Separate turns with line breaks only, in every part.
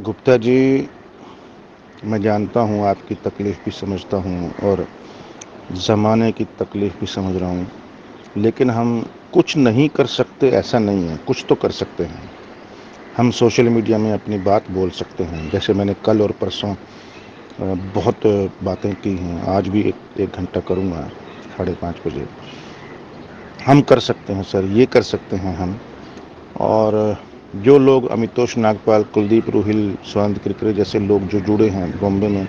गुप्ता जी, मैं जानता हूँ आपकी तकलीफ़ भी समझता हूँ और ज़माने की तकलीफ़ भी समझ रहा हूँ। लेकिन हम कुछ नहीं कर सकते ऐसा नहीं है, कुछ तो कर सकते हैं। हम सोशल मीडिया में अपनी बात बोल सकते हैं, जैसे मैंने कल और परसों बहुत बातें की हैं, आज भी एक घंटा करूँगा 5:30 बजे। हम कर सकते हैं सर, ये कर सकते हैं हम। और जो लोग अमितोष नागपाल, कुलदीप रुहिल, स्वानंद किरकिरे जैसे लोग जो जुड़े हैं बॉम्बे में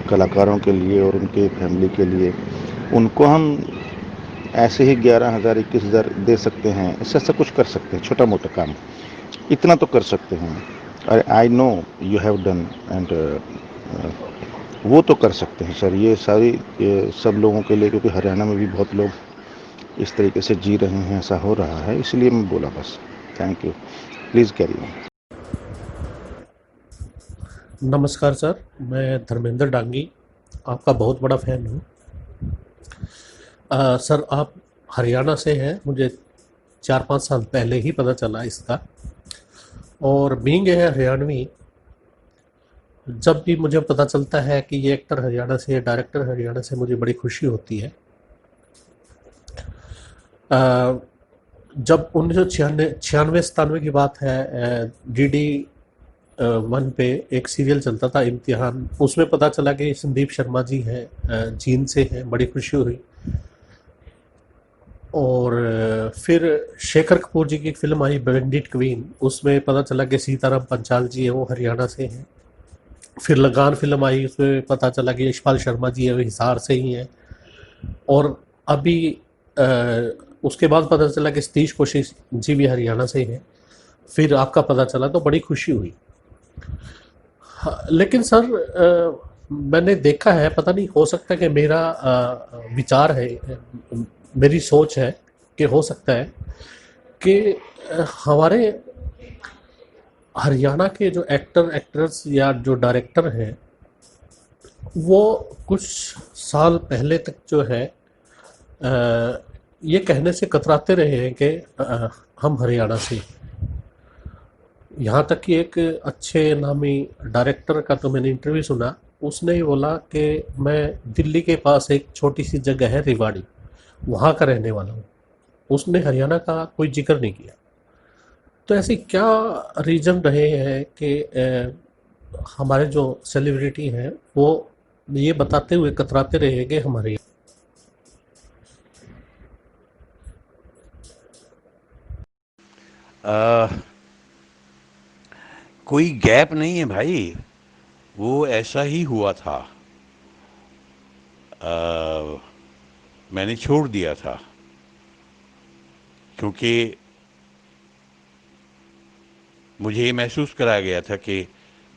कलाकारों के लिए और उनके फैमिली के लिए, उनको हम ऐसे ही 11,000 21,000 दे सकते हैं। इससे ऐसा कुछ कर सकते हैं, छोटा मोटा काम इतना तो कर सकते हैं। I know you have done and वो तो कर सकते हैं सर। ये सब लोगों के लिए, क्योंकि हरियाणा में भी बहुत लोग इस तरीके से जी रहे हैं, ऐसा हो रहा है, इसलिए मैं बोला बस। Thank you, please carry on.
नमस्कार सर, मैं धर्मेंद्र डांगी आपका बहुत बड़ा फ़ैन हूँ। सर आप हरियाणा से हैं, मुझे 4-5 साल पहले ही पता चला इसका। और बीइंग ए हरियाणवी, जब भी मुझे पता चलता है कि ये एक्टर हरियाणा से है, डायरेक्टर हरियाणा से, मुझे बड़ी खुशी होती है। अ, जब 1996-97 की बात है, डीडी वन पे एक सीरियल चलता था इम्तिहान, उसमें पता चला कि संदीप शर्मा जी हैं, जींद से हैं, बड़ी खुशी हुई। और फिर शेखर कपूर जी की एक फिल्म आई बैंडिट क्वीन, उसमें पता चला कि सीताराम पंचाल जी है, वो हरियाणा से हैं। फिर लगान फिल्म आई, उसमें पता चला कि यशपाल शर्मा जी है, वो हिसार से ही हैं। और अभी अ, उसके बाद पता चला कि सतीश कौशिक जी भी हरियाणा से ही हैं। फिर आपका पता चला तो बड़ी खुशी हुई। हाँ, लेकिन सर मैंने देखा है, पता नहीं, हो सकता है कि मेरा विचार है, मेरी सोच है कि हो सकता है कि हमारे हरियाणा के जो एक्टर एक्ट्रेस या जो डायरेक्टर हैं, वो कुछ साल पहले तक जो है ये कहने से कतराते रहे हैं कि हम हरियाणा से। यहाँ तक कि एक अच्छे नामी डायरेक्टर का तो मैंने इंटरव्यू सुना, उसने ही बोला कि मैं दिल्ली के पास एक छोटी सी जगह है रिवाड़ी, वहाँ का रहने वाला हूँ। उसने हरियाणा का कोई जिक्र नहीं किया। तो ऐसी क्या रीज़न रहे हैं कि हमारे जो सेलिब्रिटी हैं वो ये बताते हुए कतराते रहे हैं कि हमारे।
आ, कोई गैप नहीं है भाई। वो ऐसा ही हुआ था। आ, मैंने छोड़ दिया था क्योंकि मुझे ये महसूस कराया गया था कि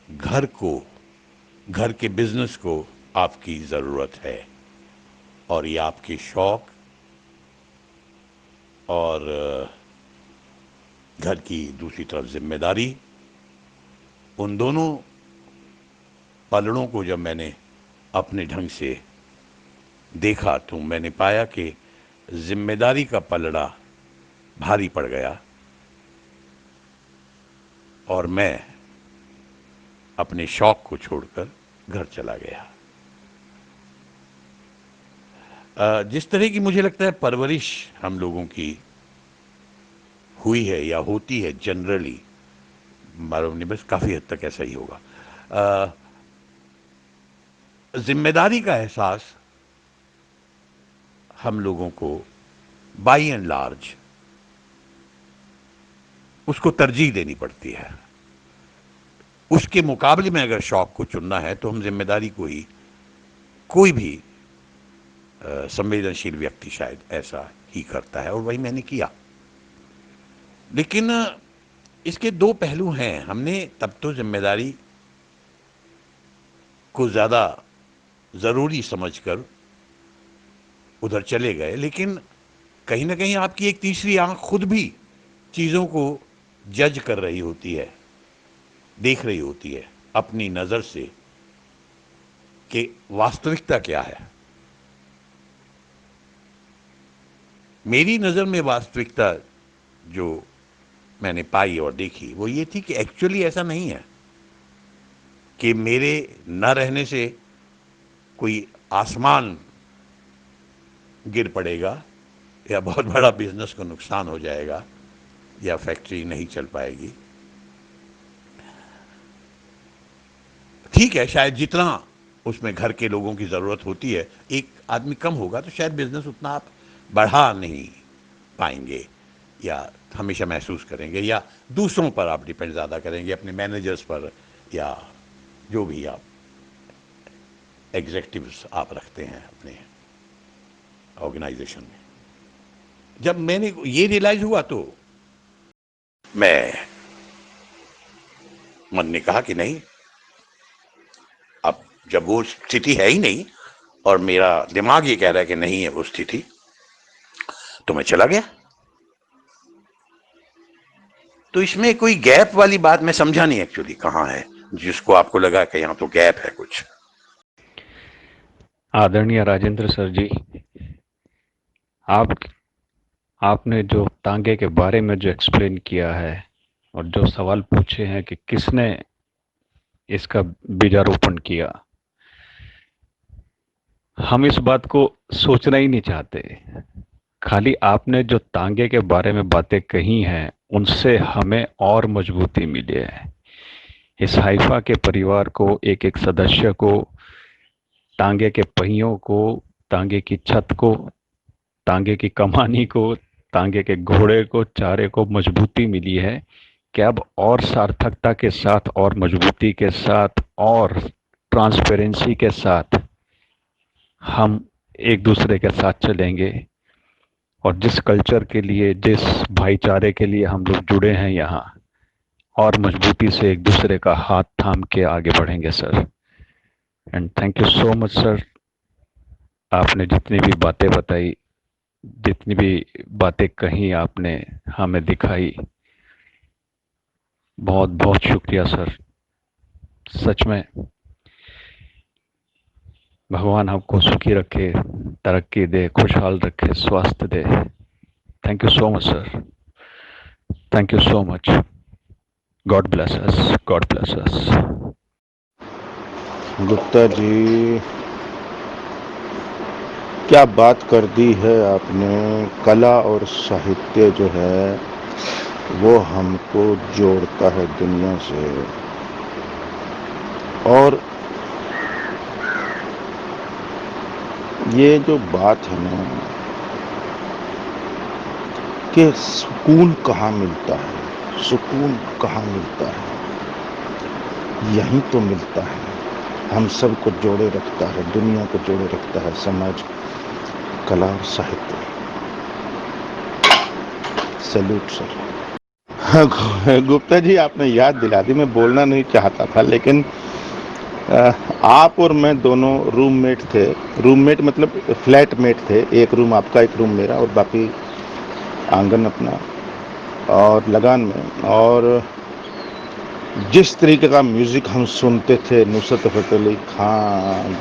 घर को, घर के बिजनेस को आपकी ज़रूरत है, और ये आपके शौक और घर की दूसरी तरफ जिम्मेदारी, उन दोनों पलड़ों को जब मैंने अपने ढंग से देखा तो मैंने पाया कि जिम्मेदारी का पलड़ा भारी पड़ गया और मैं अपने शौक को छोड़कर घर चला गया। जिस तरह की मुझे लगता है परवरिश हम लोगों की हुई है या होती है जनरली, मालूम नहीं, बस काफ़ी हद तक ऐसा ही होगा। जिम्मेदारी का एहसास हम लोगों को बाई एंड लार्ज उसको तरजीह देनी पड़ती है। उसके मुकाबले में अगर शौक को चुनना है तो हम जिम्मेदारी को ही, कोई भी संवेदनशील व्यक्ति शायद ऐसा ही करता है, और वही मैंने किया। लेकिन इसके दो पहलू हैं। हमने तब तो जिम्मेदारी को ज़्यादा ज़रूरी समझकर उधर चले गए, लेकिन कहीं ना कहीं आपकी एक तीसरी आंख खुद भी चीज़ों को जज कर रही होती है, देख रही होती है अपनी नज़र से कि वास्तविकता क्या है। मेरी नज़र में वास्तविकता जो मैंने पाई और देखी वो ये थी कि एक्चुअली ऐसा नहीं है। कि मेरे न रहने से कोई आसमान गिर पड़ेगा या बहुत बड़ा बिजनेस को नुकसान हो जाएगा या फैक्ट्री नहीं चल पाएगी। ठीक है, शायद जितना उसमें घर के लोगों की ज़रूरत होती है, एक आदमी कम होगा तो शायद बिजनेस उतना आप बढ़ा नहीं पाएंगे या हमेशा महसूस करेंगे, या दूसरों पर आप डिपेंड ज़्यादा करेंगे, अपने मैनेजर्स पर या जो भी आप एग्जेक्टिव्स आप रखते हैं अपने ऑर्गेनाइजेशन में। जब मैंने ये रियलाइज हुआ तो मैं मन ने कहा कि नहीं, अब जब वो स्थिति है ही नहीं और मेरा दिमाग ये कह रहा है कि नहीं है वो स्थिति, तो मैं चला गया। तो इसमें कोई गैप वाली बात मैं समझा नहीं एक्चुअली कहाँ है, जिसको आपको लगा कि यहाँ तो गैप है कुछ।
आदरणीय राजेंद्र सर जी, आपने जो तांगे के बारे में जो एक्सप्लेन किया है और जो सवाल पूछे हैं कि किसने इसका बीजारोपण किया, हम इस बात को सोचना ही नहीं चाहते। खाली आपने जो तांगे के बारे में बातें कही हैं उनसे हमें और मजबूती मिली है। इस हाइफा के परिवार को, एक एक सदस्य को, तांगे के पहियों को, तांगे की छत को, तांगे की कमानी को, तांगे के घोड़े को, चारे को मजबूती मिली है कि अब और सार्थकता के साथ और मजबूती के साथ और ट्रांसपेरेंसी के साथ हम एक दूसरे के साथ चलेंगे और जिस कल्चर के लिए, जिस भाईचारे के लिए हम लोग जुड़े हैं यहाँ, और मजबूती से एक दूसरे का हाथ थाम के आगे बढ़ेंगे sir. And thank you so much sir. आपने जितनी भी बातें बताई, जितनी भी बातें कही, आपने हमें दिखाई, बहुत बहुत शुक्रिया सर। सच में भगवान हमको सुखी रखे, तरक्की दे, खुशहाल रखे, स्वास्थ्य दे। Thank you so much sir. Thank you so much. God bless us, god bless us.
Gupta ji, क्या बात कर दी है आपने। कला और साहित्य जो है वो हमको जोड़ता है दुनिया से, और ये जो बात है ना कि सुकून कहाँ मिलता है, सुकून कहाँ मिलता है, यहीं तो मिलता है। हम सबको जोड़े रखता है, दुनिया को जोड़े रखता है समाज, कला और साहित्य। Salute sir. हाँ, गुप्ता जी आपने याद दिला दी, मैं बोलना नहीं चाहता था, लेकिन आप और मैं दोनों रूममेट थे। रूममेट मतलब फ्लैटमेट थे, एक रूम आपका एक रूम मेरा, और बाकी आंगन अपना और लगान में। और जिस तरीके का म्यूज़िक हम सुनते थे, नुसरत फ़तेह अली खान,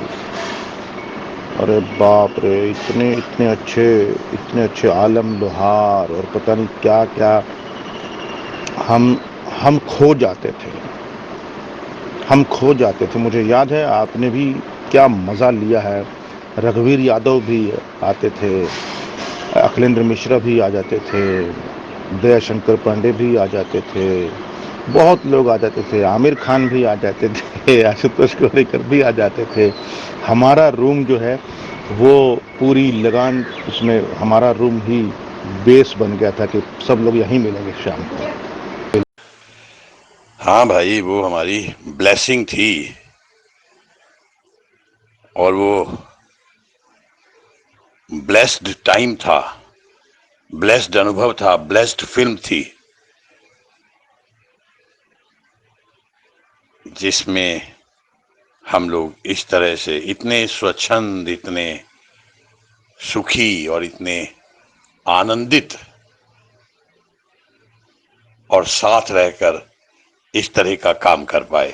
अरे बाप रे, इतने अच्छे आलम लोहार और पता नहीं क्या क्या, हम खो जाते थे, हम खो जाते थे। मुझे याद है आपने भी क्या मज़ा लिया है। रघुवीर यादव भी आते थे, अखिलेंद्र मिश्रा भी आ जाते थे, दयाशंकर पांडे भी आ जाते थे, बहुत लोग आ जाते थे, आमिर खान भी आ जाते थे, आशुतोष गोरेकर भी आ जाते थे। हमारा रूम जो है वो पूरी लगान, उसमें हमारा रूम ही बेस बन गया था कि सब लोग यहीं मिलेंगे शाम को।
हाँ भाई, वो हमारी ब्लेसिंग थी और वो ब्लेस्ड टाइम था, ब्लेस्ड अनुभव था, ब्लेस्ड फिल्म थी, जिसमें हम लोग इस तरह से इतने स्वच्छंद, इतने सुखी और इतने आनंदित और साथ रहकर इस तरह का काम कर पाए।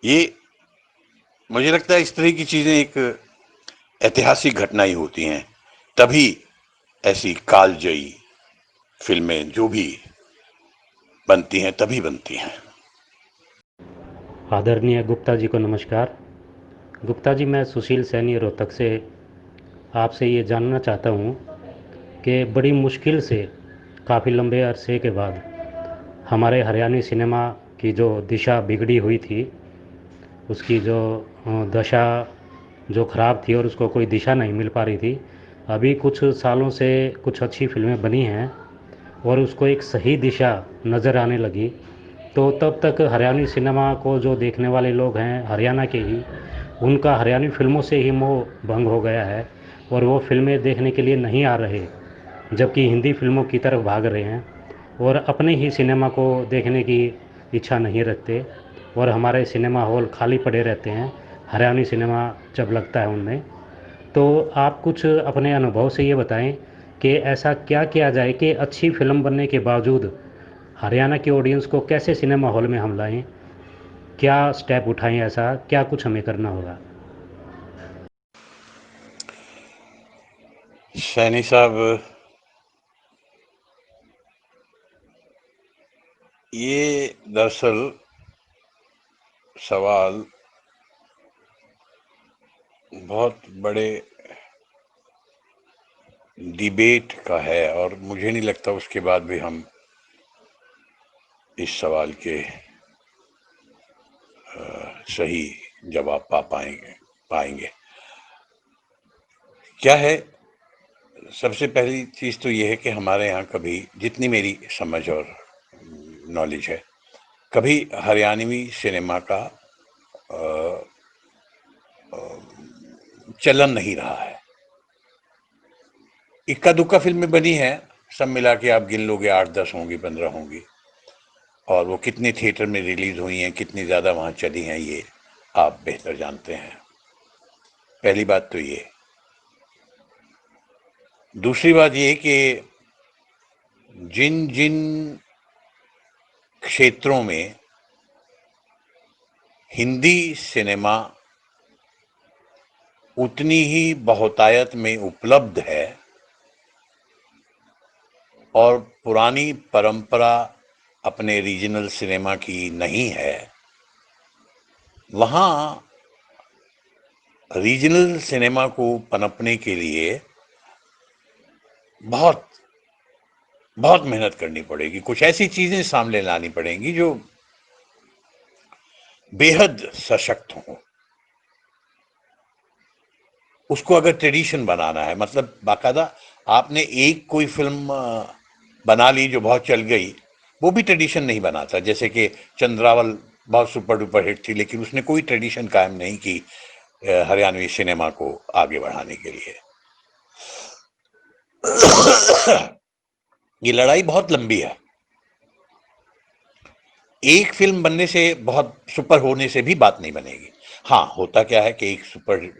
ये मुझे लगता है इस तरह की चीजें एक ऐतिहासिक घटना ही होती हैं, तभी ऐसी कालजयी फिल्में जो भी बनती हैं तभी बनती हैं।
आदरणीय गुप्ता जी को नमस्कार। गुप्ता जी, मैं सुशील सैनी रोहतक से आपसे ये जानना चाहता हूँ कि बड़ी मुश्किल से काफ़ी लंबे अरसे के बाद हमारे हरियाणवी सिनेमा की जो दिशा बिगड़ी हुई थी, उसकी जो दशा जो ख़राब थी और उसको कोई दिशा नहीं मिल पा रही थी, अभी कुछ सालों से कुछ अच्छी फिल्में बनी हैं और उसको एक सही दिशा नज़र आने लगी। तो तब तक हरियाणवी सिनेमा को जो देखने वाले लोग हैं हरियाणा के ही, उनका हरियाणवी फिल्मों से ही मोह भंग हो गया है और वो फिल्में देखने के लिए नहीं आ रहे, जबकि हिंदी फिल्मों की तरफ भाग रहे हैं और अपने ही सिनेमा को देखने की इच्छा नहीं रखते और हमारे सिनेमा हॉल खाली पड़े रहते हैं हरियाणवी सिनेमा जब लगता है उनमें। तो आप कुछ अपने अनुभव से ये बताएं कि ऐसा क्या किया जाए कि अच्छी फिल्म बनने के बावजूद हरियाणा की ऑडियंस को कैसे सिनेमा हॉल में हम लाएं, क्या स्टेप उठाएं, ऐसा क्या कुछ हमें करना होगा?
सैनी साहब, ये दरअसल सवाल बहुत बड़े डिबेट का है और मुझे नहीं लगता उसके बाद भी हम इस सवाल के सही जवाब पाएंगे। क्या है, सबसे पहली चीज तो ये है कि हमारे यहाँ कभी, जितनी मेरी समझ और नॉलेज है, कभी हरियाणवी सिनेमा का चलन नहीं रहा है। इक्का दुक्का फिल्में बनी है, सब मिला के आप गिन लोगे 8-10 होंगी, 15 होंगी, और वो कितने थिएटर में रिलीज हुई हैं, कितनी ज्यादा वहां चली हैं, ये आप बेहतर जानते हैं। पहली बात तो ये। दूसरी बात ये कि जिन जिन क्षेत्रों में हिंदी सिनेमा उतनी ही बहुतायत में उपलब्ध है और पुरानी परंपरा अपने रीजनल सिनेमा की नहीं है, वहां रीजनल सिनेमा को पनपने के लिए बहुत बहुत मेहनत करनी पड़ेगी। कुछ ऐसी चीजें सामने लानी पड़ेंगी जो बेहद सशक्त हों। उसको अगर ट्रेडिशन बनाना है, मतलब बाकायदा आपने एक कोई फिल्म बना ली जो बहुत चल गई, वो भी ट्रेडिशन नहीं बना था। जैसे कि चंद्रावल बहुत सुपर डुपर हिट थी, लेकिन उसने कोई ट्रेडिशन कायम नहीं की हरियाणवी सिनेमा को आगे बढ़ाने के लिए। ये लड़ाई बहुत लंबी है। एक फिल्म बनने से, बहुत सुपर होने से भी बात नहीं बनेगी। हाँ, होता क्या है कि एक सुपर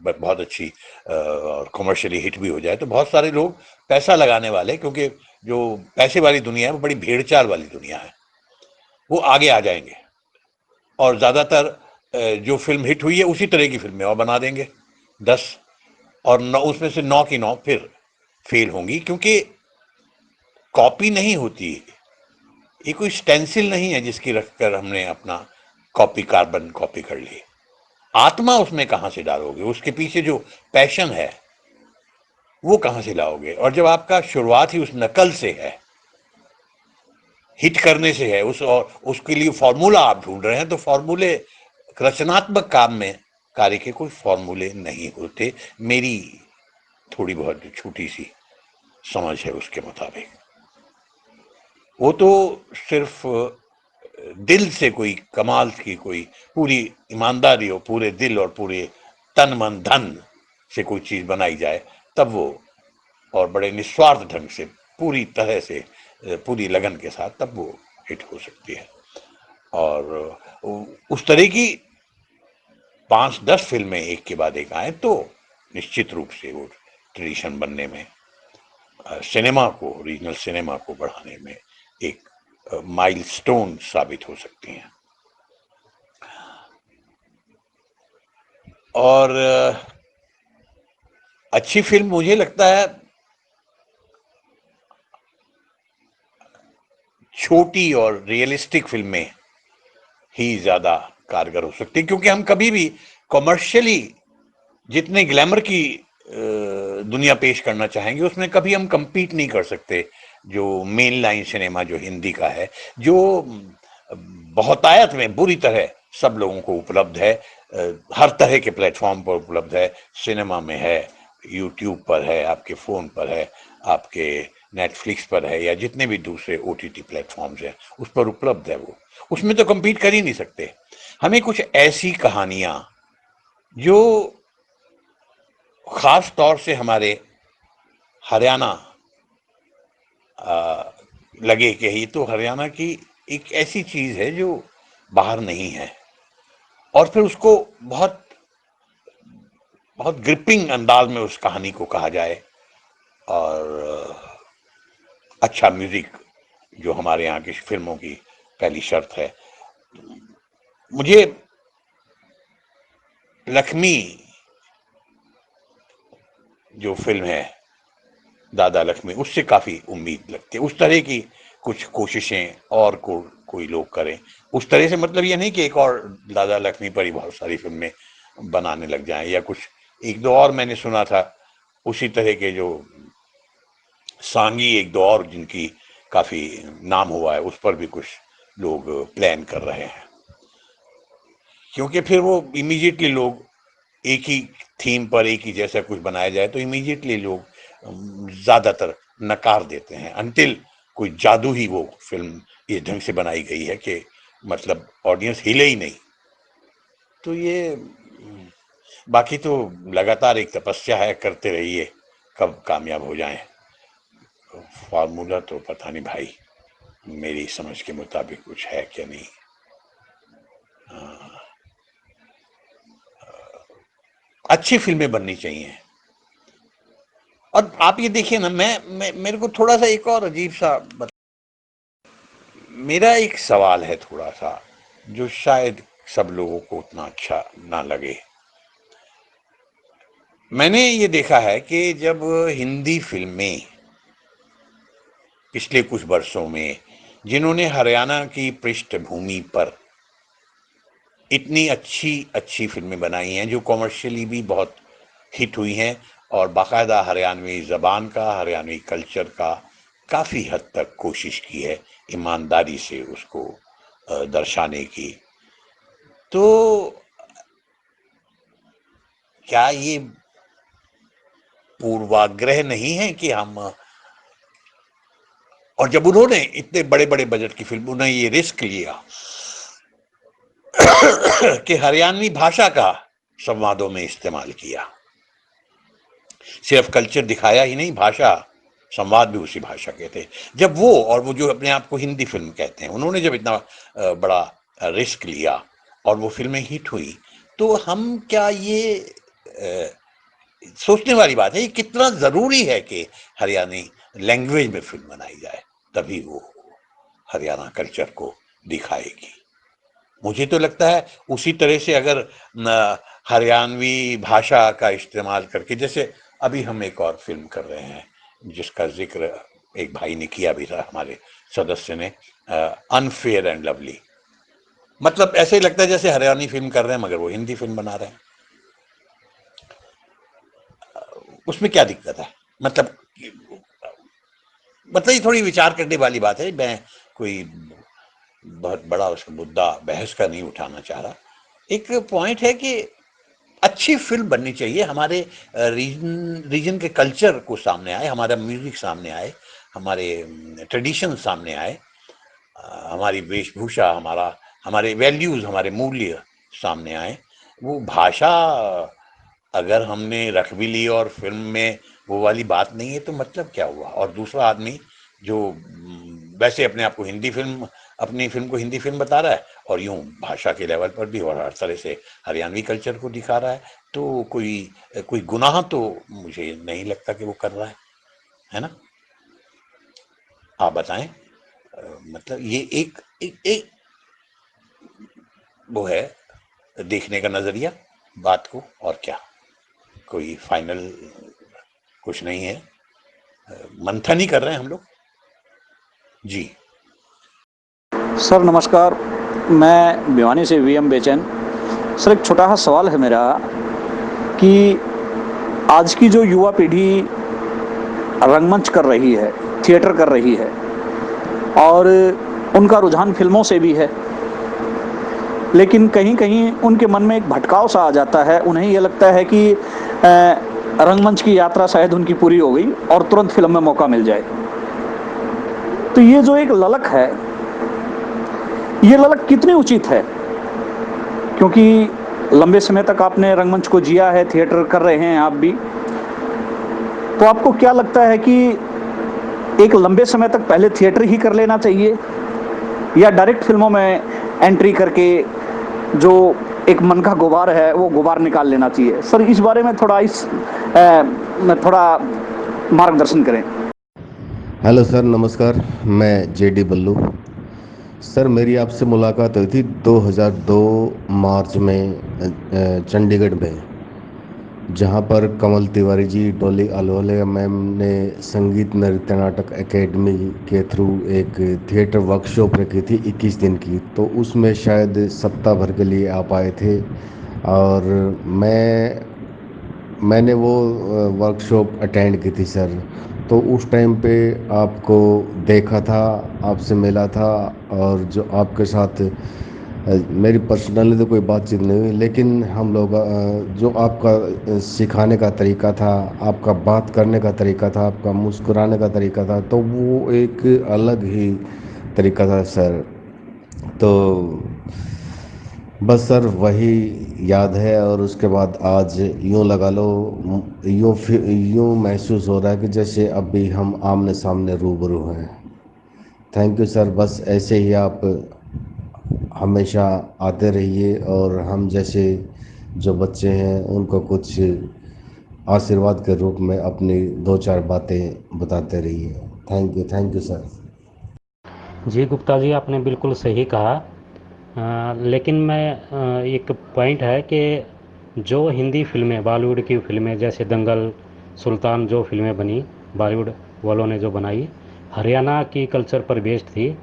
बहुत अच्छी और कमर्शियली हिट भी हो जाए तो बहुत सारे लोग पैसा लगाने वाले, क्योंकि जो पैसे वाली दुनिया है वो बड़ी भेड़चाल वाली दुनिया है, वो आगे आ जाएंगे और ज्यादातर जो फिल्म हिट हुई है उसी तरह की फिल्में और बना देंगे 10, और 9 उसमें से 9 की 9 फिर फेल होंगी, क्योंकि कॉपी नहीं होती। ये कोई स्टेंसिल नहीं है जिसकी रखकर हमने अपना कार्बन कॉपी कर ली। आत्मा उसमें कहां से डालोगे? उसके पीछे जो पैशन है वो कहां से लाओगे? और जब आपका शुरुआत ही उस नकल से है, हिट करने से है, उस और उसके लिए फॉर्मूला आप ढूंढ रहे हैं, तो फॉर्मूले रचनात्मक काम में कार्य के कोई फॉर्मूले नहीं होते, मेरी थोड़ी बहुत छोटी सी समझ है उसके मुताबिक। वो तो सिर्फ दिल से कोई कमाल की, कोई पूरी ईमानदारी हो, पूरे दिल और पूरे तन मन धन से कोई चीज बनाई जाए, तब वो, और बड़े निस्वार्थ ढंग से, पूरी तरह से, पूरी लगन के साथ, तब वो हिट हो सकती है। और उस तरह की 5-10 फिल्में एक के बाद एक आए तो निश्चित रूप से वो ट्रेडिशन बनने में, सिनेमा को, रीजनल सिनेमा को बढ़ाने में एक माइलस्टोन साबित हो सकती हैं। और अच्छी फिल्म मुझे लगता है छोटी और रियलिस्टिक फिल्में ही ज्यादा कारगर हो सकती है, क्योंकि हम कभी भी कॉमर्शियली जितने ग्लैमर की दुनिया पेश करना चाहेंगे उसमें कभी हम compete नहीं कर सकते जो मेन लाइन सिनेमा जो हिंदी का है, जो बहुतायत में बुरी तरह सब लोगों को उपलब्ध है, हर तरह के प्लेटफॉर्म पर उपलब्ध है, सिनेमा में है, यूट्यूब पर है, आपके फोन पर है, आपके नेटफ्लिक्स पर है, या जितने भी दूसरे OTT प्लेटफॉर्म्स हैं उस पर उपलब्ध है। वो उसमें तो compete कर ही नहीं सकते। हमें कुछ ऐसी कहानियां जो खास तौर से हमारे हरियाणा लगे कि ये तो हरियाणा की एक ऐसी चीज है जो बाहर नहीं है, और फिर उसको बहुत बहुत ग्रिपिंग अंदाज में उस कहानी को कहा जाए, और अच्छा म्यूजिक जो हमारे यहाँ की फिल्मों की पहली शर्त है। मुझे लक्ष्मी जो फिल्म है दादा लक्ष्मी, उससे काफी उम्मीद लगती है। उस तरह की कुछ कोशिशें और कोई लोग करें। उस तरह से मतलब ये नहीं कि एक और दादा लक्ष्मी पर ही बहुत सारी फिल्में बनाने लग जाएं, या कुछ एक दो और मैंने सुना था उसी तरह के जो सांगी एक दो और जिनकी काफी नाम हुआ है, उस पर भी कुछ लोग प्लान कर रहे हैं, क्योंकि फिर वो इमीडिएटली लोग एक ही थीम पर एक ही जैसा कुछ बनाया जाए तो इमीडिएटली लोग ज्यादातर नकार देते हैं, अंटिल कोई जादू ही वो फिल्म इस ढंग से बनाई गई है कि मतलब ऑडियंस हिले ही नहीं। तो ये बाकी तो लगातार एक तपस्या है, करते रहिए, कब कामयाब हो जाएं। फॉर्मूला तो पता नहीं भाई, मेरी समझ के मुताबिक कुछ है क्या नहीं। अच्छी फिल्में बननी चाहिए। और आप ये देखिए ना, मैं मेरे को थोड़ा सा एक और अजीब सा मेरा एक सवाल है थोड़ा सा, जो शायद सब लोगों को उतना अच्छा ना लगे। मैंने ये देखा है कि जब हिंदी फिल्में पिछले कुछ वर्षों में जिन्होंने हरियाणा की पृष्ठभूमि पर इतनी अच्छी अच्छी फिल्में बनाई हैं, जो कॉमर्शियली भी बहुत हिट हुई हैं और बाकायदा हरियाणवी जबान का, हरियाणवी कल्चर का काफी हद तक कोशिश की है ईमानदारी से उसको दर्शाने की, तो क्या ये पूर्वाग्रह नहीं है कि हम, और जब उन्होंने इतने बड़े बड़े बजट की फिल्म, उन्होंने ये रिस्क लिया कि हरियाणवी भाषा का संवादों में इस्तेमाल किया, सिर्फ कल्चर दिखाया ही नहीं, भाषा संवाद भी उसी भाषा के थे। जब वो, और वो जो अपने आप को हिंदी फिल्म कहते हैं, उन्होंने जब इतना बड़ा रिस्क लिया और वो फिल्में हिट हुई, तो हम क्या ये सोचने वाली बात है, ये कितना जरूरी है कि हरियाणी लैंग्वेज में फिल्म बनाई जाए, तभी वो हरियाणा कल्चर को दिखाएगी। मुझे तो लगता है उसी तरह से अगर हरियाणवी भाषा का इस्तेमाल करके, जैसे अभी हम एक और फिल्म कर रहे हैं जिसका जिक्र एक भाई ने किया भी था, हमारे सदस्य ने, अनफेयर एंड लवली, मतलब ऐसे ही लगता है जैसे हरियाणवी फिल्म कर रहे हैं मगर वो हिंदी फिल्म बना रहे हैं। उसमें क्या दिक्कत है? मतलब ये थोड़ी विचार करने वाली बात है। मैं कोई बहुत बड़ा उसका मुद्दा बहस का नहीं उठाना चाह रहा। एक पॉइंट है कि अच्छी फिल्म बननी चाहिए, हमारे रीजन के कल्चर को सामने आए, हमारा म्यूजिक सामने आए, हमारे ट्रेडिशन सामने आए, हमारी वेशभूषा, हमारे वैल्यूज, हमारे मूल्य सामने आए। वो भाषा अगर हमने रख भी ली और फिल्म में वो वाली बात नहीं है तो मतलब क्या हुआ? और दूसरा आदमी जो वैसे अपने आप को अपनी फिल्म को हिंदी फिल्म बता रहा है और यूं भाषा के लेवल पर भी और हर तरह से हरियाणवी कल्चर को दिखा रहा है, तो कोई गुनाह तो मुझे नहीं लगता कि वो कर रहा है ना? आप बताएं। मतलब ये एक वो है देखने का नजरिया बात को, और क्या, कोई फाइनल कुछ नहीं है, मंथन ही कर रहे हैं हम लोग। जी
सर नमस्कार, मैं भिवानी से वीएम बेचैन। सर, एक छोटा सा सवाल है मेरा कि आज की जो युवा पीढ़ी रंगमंच कर रही है, थिएटर कर रही है, और उनका रुझान फिल्मों से भी है, लेकिन कहीं कहीं उनके मन में एक भटकाव सा आ जाता है। उन्हें ये लगता है कि रंगमंच की यात्रा शायद उनकी पूरी हो गई और तुरंत फिल्म में मौका मिल जाए। तो ये जो एक ललक है, ये ललक कितनी उचित है? क्योंकि लंबे समय तक आपने रंगमंच को जिया है, थिएटर कर रहे हैं आप भी, तो आपको क्या लगता है कि एक लंबे समय तक पहले थिएटर ही कर लेना चाहिए या डायरेक्ट फिल्मों में एंट्री करके जो एक मन का गुबार है वो गुबार निकाल लेना चाहिए? सर, इस बारे में थोड़ा मार्गदर्शन करें।
हेलो सर, नमस्कार। मैं जेडी बल्लू। सर, मेरी आपसे मुलाकात हुई थी 2002 मार्च में चंडीगढ़ में, जहां पर कमल तिवारी जी, डॉली अहलूवालिया मैम ने संगीत नृत्य नाटक एकेडमी के थ्रू एक थिएटर वर्कशॉप रखी थी 21 दिन की। तो उसमें शायद सप्ताह भर के लिए आप आए थे और मैंने वो वर्कशॉप अटेंड की थी सर। तो उस टाइम पे आपको देखा था, आपसे मिला था, और जो आपके साथ मेरी पर्सनली तो कोई बातचीत नहीं हुई, लेकिन हम लोग जो आपका सिखाने का तरीका था, आपका बात करने का तरीका था, आपका मुस्कुराने का तरीका था, तो वो एक अलग ही तरीका था सर। तो बस सर वही याद है। और उसके बाद आज यूँ लगा लो, यूँ महसूस हो रहा है कि जैसे अभी हम आमने सामने रूबरू हैं। Thank you sir. बस ऐसे ही आप हमेशा आते रहिए और हम जैसे जो बच्चे हैं उनको कुछ आशीर्वाद के रूप में अपनी 2-4 बातें बताते रहिए। Thank you sir.
जी गुप्ता जी, आपने बिल्कुल सही कहा। लेकिन एक पॉइंट है कि जो हिंदी फिल्में, बॉलीवुड की फिल्में जैसे दंगल, सुल्तान, जो फिल्में बनी बॉलीवुड वालों ने जो बनाई, हरियाणा की कल्चर पर बेस्ड थी।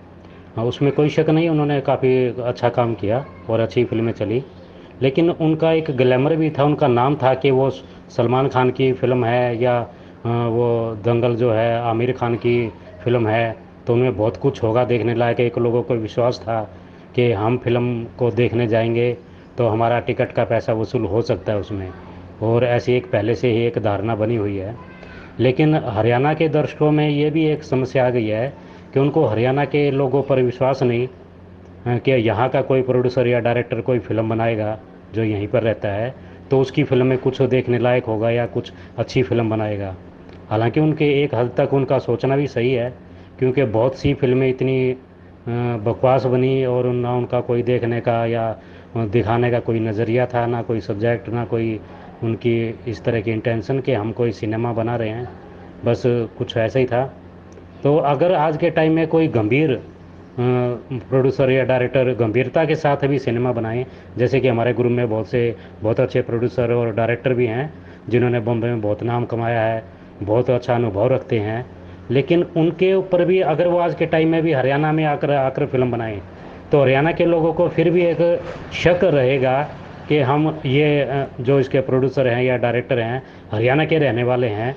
उसमें कोई शक नहीं, उन्होंने काफ़ी अच्छा काम किया और अच्छी फिल्में चली। लेकिन उनका एक ग्लैमर भी था, उनका नाम था कि वो सलमान खान की फ़िल्म है या वो दंगल जो है आमिर खान की फ़िल्म है, तो उनमें बहुत कुछ होगा देखने लायक। एक लोगों को विश्वास था कि हम फिल्म को देखने जाएंगे तो हमारा टिकट का पैसा वसूल हो सकता है उसमें, और ऐसी एक पहले से ही एक धारणा बनी हुई है। लेकिन हरियाणा के दर्शकों में ये भी एक समस्या आ गई है कि उनको हरियाणा के लोगों पर विश्वास नहीं कि यहाँ का कोई प्रोड्यूसर या डायरेक्टर कोई फ़िल्म बनाएगा जो यहीं पर रहता है तो उसकी फ़िल्म में कुछ देखने लायक होगा या कुछ अच्छी फ़िल्म बनाएगा। हालांकि उनके एक हद तक उनका सोचना भी सही है, क्योंकि बहुत सी फिल्में इतनी बकवास बनी और ना उनका कोई देखने का या दिखाने का कोई नज़रिया था, ना कोई सब्जेक्ट, ना कोई उनकी इस तरह की इंटेंशन कि हम कोई सिनेमा बना रहे हैं, बस कुछ ऐसा ही था। तो अगर आज के टाइम में कोई गंभीर प्रोड्यूसर या डायरेक्टर गंभीरता के साथ भी सिनेमा बनाएं, जैसे कि हमारे ग्रुप में बहुत अच्छे प्रोड्यूसर और डायरेक्टर भी हैं जिन्होंने बॉम्बे में बहुत नाम कमाया है, बहुत अच्छा अनुभव रखते हैं, लेकिन उनके ऊपर भी अगर वो आज के टाइम में भी हरियाणा में आकर फिल्म बनाएं तो हरियाणा के लोगों को फिर भी एक शक रहेगा कि हम ये जो इसके प्रोड्यूसर हैं या डायरेक्टर हैं हरियाणा के रहने वाले हैं,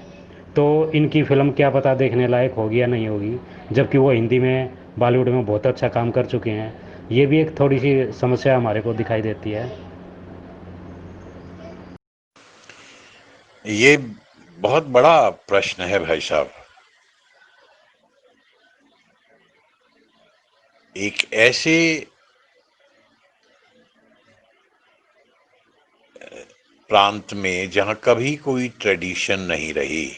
तो इनकी फ़िल्म क्या पता देखने लायक होगी या नहीं होगी, जबकि वो हिंदी में, बॉलीवुड में बहुत अच्छा काम कर चुके हैं। ये भी एक थोड़ी सी समस्या हमारे को दिखाई देती है।
ये बहुत बड़ा प्रश्न है भाई साहब। एक ऐसे प्रांत में जहां कभी कोई ट्रेडिशन नहीं रही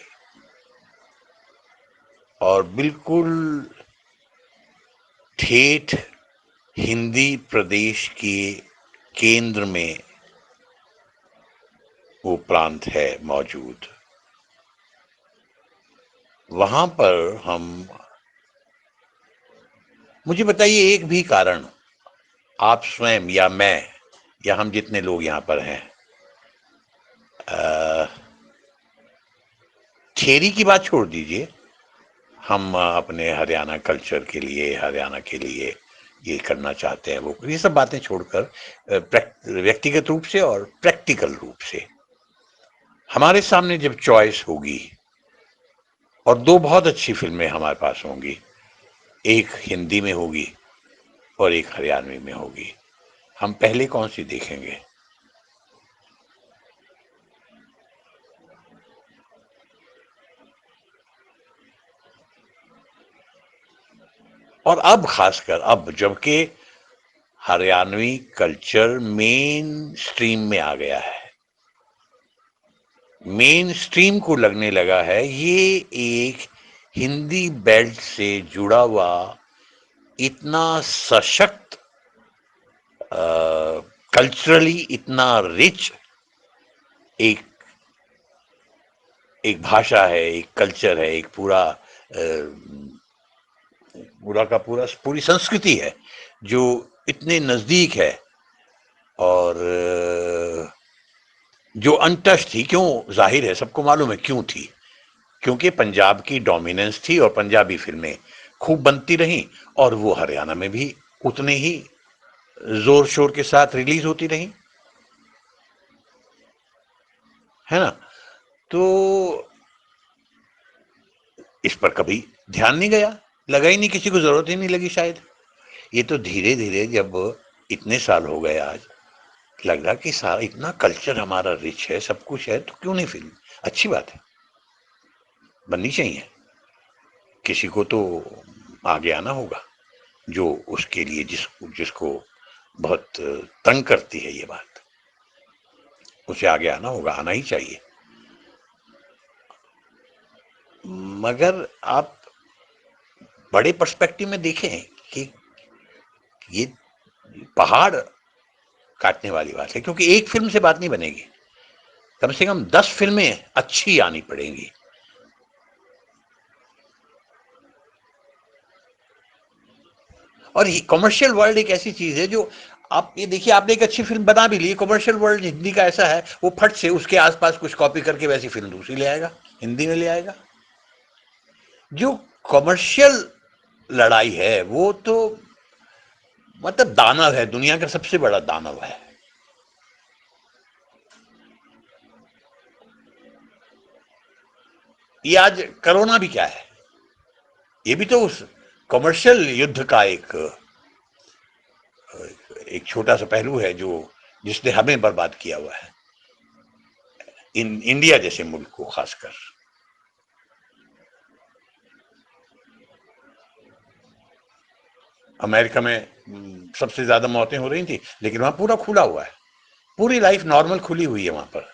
और बिल्कुल ठेठ हिंदी प्रदेश के केंद्र में वो प्रांत है मौजूद, वहां पर मुझे बताइए एक भी कारण, आप स्वयं या मैं या हम जितने लोग यहां पर हैं, थियरी की बात छोड़ दीजिए, हम अपने हरियाणा कल्चर के लिए, हरियाणा के लिए ये करना चाहते हैं वो, ये सब बातें छोड़कर व्यक्तिगत रूप से और प्रैक्टिकल रूप से हमारे सामने जब चॉइस होगी और दो बहुत अच्छी फिल्में हमारे पास होंगी, एक हिंदी में होगी और एक हरियाणवी में होगी, हम पहले कौन सी देखेंगे? और अब खासकर अब जबकि हरियाणवी कल्चर मेन स्ट्रीम में आ गया है, मेन स्ट्रीम को लगने लगा है, ये एक हिंदी बेल्ट से जुड़ा हुआ इतना सशक्त, कल्चरली इतना रिच एक भाषा है, एक कल्चर है, एक पूरा पूरा का पूरा पूरी संस्कृति है जो इतने नजदीक है और जो अनटच थी। क्यों? जाहिर है, सबको मालूम है क्यों थी, क्योंकि पंजाब की डोमिनेंस थी और पंजाबी फिल्में खूब बनती रहीं और वो हरियाणा में भी उतने ही जोर शोर के साथ रिलीज होती रहीं, है ना? तो इस पर कभी ध्यान नहीं गया, लगा ही नहीं, किसी को जरूरत ही नहीं लगी शायद। ये तो धीरे धीरे जब इतने साल हो गए आज, लग रहा कि सारा इतना कल्चर हमारा रिच है, सब कुछ है, तो क्यों नहीं फिल्म? अच्छी बात है, बननी चाहिए। किसी को तो आगे आना होगा, जो उसके लिए जिसको बहुत तंग करती है ये बात, उसे आगे आना होगा, आना ही चाहिए। मगर आप बड़े पर्सपेक्टिव में देखें कि ये पहाड़ काटने वाली बात है, क्योंकि एक फिल्म से बात नहीं बनेगी, कम से कम 10 फिल्में अच्छी आनी पड़ेंगी। और कॉमर्शियल वर्ल्ड एक ऐसी चीज है जो, आप ये देखिए, आपने एक अच्छी फिल्म बना भी ली, कॉमर्शियल वर्ल्ड हिंदी का ऐसा है, वो फट से उसके आसपास कुछ कॉपी करके वैसी फिल्म दूसरी ले आएगा, हिंदी में ले आएगा। जो कॉमर्शियल लड़ाई है वो तो मतलब दानव है, दुनिया का सबसे बड़ा दानव है। ये आज कोरोना भी क्या है, ये भी तो उस कॉमर्शियल युद्ध का एक छोटा सा पहलू है जो जिसने हमें बर्बाद किया हुआ है, इंडिया जैसे मुल्क को खासकर। अमेरिका में सबसे ज्यादा मौतें हो रही थी, लेकिन वहां पूरा खुला हुआ है, पूरी लाइफ नॉर्मल खुली हुई है, वहां पर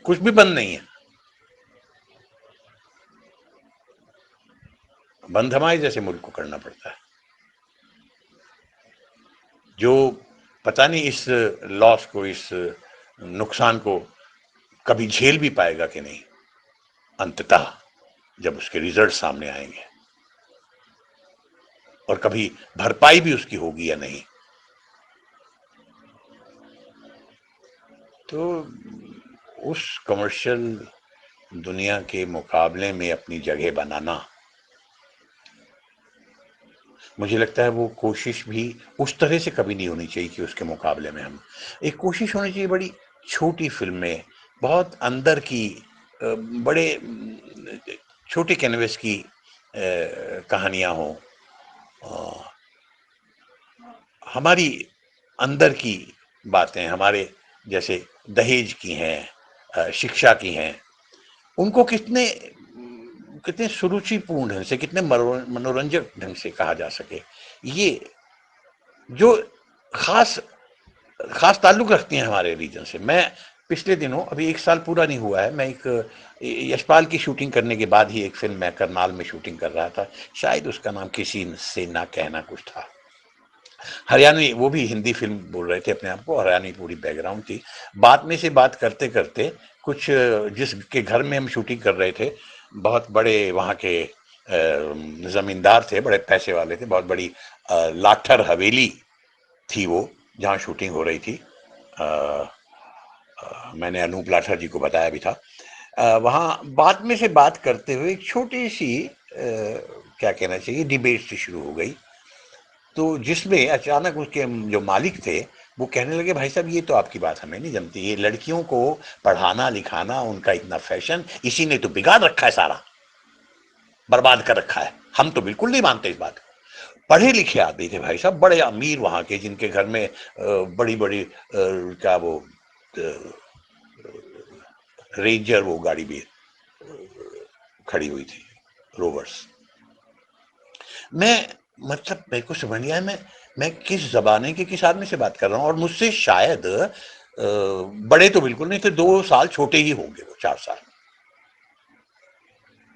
कुछ भी बंद नहीं है। बंद हमारे जैसे मुल्क को करना पड़ता है, जो पता नहीं इस लॉस को, इस नुकसान को कभी झेल भी पाएगा कि नहीं, अंततः जब उसके रिजल्ट सामने आएंगे, और कभी भरपाई भी उसकी होगी या नहीं। तो उस कमर्शियल दुनिया के मुकाबले में अपनी जगह बनाना, मुझे लगता है वो कोशिश भी उस तरह से कभी नहीं होनी चाहिए कि उसके मुकाबले में हम, एक कोशिश होनी चाहिए बड़ी छोटी फिल्में, बहुत अंदर की, बड़े छोटे कैनवस की कहानियां हों, हमारी अंदर की बातें, हमारे जैसे दहेज की हैं, शिक्षा की हैं, उनको कितने कितने सुरुचिपूर्ण ढंग से, कितने मनोरंजक ढंग से कहा जा सके, ये जो खास खास ताल्लुक रखती हैं हमारे रीजन से। मैं पिछले दिनों, अभी 1 साल पूरा नहीं हुआ है, मैं एक यशपाल की शूटिंग करने के बाद ही एक फिल्म मैं करनाल में शूटिंग कर रहा था, शायद उसका नाम किसी से ना कहना कुछ था, हरियाणवी, वो भी हिंदी फिल्म बोल रहे थे अपने आप को, हरियाणवी पूरी बैकग्राउंड थी। बात में से बात करते करते कुछ, जिसके घर में हम शूटिंग कर रहे थे, बहुत बड़े वहाँ के जमींदार थे, बड़े पैसे वाले थे, बहुत बड़ी लाठर हवेली थी वो जहाँ शूटिंग हो रही थी। मैंने अनूप लाठर जी को बताया भी था। वहाँ बात में से बात करते हुए एक छोटी सी क्या कहना चाहिए, डिबेट सी शुरू हो गई। तो जिसमें अचानक उसके जो मालिक थे वो कहने लगे, भाई साहब ये तो आपकी बात हमें नहीं जमती, ये लड़कियों को पढ़ाना लिखाना उनका इतना फैशन, इसी ने तो बिगाड़ रखा है, सारा बर्बाद कर रखा है, हम तो बिल्कुल नहीं मानते इस बात को। पढ़े लिखे आदमी थे भाई साहब, बड़े अमीर वहां के, जिनके घर में बड़ी बड़ी क्या वो रेंजर वो गाड़ी भी खड़ी हुई थी, रोवर्स। मैं मतलब मेरे को समझ नहीं आया मैं किस जमाने के किस आदमी से बात कर रहा हूँ। और मुझसे शायद बड़े तो बिल्कुल नहीं थे, 2 साल छोटे ही होंगे वो, 4 साल।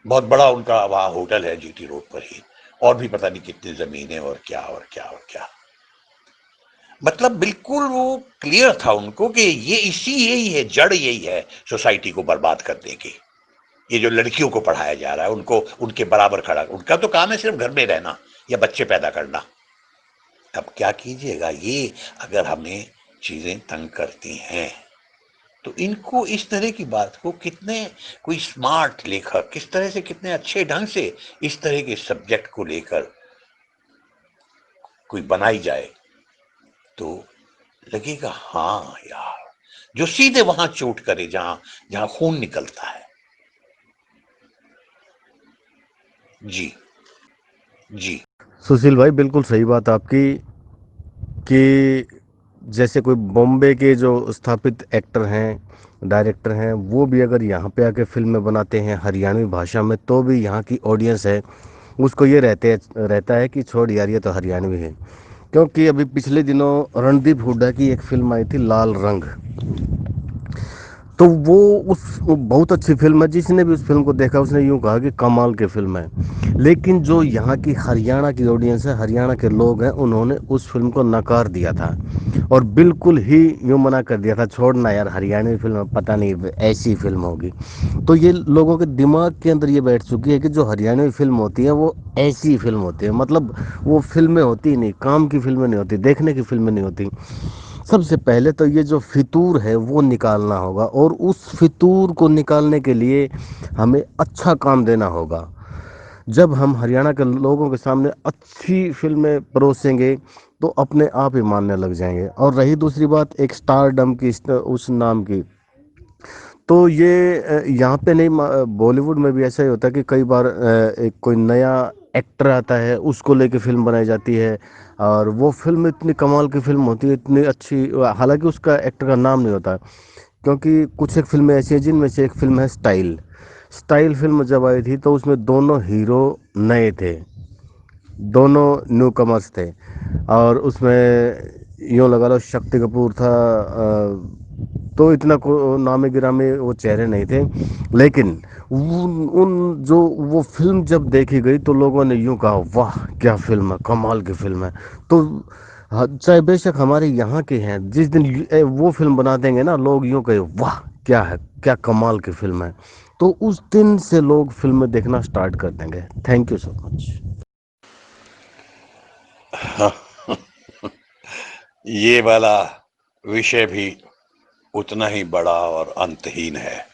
बहुत बड़ा उनका वहां होटल है जीटी रोड पर ही, और भी पता नहीं कितनी जमीनें और क्या और क्या और क्या। मतलब बिल्कुल वो क्लियर था उनको कि ये यही है, जड़ यही है सोसाइटी को बर्बाद करने की। ये जो लड़कियों को पढ़ाया जा रहा है, उनको उनके बराबर खड़ा, उनका तो काम है सिर्फ घर में रहना या बच्चे पैदा करना। अब क्या कीजिएगा, ये अगर हमें चीजें तंग करती हैं तो इनको इस तरह की बात को कितने कोई स्मार्ट लेखक किस तरह से कितने अच्छे ढंग से इस तरह के सब्जेक्ट को लेकर कोई बनाई जाए तो लगेगा हाँ यार, जो सीधे वहां चोट करे जहां जहां खून निकलता है। जी जी।
सुशील भाई बिल्कुल सही बात आपकी कि जैसे कोई बॉम्बे के जो स्थापित एक्टर हैं, डायरेक्टर हैं, वो भी अगर यहाँ पे आके फिल्में बनाते हैं हरियाणवी भाषा में, तो भी यहाँ की ऑडियंस है उसको ये रहता है कि छोड़ यार ये तो हरियाणवी है। क्योंकि अभी पिछले दिनों रणदीप हुड्डा की एक फिल्म आई थी लाल रंग, तो वो बहुत अच्छी फिल्म है। जिसने भी उस फिल्म को देखा उसने यूं कहा कि कमाल की फिल्म है। लेकिन जो यहाँ की हरियाणा की ऑडियंस है, हरियाणा के लोग हैं, उन्होंने उस फिल्म को नकार दिया था और बिल्कुल ही यूं मना कर दिया था, छोड़ना यार हरियाणवी फिल्म पता नहीं ऐसी फिल्म होगी। तो ये लोगों के दिमाग के अंदर ये बैठ चुकी है कि जो हरियाणवी फिल्म होती है वो ऐसी फिल्म होती है, मतलब वो फिल्में होती नहीं, काम की फिल्में नहीं होती, देखने की फिल्में नहीं होती। सबसे पहले तो ये जो फितूर है वो निकालना होगा, और उस फितूर को निकालने के लिए हमें अच्छा काम देना होगा। जब हम हरियाणा के लोगों के सामने अच्छी फिल्में परोसेंगे तो अपने आप ही मानने लग जाएंगे। और रही दूसरी बात एक स्टारडम की, उस नाम की, तो ये यहाँ पे नहीं, बॉलीवुड में भी ऐसा ही होता है कि कई बार एक कोई नया एक्टर आता है, उसको लेके फिल्म बनाई जाती है, और वो फिल्म इतनी कमाल की फिल्म होती है, इतनी अच्छी, हालांकि उसका एक्टर का नाम नहीं होता। क्योंकि कुछ एक फिल्में ऐसी हैं जिनमें से एक फिल्म है स्टाइल। स्टाइल फिल्म जब आई थी तो उसमें दोनों हीरो नए थे, दोनों न्यू कमर्स थे, और उसमें यूँ लगा लो शक्ति कपूर था, तो इतना नामे गिरामे वो चेहरे नहीं थे। लेकिन उन जो वो फिल्म जब देखी गई तो लोगों ने यूँ कहा वाह क्या फिल्म है, कमाल की फिल्म है। तो चाहे बेशक हमारे यहाँ के हैं, जिस दिन वो फिल्म बना देंगे ना, लोग यूँ कहे वाह क्या है, क्या कमाल की फिल्म है, तो उस दिन से लोग फिल्में देखना स्टार्ट कर देंगे। Thank you so much.
ये वाला विषय भी उतना ही बड़ा और अंतहीन है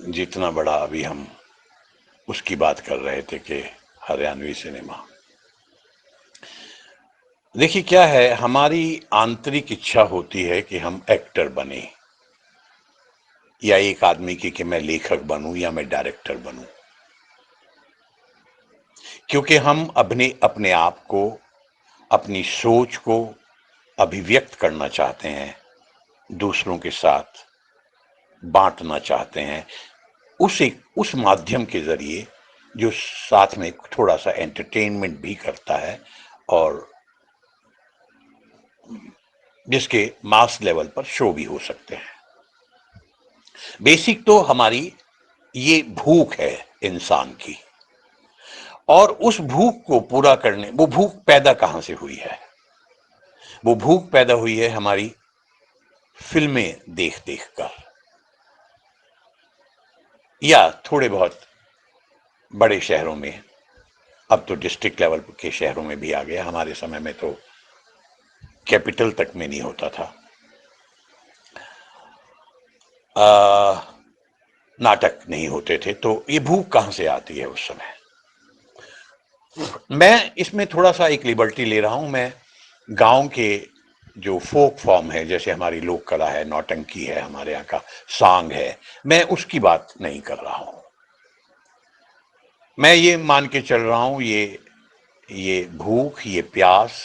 जितना बड़ा अभी हम उसकी बात कर रहे थे कि हरियाणवी सिनेमा। देखिए क्या है, हमारी आंतरिक इच्छा होती है कि हम एक्टर बने, या एक आदमी की कि मैं लेखक बनूं या मैं डायरेक्टर बनूं, क्योंकि हम अपने आप को, अपनी सोच को अभिव्यक्त करना चाहते हैं, दूसरों के साथ बांटना चाहते हैं, उस माध्यम के जरिए जो साथ में थोड़ा सा एंटरटेनमेंट भी करता है और जिसके मास लेवल पर शो भी हो सकते हैं। बेसिक तो हमारी ये भूख है इंसान की, और उस भूख को पूरा करने, वो भूख पैदा कहां से हुई है? वो भूख पैदा हुई है हमारी फिल्में देख देख कर, या थोड़े बहुत बड़े शहरों में, अब तो डिस्ट्रिक्ट लेवल के शहरों में भी आ गया, हमारे समय में तो कैपिटल तक में नहीं होता था। नाटक नहीं होते थे, तो ये भूख कहां से आती है उस समय? मैं इसमें थोड़ा सा एक लिबर्टी ले रहा हूं। मैं गांव के जो फोक फॉर्म है, जैसे हमारी लोक कला है, नौटंकी है, हमारे यहाँ का सांग है, मैं उसकी बात नहीं कर रहा हूं। मैं ये मान के चल रहा हूं, ये भूख, ये प्यास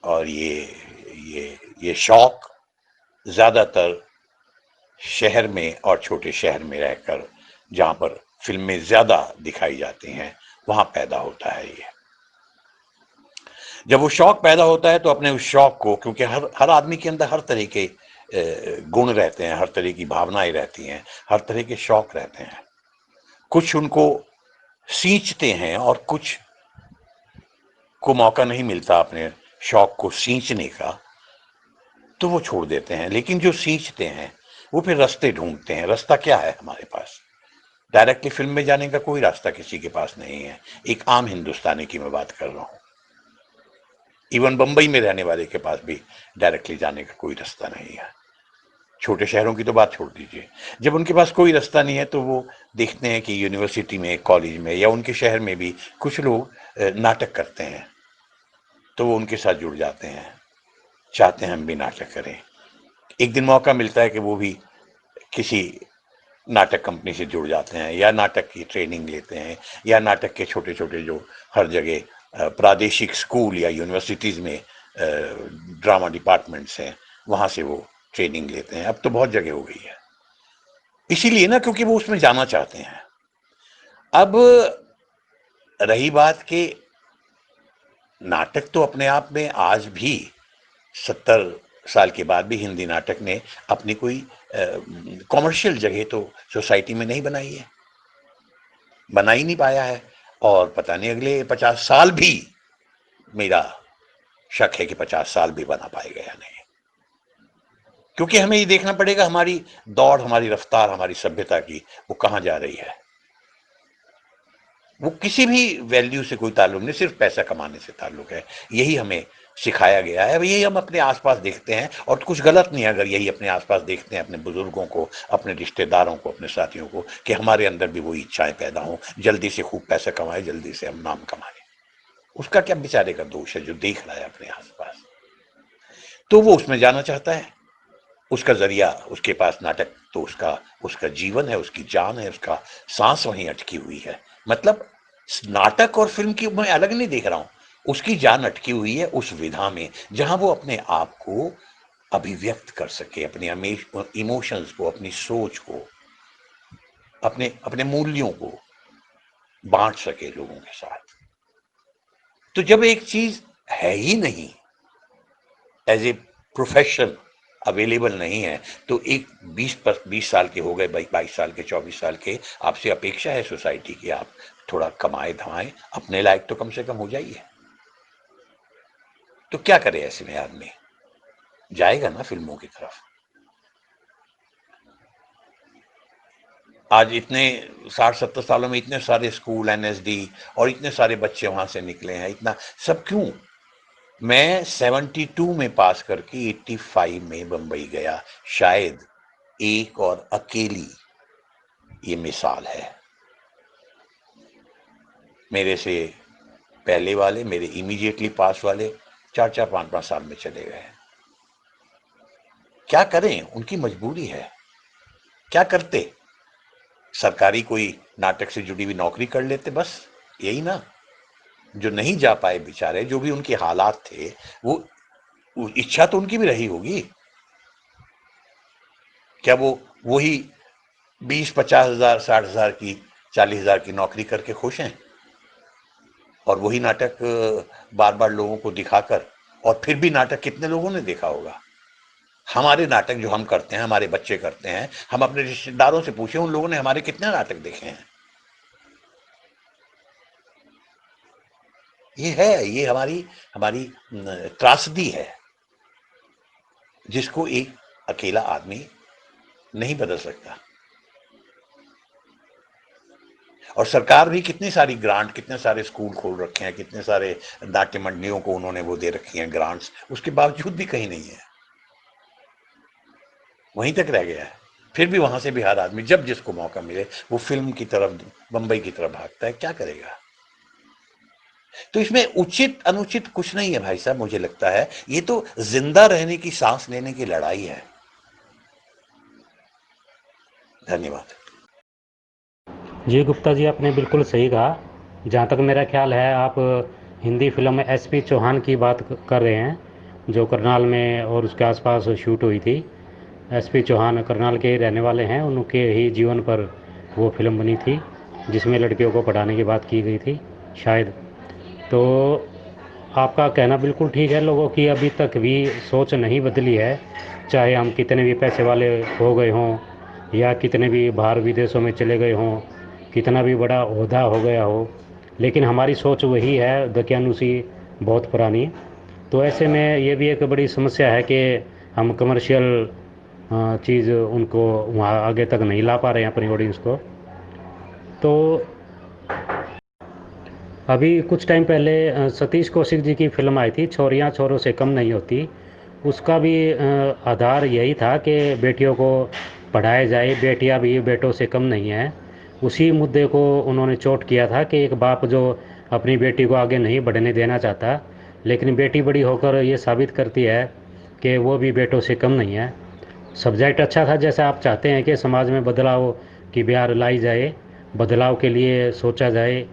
और ये शौक ज्यादातर शहर में और छोटे शहर में रहकर, जहां पर फिल्में ज्यादा दिखाई जाती हैं, वहां पैदा होता है। ये जब वो शौक पैदा होता है तो अपने उस शौक को, क्योंकि हर हर आदमी के अंदर हर तरह के गुण रहते हैं, हर तरह की भावनाएं रहती हैं, हर तरह के शौक रहते हैं। कुछ उनको सींचते हैं और कुछ को मौका नहीं मिलता अपने शौक को सींचने का, तो वो छोड़ देते हैं। लेकिन जो सींचते हैं वो फिर रास्ते ढूंढते हैं। रास्ता क्या है हमारे पास? डायरेक्टली फिल्म में जाने का कोई रास्ता किसी के पास नहीं है। एक आम हिंदुस्तानी की मैं बात कर रहा हूं। इवन बंबई में रहने वाले के पास भी डायरेक्टली जाने का कोई रास्ता नहीं है। छोटे शहरों की तो बात छोड़ दीजिए। जब उनके पास कोई रास्ता नहीं है तो वो देखते हैं कि यूनिवर्सिटी में, कॉलेज में या उनके शहर में भी कुछ लोग नाटक करते हैं, तो वो उनके साथ जुड़ जाते हैं, चाहते हैं हम भी नाटक करें। एक दिन मौका मिलता है कि वो भी किसी नाटक कंपनी से जुड़ जाते हैं या नाटक की ट्रेनिंग लेते हैं, या नाटक के छोटे छोटे जो हर जगह प्रादेशिक स्कूल या यूनिवर्सिटीज़ में ड्रामा डिपार्टमेंट्स हैं, वहाँ से वो ट्रेनिंग लेते हैं। अब तो बहुत जगह हो गई है, इसीलिए ना, क्योंकि वो उसमें जाना चाहते हैं। अब रही बात कि नाटक तो अपने आप में आज भी 70 साल के बाद भी हिंदी नाटक ने अपनी कोई कॉमर्शियल जगह तो सोसाइटी में नहीं बनाई है, बना ही नहीं पाया है। और पता नहीं अगले 50 साल भी, मेरा शक है कि 50 साल भी बना पाएगा या नहीं, क्योंकि हमें ये देखना पड़ेगा हमारी दौड़, हमारी रफ्तार, हमारी सभ्यता की वो कहां जा रही है। वो किसी भी वैल्यू से कोई ताल्लुक नहीं, सिर्फ पैसा कमाने से ताल्लुक है। यही हमें सिखाया गया है, यही हम अपने आसपास देखते हैं। और कुछ गलत नहीं है अगर यही अपने आसपास देखते हैं, अपने बुजुर्गों को, अपने रिश्तेदारों को, अपने साथियों को, कि हमारे अंदर भी वही इच्छाएं पैदा हों, जल्दी से खूब पैसा कमाए, जल्दी से हम नाम कमाए। उसका क्या बेचारे का दोष है जो देख रहा है अपने आसपास? तो वो उसमें जाना चाहता है, उसका जरिया उसके पास नाटक, तो उसका जीवन है, उसकी जान है, उसका सांस वहीं अटकी हुई है। मतलब नाटक और फिल्म की मैं अलग नहीं देख रहा हूं, उसकी जान अटकी हुई है उस विधा में जहां वो अपने आप को अभिव्यक्त कर सके, अपने इमोशंस को, अपनी सोच को, अपने अपने मूल्यों को बांट सके लोगों के साथ। तो जब एक चीज है ही नहीं, एज ए प्रोफेशन अवेलेबल नहीं है, तो एक 20 साल के हो गए, 22 साल के, 24 साल के, आपसे अपेक्षा है सोसाइटी की आप थोड़ा कमाए धमाए, अपने लायक तो कम से कम हो जाइए। तो क्या करे ऐसे में आदमी? जाएगा ना फिल्मों की तरफ। आज इतने 60-70 सालों में इतने सारे स्कूल, एनएसडी, और इतने सारे बच्चे वहां से निकले हैं, इतना सब क्यों? मैं 72 में पास करके 85 में बंबई गया, शायद एक और अकेली ये मिसाल है। मेरे से पहले वाले, मेरे इमीडिएटली पास वाले 4-4, 5-5 साल में चले गए। क्या करें, उनकी मजबूरी है। क्या करते? सरकारी कोई नाटक से जुड़ी हुई नौकरी कर लेते, बस यही ना। जो नहीं जा पाए बेचारे, जो भी उनके हालात थे, वो इच्छा तो उनकी भी रही होगी। क्या वो वही 20-50 हजार, 60 हजार की, 40 हजार की नौकरी करके खुश हैं? और वही नाटक बार बार लोगों को दिखाकर, और फिर भी नाटक कितने लोगों ने देखा होगा? हमारे नाटक जो हम करते हैं, हमारे बच्चे करते हैं, हम अपने रिश्तेदारों से पूछे उन लोगों ने हमारे कितने नाटक देखे हैं। ये हमारी हमारी त्रासदी है, जिसको एक अकेला आदमी नहीं बदल सकता। और सरकार भी कितनी सारी ग्रांट, कितने सारे स्कूल खोल रखे हैं, कितने सारे नाट्य मंडलियों को उन्होंने वो दे रखी हैं ग्रांट्स, उसके बावजूद भी कहीं नहीं है, वहीं तक रह गया है। फिर भी वहां से भी हर आदमी जब जिसको मौका मिले वो फिल्म की तरफ, बंबई की तरफ भागता है। क्या करेगा? तो इसमें उचित अनुचित कुछ नहीं है भाई साहब, मुझे लगता है ये तो जिंदा रहने की, सांस लेने की लड़ाई है। धन्यवाद।
जी गुप्ता जी, आपने बिल्कुल सही कहा। जहाँ तक मेरा ख्याल है, आप हिंदी फिल्म में एसपी चौहान की बात कर रहे हैं, जो करनाल में और उसके आसपास शूट हुई थी। एसपी चौहान करनाल के रहने वाले हैं, उनके ही जीवन पर वो फिल्म बनी थी, जिसमें लड़कियों को पढ़ाने की बात की गई थी शायद। तो आपका कहना बिल्कुल ठीक है, लोगों की अभी तक भी सोच नहीं बदली है, चाहे हम कितने भी पैसे वाले हो गए हों या कितने भी बाहर विदेशों में चले गए हों, कितना भी बड़ा ओहदा हो गया हो, लेकिन हमारी सोच वही है दकियानुसी, बहुत पुरानी। तो ऐसे में ये भी एक बड़ी समस्या है कि हम कमर्शियल चीज़ उनको वहाँ आगे तक नहीं ला पा रहे हैं अपनी ऑडियंस को। तो अभी कुछ टाइम पहले सतीश कौशिक जी की फिल्म आई थी, छोरियाँ छोरों से कम नहीं होती। उसका भी आधार यही था कि बेटियों को पढ़ाया जाए, बेटियां भी बेटों से कम नहीं हैं। उसी मुद्दे को उन्होंने चोट किया था कि एक बाप जो अपनी बेटी को आगे नहीं बढ़ने देना चाहता, लेकिन बेटी बड़ी होकर ये साबित करती है कि वो भी बेटों से कम नहीं है। सब्जेक्ट अच्छा था, जैसा आप चाहते हैं कि समाज में बदलाव की बयार लाई जाए, बदलाव के लिए सोचा जाए,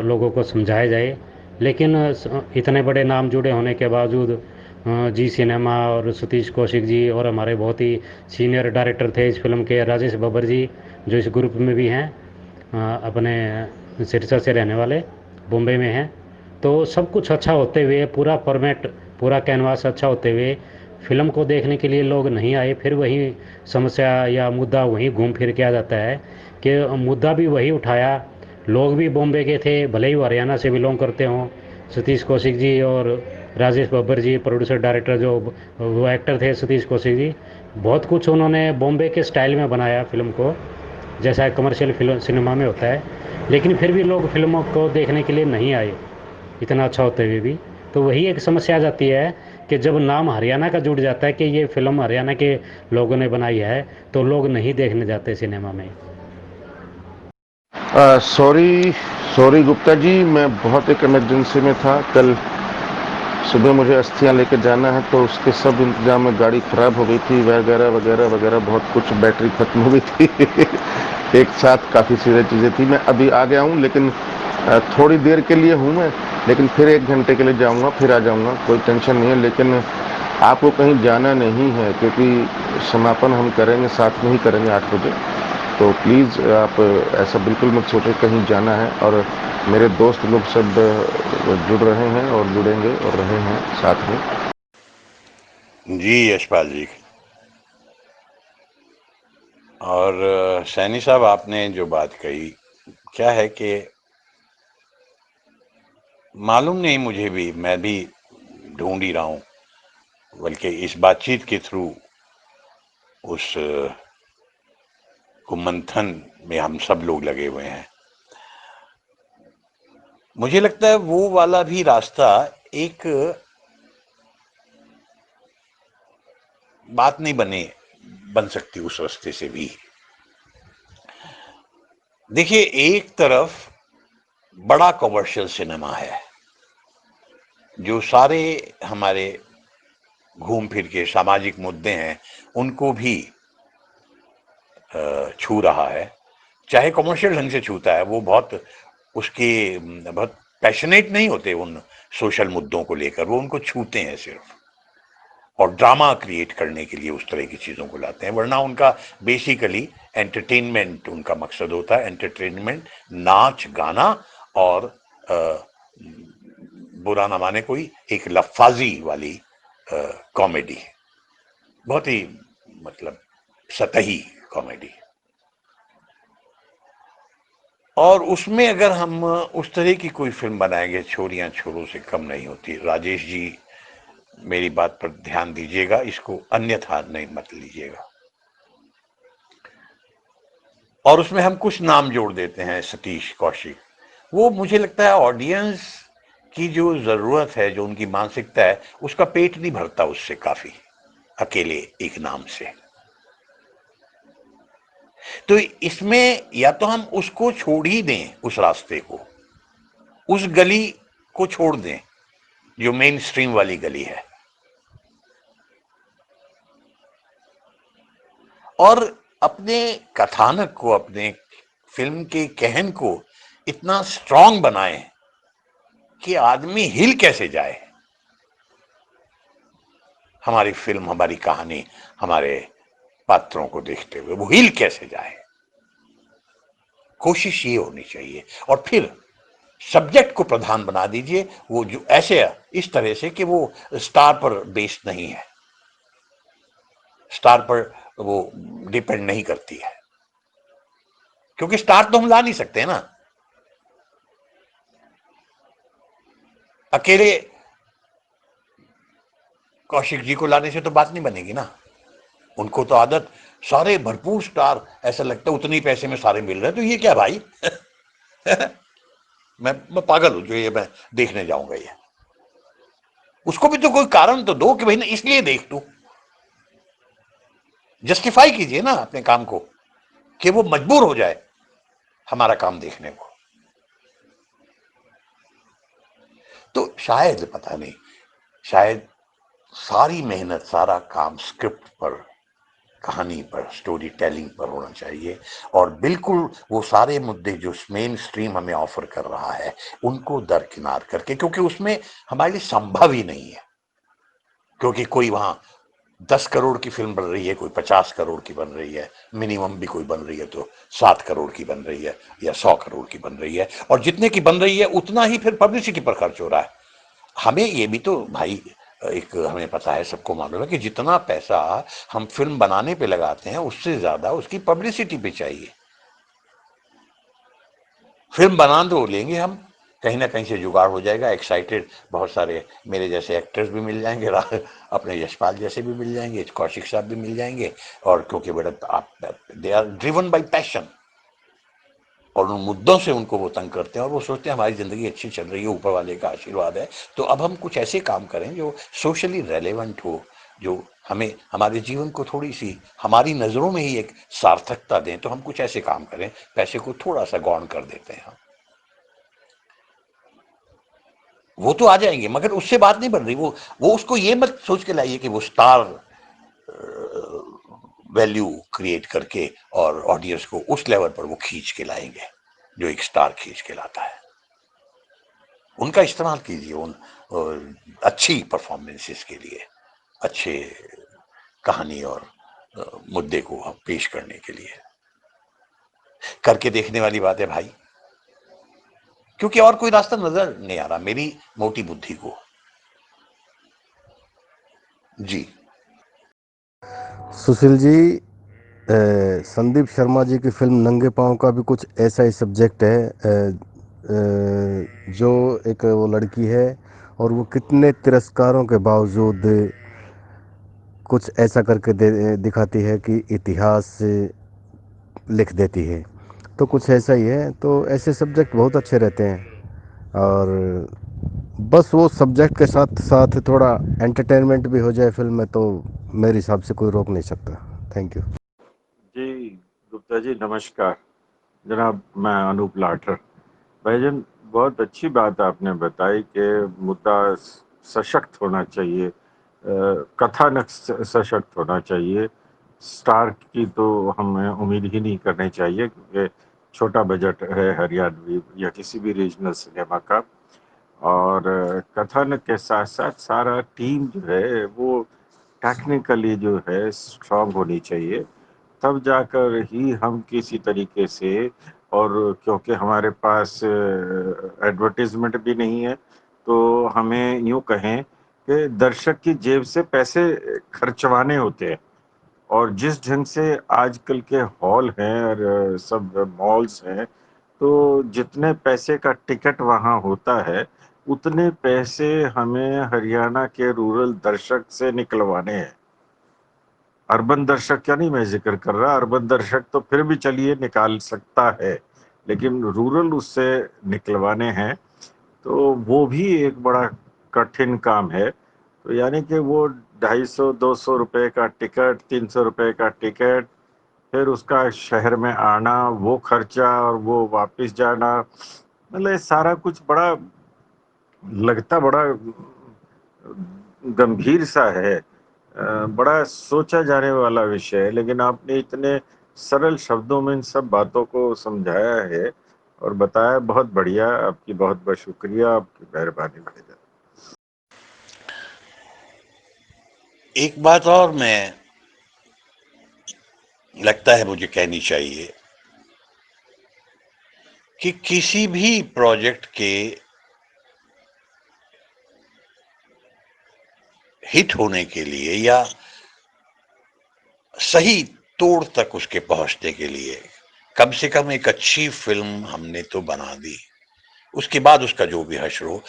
लोगों को समझाया जाए। लेकिन इतने बड़े नाम जुड़े होने के बावजूद जी सिनेमा और सतीश कौशिक जी और हमारे बहुत ही सीनियर डायरेक्टर थे इस फिल्म के, राजेश बब्बर जी, जो इस ग्रुप में भी हैं, अपने सिरसा से रहने वाले, बॉम्बे में हैं। तो सब कुछ अच्छा होते हुए, पूरा फॉर्मेट, पूरा कैनवास अच्छा होते हुए फिल्म को देखने के लिए लोग नहीं आए। फिर वही समस्या या मुद्दा वहीं घूम फिर के आ जाता है कि मुद्दा भी वही उठाया, लोग भी बॉम्बे के थे, भले ही वो हरियाणा से बिलोंग करते हों। सतीश कौशिक जी और राजेश बब्बर जी, प्रोड्यूसर डायरेक्टर, जो वो एक्टर थे सतीश कौशिक जी, बहुत कुछ उन्होंने बॉम्बे के स्टाइल में बनाया फिल्म को, जैसा कमर्शियल फिल्म सिनेमा में होता है। लेकिन फिर भी लोग फिल्मों को देखने के लिए नहीं आए, इतना अच्छा होते हुए भी। तो वही एक समस्या आ जाती है कि जब नाम हरियाणा का जुड़ जाता है कि ये फिल्म हरियाणा के लोगों ने बनाई है, तो लोग नहीं देखने जाते सिनेमा में।
सॉरी सॉरी गुप्ता जी, मैं बहुत एक इमरजेंसी में था। कल सुबह मुझे अस्थियां लेकर जाना है, तो उसके सब इंतजाम में गाड़ी ख़राब हो गई थी, वगैरह वगैरह वगैरह, बहुत कुछ, बैटरी ख़त्म हो गई थी एक साथ काफ़ी सारी चीज़ें थी। मैं अभी आ गया हूँ, लेकिन थोड़ी देर के लिए हूँ मैं, लेकिन फिर 1 घंटे के लिए जाऊँगा, फिर आ जाऊँगा, कोई टेंशन नहीं है। लेकिन आपको कहीं जाना नहीं है, क्योंकि समापन हम करेंगे, साथ में ही करेंगे 8 बजे। तो प्लीज़ आप ऐसा बिल्कुल मत सोचें कहीं जाना है। और मेरे दोस्त लोग सब जुड़ रहे हैं और जुड़ेंगे और रहे हैं साथ में।
जी यशपाल जी, और सैनी साहब, आपने जो बात कही, क्या है कि मालूम नहीं, मुझे भी, मैं भी ढूंढ ही रहा हूँ, बल्कि इस बातचीत के थ्रू उस कुमंथन में हम सब लोग लगे हुए हैं। मुझे लगता है वो वाला भी रास्ता एक बात नहीं बन सकती उस रास्ते से भी। देखिए, एक तरफ बड़ा कमर्शियल सिनेमा है जो सारे हमारे घूम फिर के सामाजिक मुद्दे हैं उनको भी छू रहा है, चाहे कमर्शियल ढंग से छूता है। वो बहुत उसके बहुत पैशनेट नहीं होते उन सोशल मुद्दों को लेकर, वो उनको छूते हैं सिर्फ, और ड्रामा क्रिएट करने के लिए उस तरह की चीजों को लाते हैं। वरना उनका बेसिकली एंटरटेनमेंट उनका मकसद होता है, एंटरटेनमेंट, नाच गाना, और बुरा ना माने कोई, एक लफ्फाजी वाली कॉमेडी, बहुत ही मतलब सतही कॉमेडी। और उसमें अगर हम उस तरह की कोई फिल्म बनाएंगे, छोरियां छोरों से कम नहीं होती, राजेश जी मेरी बात पर ध्यान दीजिएगा, इसको अन्यथा नहीं मत लीजिएगा, और उसमें हम कुछ नाम जोड़ देते हैं, सतीश कौशिक, वो मुझे लगता है ऑडियंस की जो जरूरत है, जो उनकी मानसिकता है, उसका पेट नहीं भरता उससे काफी, अकेले एक नाम से। तो इसमें या तो हम उसको छोड़ ही दें, उस रास्ते को, उस गली को छोड़ दें जो मेन स्ट्रीम वाली गली है, और अपने कथानक को, अपने फिल्म के कहन को इतना स्ट्रांग बनाएं कि आदमी हिल कैसे जाए। हमारी फिल्म, हमारी कहानी, हमारे पात्रों को देखते हुए वो हिल कैसे जाए, कोशिश ये होनी चाहिए। और फिर सब्जेक्ट को प्रधान बना दीजिए, वो जो ऐसे इस तरह से कि वो स्टार पर बेस्ड नहीं है, स्टार पर वो डिपेंड नहीं करती है, क्योंकि स्टार तो हम ला नहीं सकते ना। अकेले कौशिक जी को लाने से तो बात नहीं बनेगी ना। उनको तो आदत सारे भरपूर स्टार, ऐसा लगता है उतनी पैसे में सारे मिल रहे हैं, तो ये क्या भाई मैं पागल हूं जो ये मैं देखने जाऊंगा। ये उसको भी तो कोई कारण तो दो कि भाई ना इसलिए देख तू, जस्टिफाई कीजिए ना अपने काम को कि वो मजबूर हो जाए हमारा काम देखने को। तो शायद, पता नहीं, शायद सारी मेहनत, सारा काम स्क्रिप्ट पर, कहानी पर, स्टोरी टेलिंग पर होना चाहिए, और बिल्कुल वो सारे मुद्दे जो मेन स्ट्रीम हमें ऑफर कर रहा है उनको दरकिनार करके, क्योंकि उसमें हमारे लिए संभव ही नहीं है। क्योंकि कोई वहां 10 करोड़ की फिल्म बन रही है, कोई 50 करोड़ की बन रही है, मिनिमम भी कोई बन रही है तो 7 करोड़ की बन रही है या 100 करोड़ की बन रही है, और जितने की बन रही है उतना ही फिर पब्लिसिटी पर खर्च हो रहा है। हमें ये भी तो भाई एक हमें पता है, सबको मालूम है कि जितना पैसा हम फिल्म बनाने पे लगाते हैं उससे ज्यादा उसकी पब्लिसिटी पे चाहिए। फिल्म बना तो लेंगे हम, कहीं ना कहीं से जुगाड़ हो जाएगा, एक्साइटेड बहुत सारे मेरे जैसे एक्टर्स भी मिल जाएंगे, अपने यशपाल जैसे भी मिल जाएंगे, कौशिक साहब भी मिल जाएंगे, और क्योंकि बड़ा आप, they are driven by passion, और उन मुद्दों से उनको वो तंग करते हैं, और वो सोचते हैं हमारी जिंदगी अच्छी चल रही है, ऊपर वाले का आशीर्वाद है, तो अब हम कुछ ऐसे काम करें जो सोशली रेलेवेंट हो, जो हमें हमारे जीवन को थोड़ी सी हमारी नजरों में ही एक सार्थकता दें। तो हम कुछ ऐसे काम करें, पैसे को थोड़ा सा गौण कर देते हैं हम। वो तो आ जाएंगे, मगर उससे बात नहीं बन रही। वो उसको ये मत सोच के लाइए कि वो स्टार वैल्यू क्रिएट करके और ऑडियंस को उस लेवल पर वो खींच के लाएंगे जो एक स्टार खींच के लाता है। उनका इस्तेमाल कीजिए उन अच्छी परफॉर्मेंसेस के लिए, अच्छे कहानी और मुद्दे को पेश करने के लिए। करके देखने वाली बात है भाई, क्योंकि और कोई रास्ता नजर नहीं आ रहा मेरी मोटी बुद्धि को। जी
सुशील जी, संदीप शर्मा जी की फिल्म नंगे पाँव का भी कुछ ऐसा ही सब्जेक्ट है, जो एक वो लड़की है और वो कितने तिरस्कारों के बावजूद कुछ ऐसा करके दिखाती है कि इतिहास लिख देती है। तो कुछ ऐसा ही है। तो ऐसे सब्जेक्ट बहुत अच्छे रहते हैं, और बस वो सब्जेक्ट के साथ साथ थोड़ा एंटरटेनमेंट भी हो जाए फिल्म में, तो मेरे हिसाब से कोई रोक नहीं सकता। थैंक यू
जी गुप्ता जी नमस्कार। जनाब मैं अनूप लाठर। भाईजान, बहुत अच्छी बात आपने बताई कि मुद्दा सशक्त होना चाहिए, कथानक सशक्त होना चाहिए। स्टार की तो हमें उम्मीद ही नहीं करनी चाहिए, क्योंकि छोटा बजट है हरियाणवी या किसी भी रीजनल सिनेमा का। और कथानक के साथ साथ सारा टीम जो है वो टेक्निकली जो है स्ट्रांग होनी चाहिए, तब जाकर ही हम किसी तरीके से, और क्योंकि हमारे पास एडवर्टीजमेंट भी नहीं है, तो हमें यूं कहें कि दर्शक की जेब से पैसे खर्चवाने होते हैं। और जिस ढंग से आजकल के हॉल हैं और सब मॉल्स हैं, तो जितने पैसे का टिकट वहाँ होता है उतने पैसे हमें हरियाणा के रूरल दर्शक से निकलवाने हैं। अर्बन दर्शक क्या नहीं मैं जिक्र कर रहा, अर्बन दर्शक तो फिर भी चलिए निकाल सकता है, लेकिन रूरल उससे निकलवाने हैं। तो वो भी एक बड़ा कठिन काम है। तो यानी कि वो 250-200 रुपए का टिकट, 300 रुपए का टिकट, फिर उसका शहर में आना, वो खर्चा, और वो वापस जाना, मतलब सारा कुछ बड़ा लगता बड़ा गंभीर सा है, बड़ा सोचा जाने वाला विषय है, लेकिन आपने इतने सरल शब्दों में इन सब बातों को समझाया है और बताया। बहुत बढ़िया, आपकी बहुत बहुत शुक्रिया, आपकी मेहरबानी भाईजान।
एक बात और मैं लगता है मुझे कहनी चाहिए कि किसी भी प्रोजेक्ट के हिट होने के लिए या सही तोड़ तक उसके पहुंचने के लिए कम से कम एक अच्छी फिल्म हमने तो बना दी, उसके बाद उसका जो भी हश्र हो,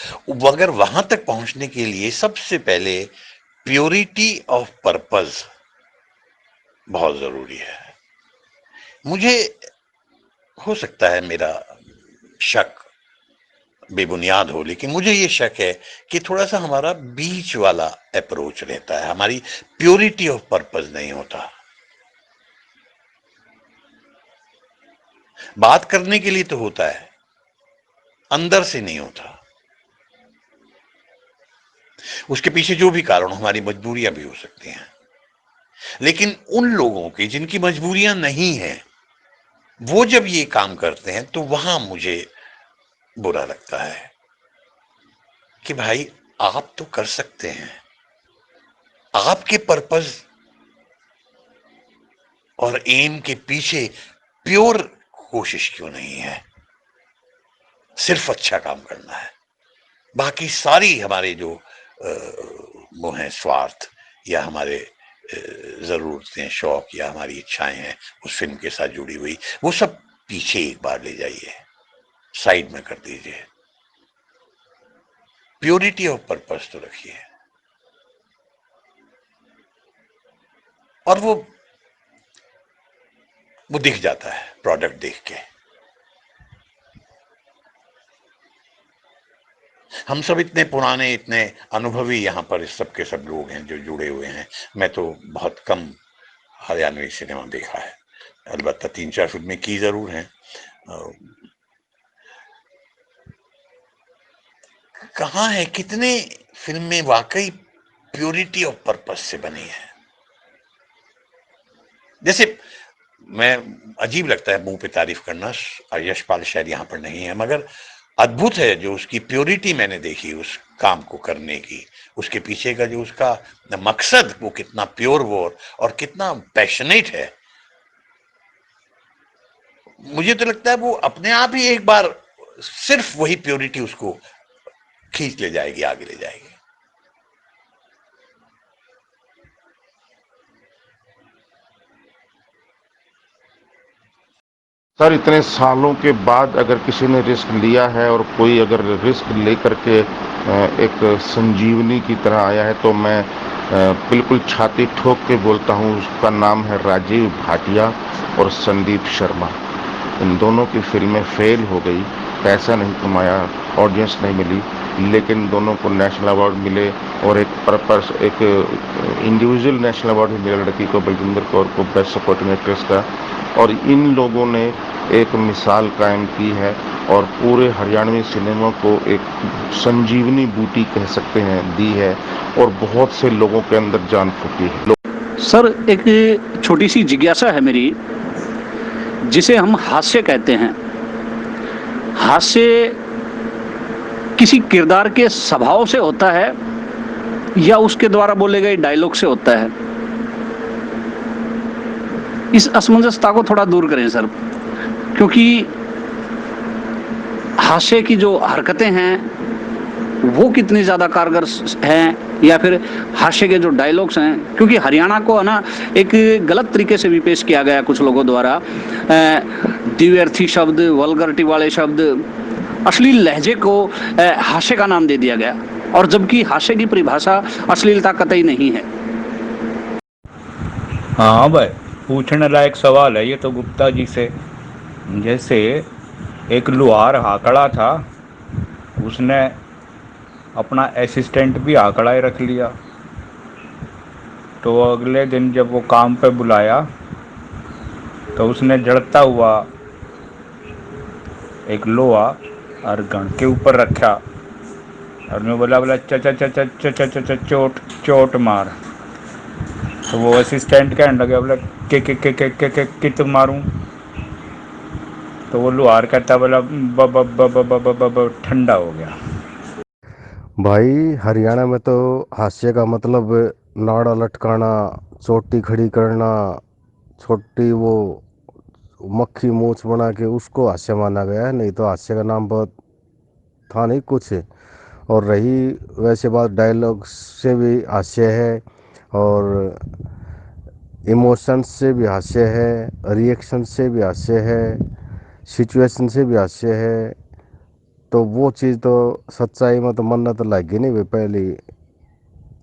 मगर वहां तक पहुंचने के लिए सबसे पहले प्योरिटी ऑफ पर्पस बहुत जरूरी है। मुझे हो सकता है मेरा शक बेबुनियाद हो, लेकिन मुझे ये शक है कि थोड़ा सा हमारा बीच वाला अप्रोच रहता है, हमारी प्योरिटी ऑफ पर्पस नहीं होता। बात करने के लिए तो होता है, अंदर से नहीं होता। उसके पीछे जो भी कारण, हमारी मजबूरियां भी हो सकती हैं, लेकिन उन लोगों की जिनकी मजबूरियां नहीं हैं, वो जब ये काम करते हैं तो वहां मुझे बुरा लगता है कि भाई आप तो कर सकते हैं, आपके पर्पस और एम के पीछे प्योर कोशिश क्यों नहीं है? सिर्फ अच्छा काम करना है, बाकी सारी हमारे जो वो हैं स्वार्थ या हमारे जरूरतें, शौक या हमारी इच्छाएं हैं उस फिल्म के साथ जुड़ी हुई, वो सब पीछे एक बार ले जाइए, साइड में कर दीजिए, प्योरिटी ऑफ पर्पस तो रखिए। और वो दिख जाता है प्रोडक्ट देख के। हम सब इतने पुराने, इतने अनुभवी यहाँ पर इस सब के सब लोग हैं जो जुड़े हुए हैं। मैं तो बहुत कम हरियाणवी सिनेमा देखा है, अलबत्ता 3-4 फिल्में की जरूर हैं। कहाँ है, कितने फिल्में वाकई प्योरिटी ऑफ पर्पस से बनी है? जैसे मैं, अजीब लगता है मुंह पे तारीफ करना, यशपाल शायद यहाँ पर नहीं है, मगर अद्भुत है जो उसकी प्योरिटी मैंने देखी उस काम को करने की, उसके पीछे का जो उसका मकसद, वो कितना प्योर वो और कितना पैशनेट है। मुझे तो लगता है वो अपने आप ही एक बार सिर्फ वही प्योरिटी उसको खींच ले जाएगी, आगे ले जाएगी।
सर, इतने सालों के बाद अगर किसी ने रिस्क लिया है और कोई अगर रिस्क लेकर के एक संजीवनी की तरह आया है, तो मैं बिल्कुल छाती ठोक के बोलता हूँ, उसका नाम है राजीव भाटिया और संदीप शर्मा। इन दोनों की फिल्में फेल हो गई, पैसा नहीं कमाया, ऑडियंस नहीं मिली, लेकिन दोनों को नेशनल अवार्ड मिले और एक पर्पस, एक इंडिविजुअल नेशनल अवार्ड भी मिला लड़की को, बलजिंदर कौर को, बेस्ट सपोर्टिंग एक्ट्रेस का। और इन लोगों ने एक मिसाल कायम की है और पूरे हरियाणवी सिनेमा को एक संजीवनी बूटी कह सकते हैं दी है और बहुत से लोगों के अंदर जान फूकी है।
सर, एक छोटी सी जिज्ञासा है मेरी, जिसे हम हास्य कहते हैं। हास्य किसी किरदार के स्वभाव से होता है या उसके द्वारा बोले गए डायलॉग से होता है? इस असमंजसता को थोड़ा दूर करें सर, क्योंकि हास्य की जो हरकतें हैं वो कितनी ज़्यादा कारगर हैं, या फिर हास्य के जो डायलॉग्स हैं, क्योंकि हरियाणा को है ना एक गलत तरीके से भी पेश किया गया कुछ लोगों द्वारा। द्व्यर्थी शब्द, वल्गरिटी वाले शब्द, अश्लील लहजे को हास्य का नाम दे दिया गया, और जबकि हास्य की परिभाषा अश्लीलता कतई नहीं है।
हाँ भाई, पूछने लायक सवाल है ये तो गुप्ता जी से। जैसे एक लुहार हाकड़ा था, उसने अपना असिस्टेंट भी आंकड़ा ही रख लिया, तो अगले दिन जब वो काम पे बुलाया तो उसने जड़ता हुआ एक लोहा और घड़ के ऊपर रखा और मैं बोला बोला च च च च च च च च चोट चोट मार। तो वो असिस्टेंट कहने लगे बोला के तुम मारूं। तो वो लुहार कहता बोला ब ब ब ब ब ब ब ब ठंडा हो गया।
भाई हरियाणा में तो हास्य का मतलब नाड़ा लटकाना, चोटी खड़ी करना, छोटी वो मक्खी मूछ बना के उसको हास्य माना गया है, नहीं तो हास्य का नाम बहुत था नहीं कुछ। और रही वैसे बात, डायलॉग से भी हास्य है और इमोशंस से भी हास्य है, रिएक्शन से भी हास्य है, सिचुएशन से भी हास्य है। तो वो चीज़ तो सच्चाई में तो मन्नत लागी नहीं भाई पहली।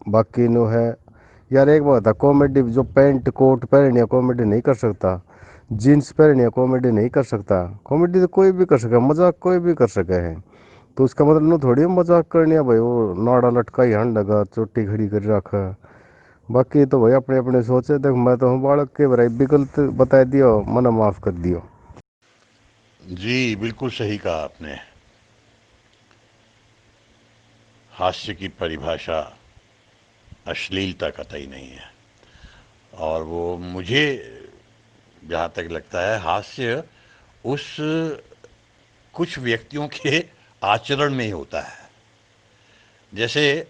बाकी नो है यार, एक बात है, कॉमेडी जो पैंट कोट पहनिया कॉमेडी नहीं कर सकता, जीन्स पहनिया कॉमेडी नहीं कर सकता। कॉमेडी तो कोई भी कर सके, मजाक कोई भी कर सके है। तो उसका मतलब नो थोड़ी मजाक करनी है भाई, वो नाड़ा लटका ही हंड लगा चोटी खड़ी कर रखा। बाकी तो भाई अपने अपने सोचे, देख मैं तो हूँ बालक के भाई, विकल्प बता दियो मना माफ कर दियो।
जी बिल्कुल सही कहा आपने। हास्य की परिभाषा अश्लीलता कतई नहीं है, और वो मुझे जहाँ तक लगता है हास्य उस कुछ व्यक्तियों के आचरण में ही होता है। जैसे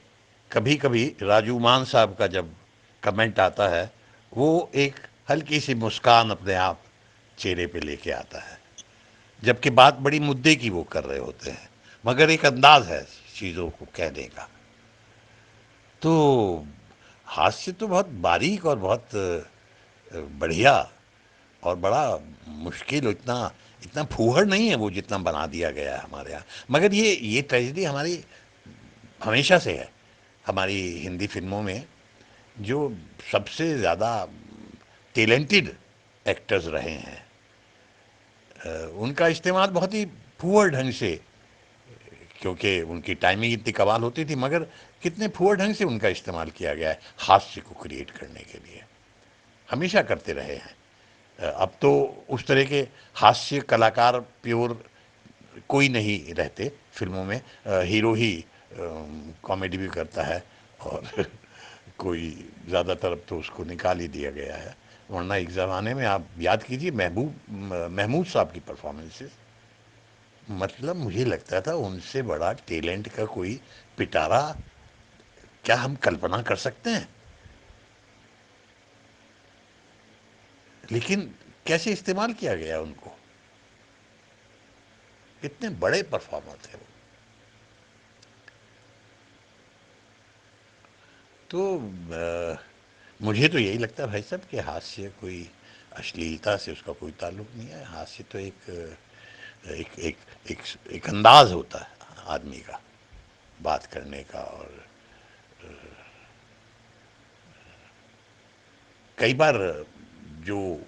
कभी कभी राजू मान साहब का जब कमेंट आता है, वो एक हल्की सी मुस्कान अपने आप चेहरे पे लेके आता है, जबकि बात बड़ी मुद्दे की वो कर रहे होते हैं, मगर एक अंदाज है चीज़ों को कहने का। तो हास्य तो बहुत बारीक और बहुत बढ़िया और बड़ा मुश्किल, इतना इतना फूहड़ नहीं है वो जितना बना दिया गया है हमारे यहाँ। मगर ये ट्रेजेडी हमारी हमेशा से है। हमारी हिंदी फिल्मों में जो सबसे ज़्यादा टैलेंटेड एक्टर्स रहे हैं, उनका इस्तेमाल बहुत ही फूहड़ ढंग से, क्योंकि उनकी टाइमिंग इतनी कमाल होती थी, मगर कितने फूहड़ ढंग से उनका इस्तेमाल किया गया है हास्य को क्रिएट करने के लिए, हमेशा करते रहे हैं। अब तो उस तरह के हास्य कलाकार प्योर कोई नहीं रहते फिल्मों में। हीरो ही कॉमेडी भी करता है, और कोई ज़्यादातर अब तो उसको निकाल ही दिया गया है। वरना एक ज़माने में आप याद कीजिए महमूद साहब की परफॉर्मेंसेस, मतलब मुझे लगता था उनसे बड़ा टैलेंट का कोई पिटारा क्या हम कल्पना कर सकते हैं। लेकिन कैसे इस्तेमाल किया गया उनको, कितने बड़े परफॉर्मर थे वो। तो मुझे तो यही लगता है भाई साहब कि हास्य कोई अश्लीलता से उसका कोई ताल्लुक नहीं है। हास्य तो एक एक एक, एक अंदाज होता है आदमी का बात करने का, और कई बार जो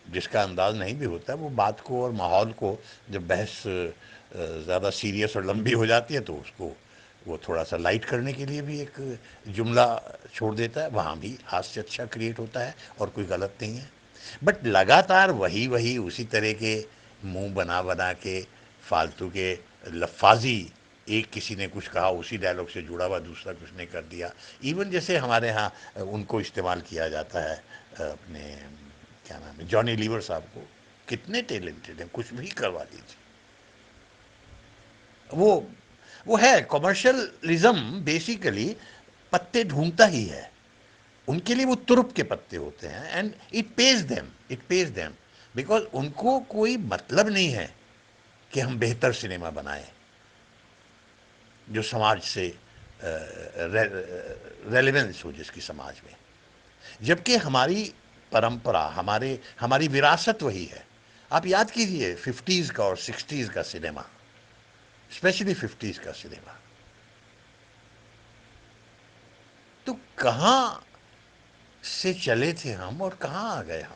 जिसका अंदाज नहीं भी होता है वो बात को और माहौल को, जब बहस ज़्यादा सीरियस और लंबी हो जाती है तो उसको वो थोड़ा सा लाइट करने के लिए भी एक जुमला छोड़ देता है, वहाँ भी हास्य अच्छा क्रिएट होता है और कोई गलत नहीं है। बट लगातार वही वही उसी तरह के मुंह बना बना के फालतू के लफाजी, एक किसी ने कुछ कहा उसी डायलॉग से जुड़ा हुआ दूसरा कुछ ने कर दिया। इवन जैसे हमारे यहाँ उनको इस्तेमाल किया जाता है, अपने क्या नाम है, जॉनी लीवर साहब को, कितने टैलेंटेड हैं, कुछ भी करवा दीजिए। वो वो है कॉमर्शियलिज्म, बेसिकली पत्ते ढूंढता ही है। उनके लिए वो तुरुप के पत्ते होते हैं, and it pays them because उनको कोई मतलब नहीं है कि हम बेहतर सिनेमा बनाएं जो समाज से रेलेवेंस हो जिसकी समाज में। जबकि हमारी परंपरा, हमारी विरासत वही है। आप याद कीजिए 50s का और 60s का सिनेमा, स्पेशली 50s का सिनेमा, तो कहाँ से चले थे हम और कहाँ आ गए हम।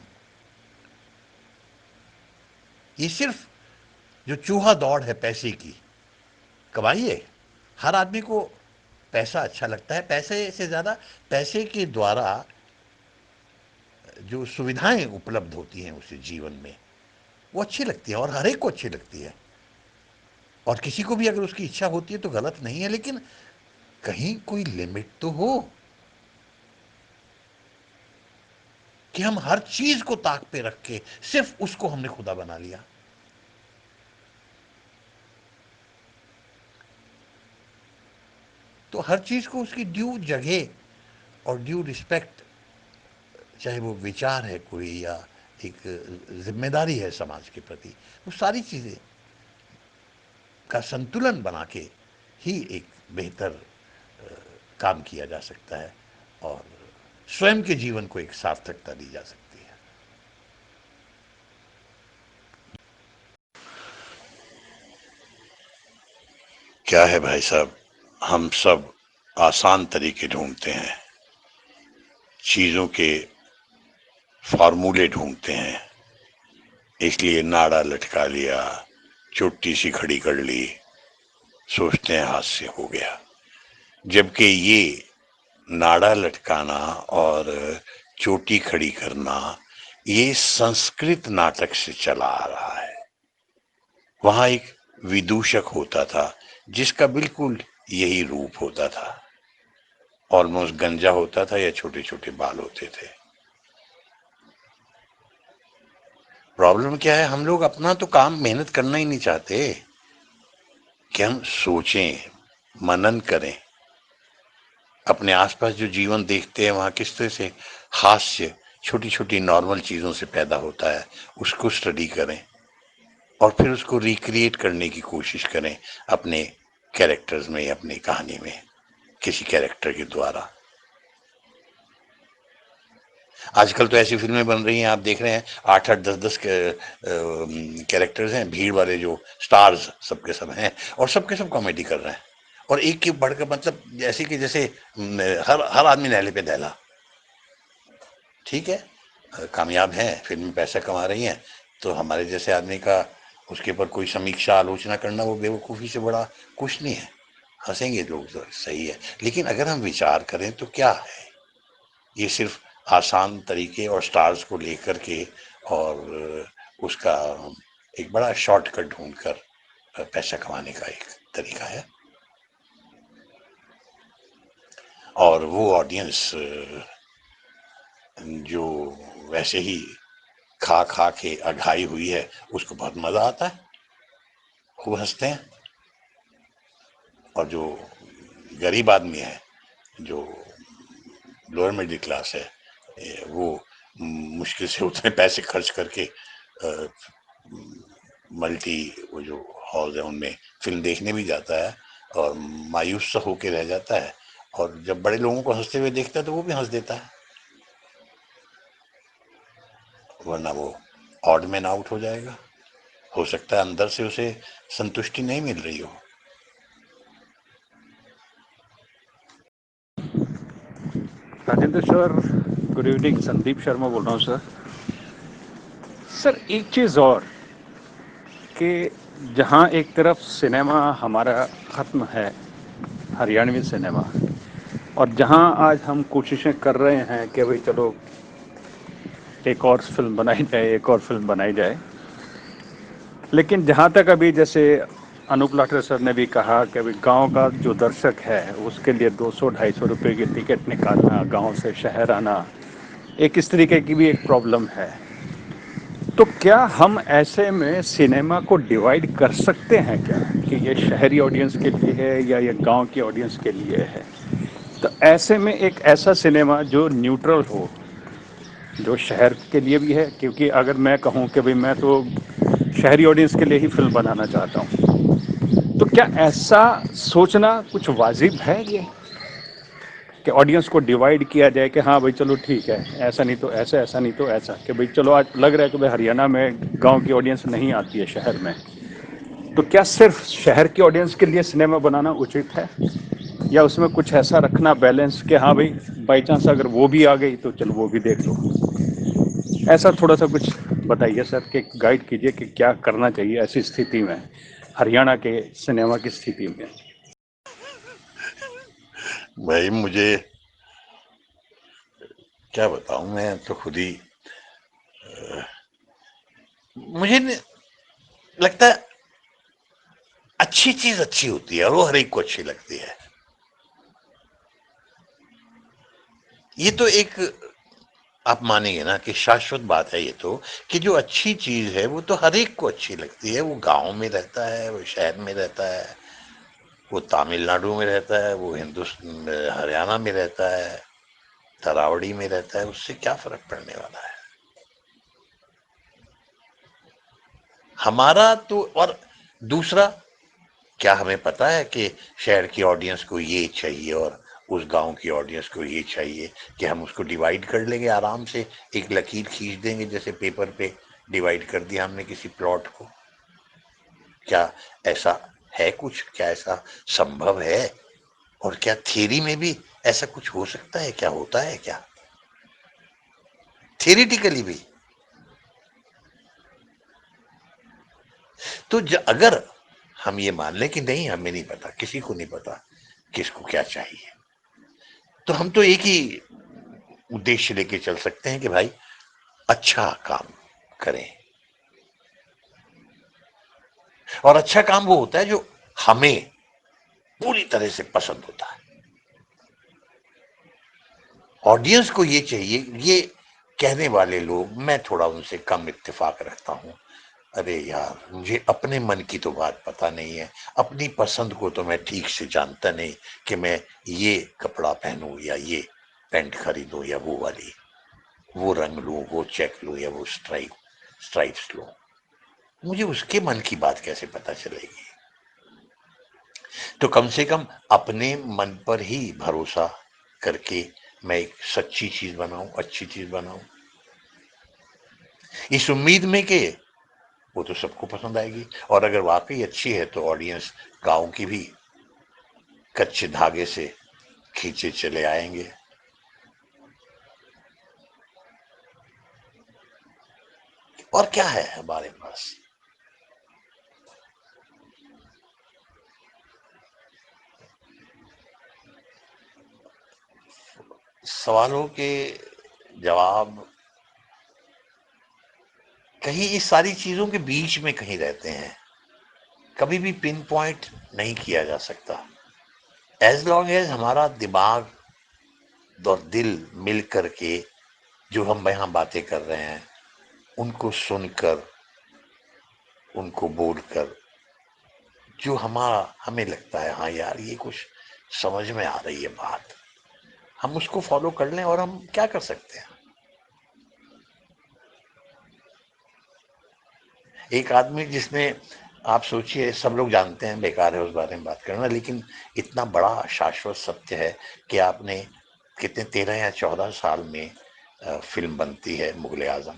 ये सिर्फ जो चूहा दौड़ है पैसे की, कमाइए। हर आदमी को पैसा अच्छा लगता है, पैसे से ज़्यादा पैसे के द्वारा जो सुविधाएं उपलब्ध होती हैं उसे जीवन में, वो अच्छी लगती है और हर एक को अच्छी लगती है। और किसी को भी अगर उसकी इच्छा होती है तो गलत नहीं है, लेकिन कहीं कोई लिमिट तो हो कि हम हर चीज को ताक पे रख के सिर्फ उसको हमने खुदा बना लिया। तो हर चीज को उसकी ड्यू जगह और ड्यू रिस्पेक्ट, चाहे वो विचार है कोई या एक जिम्मेदारी है समाज के प्रति, वो सारी चीजें का संतुलन बना के ही एक बेहतर काम किया जा सकता है और स्वयं के जीवन को एक सार्थकता दी जा सकती है। क्या है भाई साहब, हम सब आसान तरीके ढूंढते हैं, चीजों के फॉर्मूले ढूंढते हैं, इसलिए नाड़ा लटका लिया, चुट्टी सी खड़ी कर ली, सोचते हैं हाथ से हो गया। जबकि ये नाड़ा लटकाना और चोटी खड़ी करना ये संस्कृत नाटक से चला आ रहा है। वहां एक विदूषक होता था जिसका बिल्कुल यही रूप होता था, ऑलमोस्ट गंजा होता था या छोटे छोटे बाल होते थे। प्रॉब्लम क्या है, हम लोग अपना तो काम मेहनत करना ही नहीं चाहते कि हम सोचें, मनन करें, अपने आसपास जो जीवन देखते हैं वहां किस तरह से हास्य छोटी छोटी नॉर्मल चीजों से पैदा होता है, उसको स्टडी करें और फिर उसको रिक्रिएट करने की कोशिश करें अपने कैरेक्टर्स में या अपनी कहानी में किसी कैरेक्टर के द्वारा। आजकल तो ऐसी फिल्में बन रही हैं, आप देख रहे हैं 8-8 10-10 कैरेक्टर्स हैं, भीड़ वाले जो स्टार्स सबके सब हैं और सबके सब कॉमेडी कर रहे हैं और एक के बढ़कर, मतलब जैसे कि जैसे हर आदमी नहले पे दहला। ठीक है, कामयाब है, फिल्में पैसा कमा रही हैं, तो हमारे जैसे आदमी का उसके ऊपर कोई समीक्षा आलोचना करना वो बेवकूफ़ी से बड़ा कुछ नहीं है। हंसेंगे लोग तो सही है, लेकिन अगर हम विचार करें तो क्या है, ये सिर्फ आसान तरीके और स्टार्स को लेकर के और उसका एक बड़ा शॉर्टकट ढूंढकर पैसा कमाने का एक तरीका है। और वो ऑडियंस जो वैसे ही खा खा के अघाई हुई है उसको बहुत मजा आता है, खूब हंसते हैं। और जो गरीब आदमी है, जो लोअर मिडिल क्लास है, वो मुश्किल से उतने पैसे खर्च करके मल्टी वो जो हॉल है उनमें फिल्म देखने भी जाता है और मायूस सा होके रह जाता है, और जब बड़े लोगों को हंसते हुए देखता है तो वो भी हंस देता है, वरना वो ऑड मैन आउट हो जाएगा। हो सकता है अंदर से उसे संतुष्टि नहीं मिल रही हो।
Rajendra sir, good evening, Sandeep Sharma बोल रहा हूँ सर। सर एक चीज़ और कि जहाँ एक तरफ सिनेमा हमारा ख़त्म है, हरियाणवी सिनेमा, और जहाँ आज हम कोशिशें कर रहे हैं कि भाई चलो एक और फिल्म बनाई जाए, एक और फिल्म बनाई जाए, लेकिन जहाँ तक अभी जैसे अनूप लाठर सर ने भी कहा कि अभी गांव का जो दर्शक है उसके लिए 200-250 रुपये की टिकट निकालना, गांव से शहर आना, एक इस तरीके की भी एक प्रॉब्लम है। तो क्या हम ऐसे में सिनेमा को डिवाइड कर सकते हैं क्या कि ये शहरी ऑडियंस के लिए है या ये गांव की ऑडियंस के लिए है? तो ऐसे में एक ऐसा सिनेमा जो न्यूट्रल हो, जो शहर के लिए भी है, क्योंकि अगर मैं कहूँ कि भाई मैं तो शहरी ऑडियंस के लिए ही फिल्म बनाना चाहता हूँ, तो क्या ऐसा सोचना कुछ वाजिब है ये कि ऑडियंस को डिवाइड किया जाए कि हाँ भाई चलो ठीक है, ऐसा नहीं तो ऐसा, ऐसा नहीं तो ऐसा, कि भाई चलो आज लग रहा है कि भाई हरियाणा में गांव की ऑडियंस नहीं आती है शहर में, तो क्या सिर्फ शहर की ऑडियंस के लिए सिनेमा बनाना उचित है या उसमें कुछ ऐसा रखना बैलेंस कि हाँ भाई बाई चांस अगर वो भी आ गई तो चलो वो भी देख लो? ऐसा थोड़ा सा कुछ बताइए सर, कि गाइड कीजिए कि क्या करना चाहिए ऐसी स्थिति में, हरियाणा के सिनेमा की स्थिति में।
भाई मुझे क्या बताऊं, मैं तो खुद ही मुझे लगता है अच्छी चीज अच्छी होती है और वो हर एक को अच्छी लगती है। ये तो एक, आप मानेंगे ना कि शाश्वत बात है ये तो, कि जो अच्छी चीज है वो तो हर एक को अच्छी लगती है। वो गांव में रहता है, वो शहर में रहता है, वो तमिलनाडु में रहता है, वो हिंदुस्तान हरियाणा में रहता है, तरावड़ी में रहता है, उससे क्या फर्क पड़ने वाला है। हमारा तो, और दूसरा, क्या हमें पता है कि शहर की ऑडियंस को ये चाहिए और उस गांव की ऑडियंस को ये चाहिए, कि हम उसको डिवाइड कर लेंगे आराम से, एक लकीर खींच देंगे जैसे पेपर पे डिवाइड कर दिया हमने किसी प्लॉट को? क्या ऐसा है कुछ? क्या ऐसा संभव है? और क्या थियरी में भी ऐसा कुछ हो सकता है? क्या होता है क्या थियरिटिकली भी? तो अगर हम ये मान लें कि नहीं, हमें नहीं पता, किसी को नहीं पता किसको क्या चाहिए, तो हम तो एक ही उद्देश्य लेके चल सकते हैं कि भाई अच्छा काम करें। और अच्छा काम वो होता है जो हमें पूरी तरह से पसंद होता है। ऑडियंस को ये चाहिए, ये कहने वाले लोग, मैं थोड़ा उनसे कम इत्तेफाक रखता हूं। अरे यार, मुझे अपने मन की तो बात पता नहीं है, अपनी पसंद को तो मैं ठीक से जानता नहीं कि मैं ये कपड़ा पहनूं या ये पैंट खरीदूं या वो वाली, वो रंग लूं, वो चेक लूं या वो स्ट्राइप्स लूं। मुझे उसके मन की बात कैसे पता चलेगी? तो कम से कम अपने मन पर ही भरोसा करके मैं एक सच्ची चीज बनाऊं, अच्छी चीज बनाऊं, इस उम्मीद में कि वो तो सबको पसंद आएगी। और अगर वाकई अच्छी है तो ऑडियंस गांव की भी कच्चे धागे से खींचे चले आएंगे। और क्या है हमारे पास? सवालों के जवाब कहीं इस सारी चीजों के बीच में कहीं रहते हैं, कभी भी पिन पॉइंट नहीं किया जा सकता। एज लॉन्ग एज हमारा दिमाग और दिल मिल करके जो हम यहाँ बातें कर रहे हैं, उनको सुनकर, उनको बोलकर, जो हमें लगता है हाँ यार ये कुछ समझ में आ रही है बात, हम उसको फॉलो कर लें। और हम क्या कर सकते हैं? एक आदमी जिसने, आप सोचिए, सब लोग जानते हैं, बेकार है उस बारे में बात करना, लेकिन इतना बड़ा शाश्वत सत्य है कि आपने कितने 13 या 14 साल में फिल्म बनती है मुगले आजम,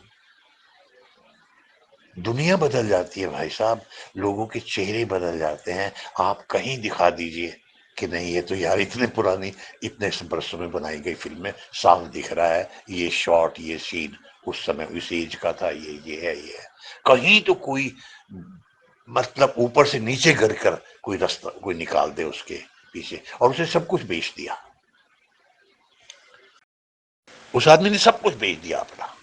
दुनिया बदल जाती है भाई साहब, लोगों के चेहरे बदल जाते हैं। आप कहीं दिखा दीजिए कि नहीं ये तो यार इतने पुरानी, इतने बरसों में बनाई गई फिल्म है, साफ दिख रहा है ये शॉट, ये सीन उस समय उस एज का था, ये है, ये है। कहीं तो कोई, मतलब ऊपर से नीचे गिर कर कोई रास्ता कोई निकाल दे उसके पीछे, और उसे सब कुछ बेच दिया। उस आदमी ने सब कुछ बेच दिया अपना।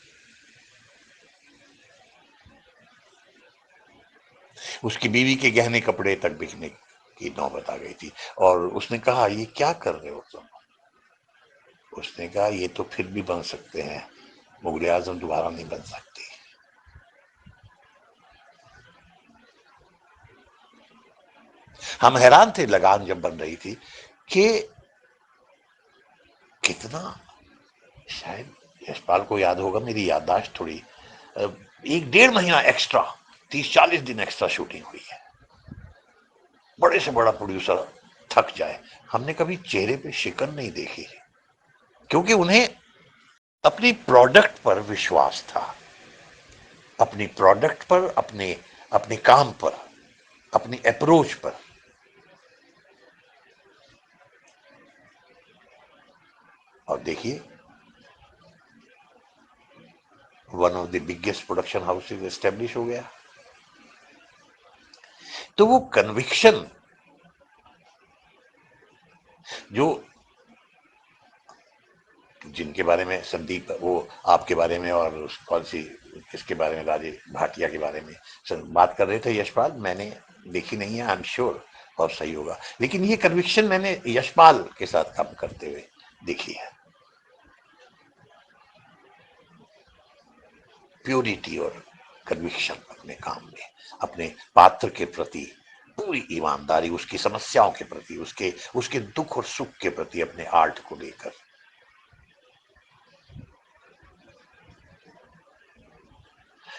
उसकी बीवी के गहने कपड़े तक बिकने की नौबत आ गई थी। और उसने कहा ये क्या कर रहे हो तुम? उसने कहा ये तो फिर भी बन सकते हैं, मुगले आजम दोबारा नहीं बन सकती। हम हैरान थे लगान जब बन रही थी कि कितना, शायद यशपाल को याद होगा, मेरी याददाश्त थोड़ी, 1-1.5 महीना एक्स्ट्रा, 30-40 दिन एक्स्ट्रा शूटिंग हुई है। बड़े से बड़ा प्रोड्यूसर थक जाए, हमने कभी चेहरे पे शिकन नहीं देखी, क्योंकि उन्हें अपनी प्रोडक्ट पर विश्वास था, अपनी प्रोडक्ट पर, अपने अपने काम पर, अपनी अप्रोच पर। और देखिए, one of the biggest production houses establish हो गया। तो वो कन्विक्शन जो, जिनके बारे में संदीप, वो आपके बारे में और कौन सी, किसके बारे में, राजेश भाटिया के बारे में बात कर रहे थे यशपाल, मैंने देखी नहीं है, आई एम श्योर और सही होगा। लेकिन ये कन्विक्शन मैंने यशपाल के साथ काम करते हुए देखी है, प्योरिटी और कन्विक्शन अपने काम में, अपने पात्र के प्रति पूरी ईमानदारी, उसकी समस्याओं के प्रति, उसके दुख और सुख के प्रति, अपने आर्ट को लेकर।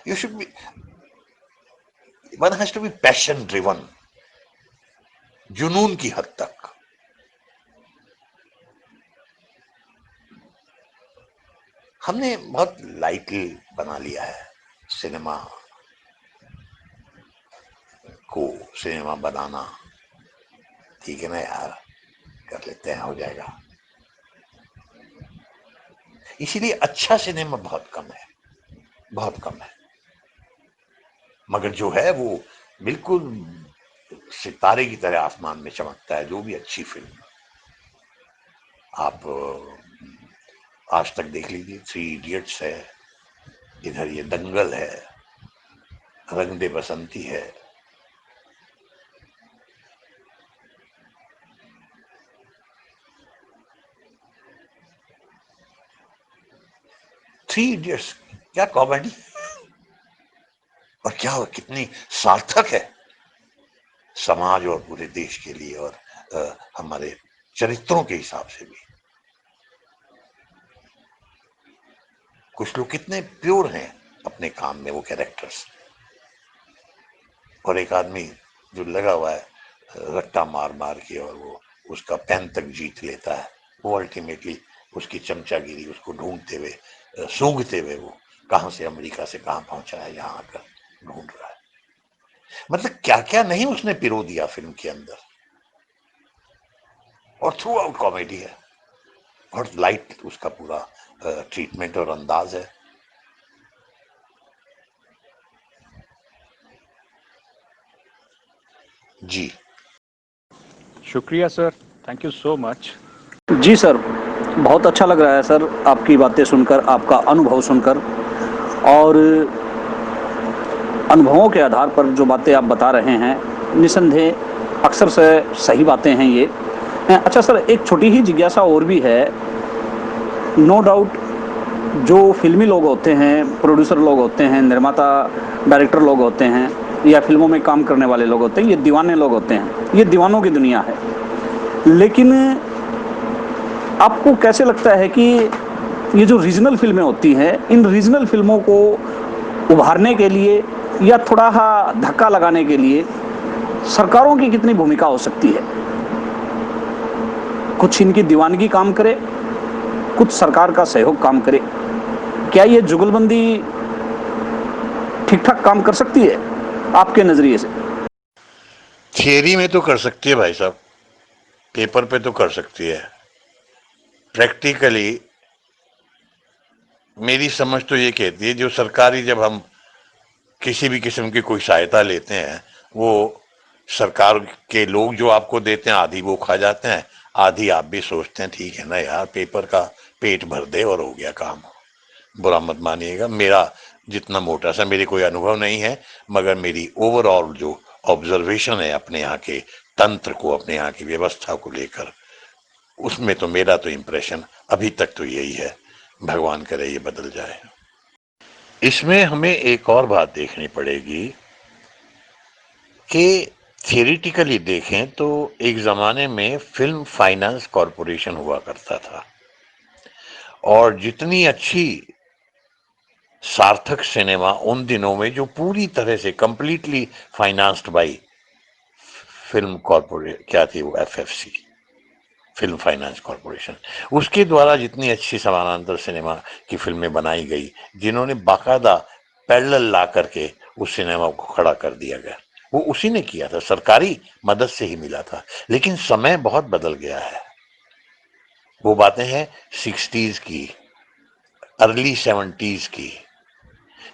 You should be, one has to be passion driven, जुनून की हद तक। हमने बहुत लाइटली बना लिया है सिनेमा को, सिनेमा बनाना ठीक है ना यार, कर लेते हैं, हो जाएगा। इसीलिए अच्छा सिनेमा बहुत कम है, बहुत कम है। मगर जो है वो बिल्कुल सितारे की तरह आसमान में चमकता है। जो भी अच्छी फिल्म आप आज तक देख लीजिए, 3 इडियट्स है, इधर ये दंगल है, रंग दे बसंती है, थ्री इडियट्स क्या कॉमेडी, और क्या कितनी सार्थक है समाज और पूरे देश के लिए, और हमारे चरित्रों के हिसाब से भी। कुछ लोग कितने प्योर हैं अपने काम में, वो कैरेक्टर्स, और एक आदमी जो लगा हुआ है रट्टा मार मार के और वो उसका पेन तक जीत लेता है, वो अल्टीमेटली उसकी चमचागिरी, उसको ढूंढते हुए, सूंघते हुए, वो कहां से अमेरिका से कहां पहुंचा है, यहां आकर ढूंढ रहा है। मतलब क्या क्या नहीं उसने पिरो दिया फिल्म के अंदर, और थ्रू आउट कॉमेडी है, और लाइट उसका पूरा ट्रीटमेंट और अंदाज है। जी
शुक्रिया sir, thank you so much.
जी सर, बहुत अच्छा लग रहा है सर आपकी बातें सुनकर, आपका अनुभव सुनकर, और अनुभवों के आधार पर जो बातें आप बता रहे हैं निसंदेह अक्सर से सही बातें हैं ये। अच्छा सर, एक छोटी ही जिज्ञासा और भी है। नो डाउट जो फिल्मी लोग होते हैं, प्रोड्यूसर लोग होते हैं, निर्माता डायरेक्टर लोग होते हैं, या फिल्मों में काम करने वाले लोग होते हैं, ये दीवाने लोग होते हैं, ये दीवानों की दुनिया है। लेकिन आपको कैसे लगता है कि ये जो रीजनल फिल्में होती हैं, इन रीजनल फिल्मों को उभारने के लिए या थोड़ा धक्का लगाने के लिए सरकारों की कितनी भूमिका हो सकती है? कुछ इनकी दीवानगी काम करे, कुछ सरकार का सहयोग काम करे। क्या ये जुगलबंदी ठीक ठाक काम कर सकती है आपके नजरिए से?
थियरी में तो कर सकती है भाई साहब, पेपर पे तो कर सकती है। प्रैक्टिकली मेरी समझ तो ये कहती है, जो सरकारी, जब हम किसी भी किस्म की कोई सहायता लेते हैं, वो सरकार के लोग जो आपको देते हैं, आधी वो खा जाते हैं, आधी आप भी सोचते हैं ठीक है ना यार, पेपर का पेट भर दे और हो गया काम। बुरा मत मानिएगा, मेरा जितना मोटा सा, मेरे कोई अनुभव नहीं है, मगर मेरी ओवरऑल जो ऑब्जर्वेशन है अपने यहाँ के तंत्र को, अपने यहाँ की व्यवस्था को लेकर, उसमें तो मेरा तो इम्प्रेशन अभी तक तो यही है। भगवान करे ये बदल जाए। इसमें हमें एक और बात देखनी पड़ेगी कि थियरिटिकली देखें तो एक जमाने में फिल्म फाइनेंस कॉरपोरेशन हुआ करता था, और जितनी अच्छी सार्थक सिनेमा उन दिनों में जो पूरी तरह से completely financed by film corporation, क्या थी वो, एफएफसी, फिल्म फाइनेंस कॉरपोरेशन, उसके द्वारा जितनी अच्छी समानांतर सिनेमा की फिल्में बनाई गई, जिन्होंने बाकायदा पैरेलल ला करके उस सिनेमा को खड़ा कर दिया गया, वो उसी ने किया था, सरकारी मदद से ही मिला था। लेकिन समय बहुत बदल गया है। वो बातें हैं 60s की, अर्ली 70s की।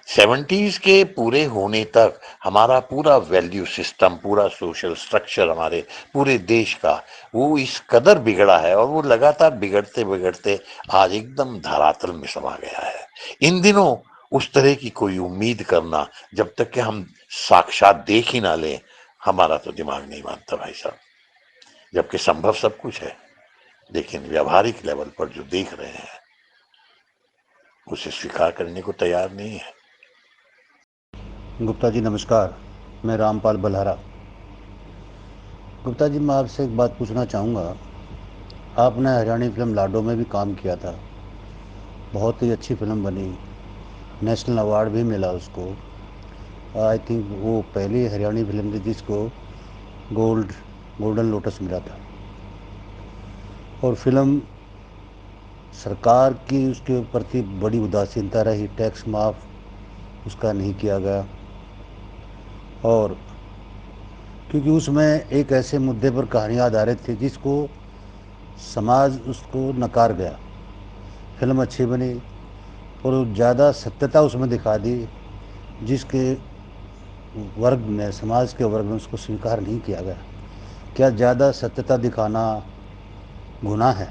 70s के पूरे होने तक हमारा पूरा वैल्यू सिस्टम, पूरा सोशल स्ट्रक्चर हमारे पूरे देश का, वो इस कदर बिगड़ा है, और वो लगातार बिगड़ते बिगड़ते आज एकदम धरातल में समा गया है। इन दिनों उस तरह की कोई उम्मीद करना, जब तक कि हम साक्षात देख ही ना लें, हमारा तो दिमाग नहीं मानता भाई साहब, जबकि संभव सब कुछ है, लेकिन व्यावहारिक लेवल पर जो देख रहे हैं उसे स्वीकार करने को तैयार नहीं है।
गुप्ता जी नमस्कार, मैं रामपाल बलहारा। गुप्ता जी मैं आपसे एक बात पूछना चाहूँगा। आपने हरियाणी फिल्म लाडो में भी काम किया था, बहुत ही अच्छी फिल्म बनी, नेशनल अवार्ड भी मिला उसको। आई थिंक वो पहली हरियाणी फिल्म थी जिसको गोल्डन लोटस मिला था। और फिल्म सरकार की उसके प्रति बड़ी उदासीनता रही, टैक्स माफ़ उसका नहीं किया गया। और क्योंकि उसमें एक ऐसे मुद्दे पर कहानी आधारित थी जिसको समाज उसको नकार गया। फिल्म अच्छी बनी और ज़्यादा सत्यता उसमें दिखा दी जिसके वर्ग ने, समाज के वर्ग में उसको स्वीकार नहीं किया गया। क्या ज़्यादा सत्यता दिखाना गुनाह है?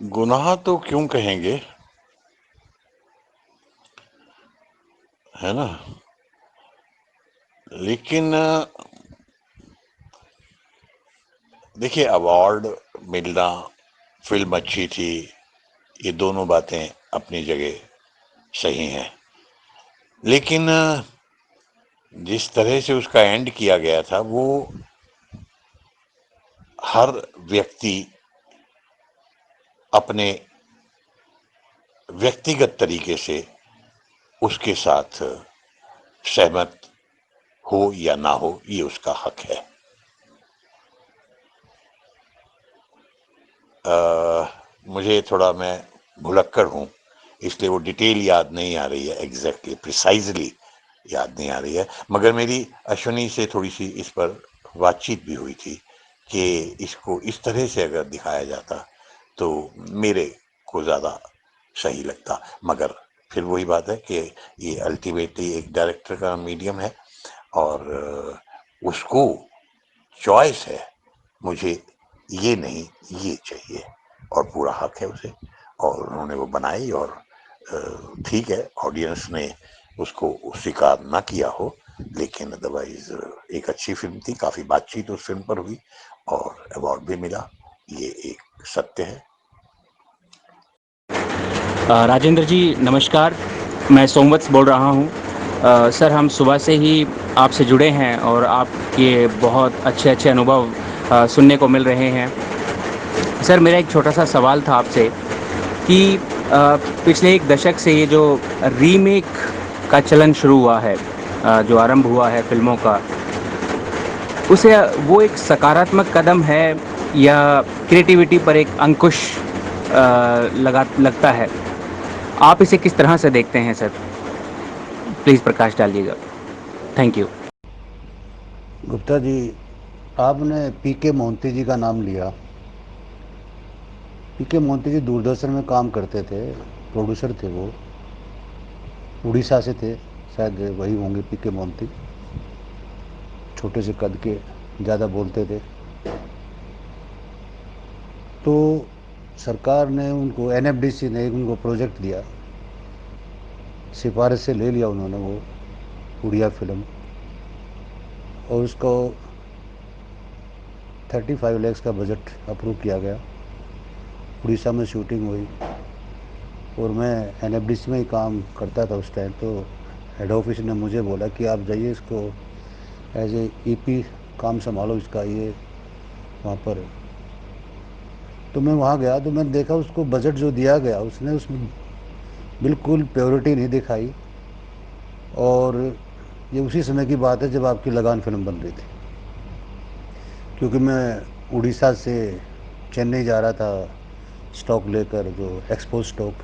गुनाह तो क्यों कहेंगे, है ना, लेकिन देखिए अवार्ड मिलना, फिल्म अच्छी थी, ये दोनों बातें अपनी जगह सही हैं, लेकिन जिस तरह से उसका एंड किया गया था वो हर व्यक्ति अपने व्यक्तिगत तरीके से उसके साथ सहमत हो या ना हो, ये उसका हक है। मुझे थोड़ा, मैं भुलक्कड़ हूँ इसलिए वो डिटेल याद नहीं आ रही है, एग्जैक्टली प्रिसाइजली याद नहीं आ रही है, मगर मेरी अश्विनी से थोड़ी सी इस पर बातचीत भी हुई थी कि इसको इस तरह से अगर दिखाया जाता तो मेरे को ज़्यादा सही लगता। मगर फिर वही बात है कि ये अल्टीमेटली एक डायरेक्टर का मीडियम है और उसको चॉइस है, मुझे ये नहीं ये चाहिए, और पूरा हक है उसे, और उन्होंने वो बनाई और ठीक है, ऑडियंस ने उसको स्वीकार ना किया हो, लेकिन अदरवाइज एक अच्छी फिल्म थी, काफ़ी बातचीत उस फिल्म पर हुई और अवार्ड भी मिला, ये एक सत्य है।
राजेंद्र जी नमस्कार, मैं सोमवत्स बोल रहा हूँ। सर हम सुबह से ही आपसे जुड़े हैं और आपके बहुत अच्छे अच्छे अनुभव सुनने को मिल रहे हैं। सर मेरा एक छोटा सा सवाल था आपसे कि पिछले एक दशक से ये जो रीमेक का चलन शुरू हुआ है, जो आरंभ हुआ है फिल्मों का, उसे वो एक सकारात्मक कदम है या क्रिएटिविटी पर एक अंकुश लगता है? आप इसे किस तरह से देखते हैं सर? प्लीज़ प्रकाश डालिएगा। Thank you.
गुप्ता जी, आपने पीके मोहंती जी का नाम लिया। पीके मोहंती जी दूरदर्शन में काम करते थे, प्रोड्यूसर थे, वो उड़ीसा से थे, शायद वही होंगे पीके मोहंती। छोटे से कद के, ज़्यादा बोलते थे। तो सरकार ने उनको, एनएफडीसी ने उनको प्रोजेक्ट दिया, सिफारिश से ले लिया उन्होंने वो उड़िया फिल्म, और उसको 35 लाख का बजट अप्रूव किया गया। उड़ीसा में शूटिंग हुई और मैं एनएफडीसी में ही काम करता था उस टाइम। तो हेड ऑफिस ने मुझे बोला कि आप जाइए, इसको एज ए ईपी काम संभालो इसका, ये वहाँ पर। तो मैं वहाँ गया तो मैंने देखा उसको बजट जो दिया गया उसने उसमें बिल्कुल प्योरिटी नहीं दिखाई। और ये उसी समय की बात है जब आपकी लगान फिल्म बन रही थी, क्योंकि मैं उड़ीसा से चेन्नई जा रहा था स्टॉक लेकर, जो एक्सपोर्ट स्टॉक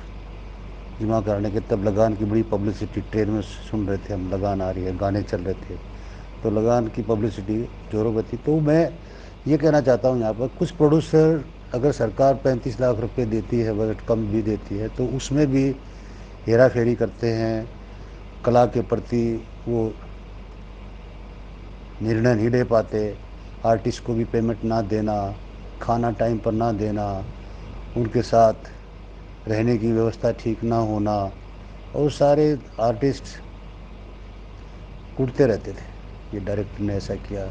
जमा करने के। तब लगान की बड़ी पब्लिसिटी, ट्रेन में सुन रहे थे हम, लगान आ रही है, गाने चल रहे थे, तो लगान की पब्लिसिटी जोरों पर थी। तो मैं ये कहना चाहता हूँ यहाँ पर, कुछ प्रोड्यूसर, अगर सरकार 35 लाख रुपए देती है, बजट कम भी देती है, तो उसमें भी हेरा फेरी करते हैं, कला के प्रति वो निर्णय नहीं ले पाते, आर्टिस्ट को भी पेमेंट ना देना, खाना टाइम पर ना देना, उनके साथ रहने की व्यवस्था ठीक ना होना, और सारे आर्टिस्ट कूटते रहते थे, ये डायरेक्टर ने ऐसा किया।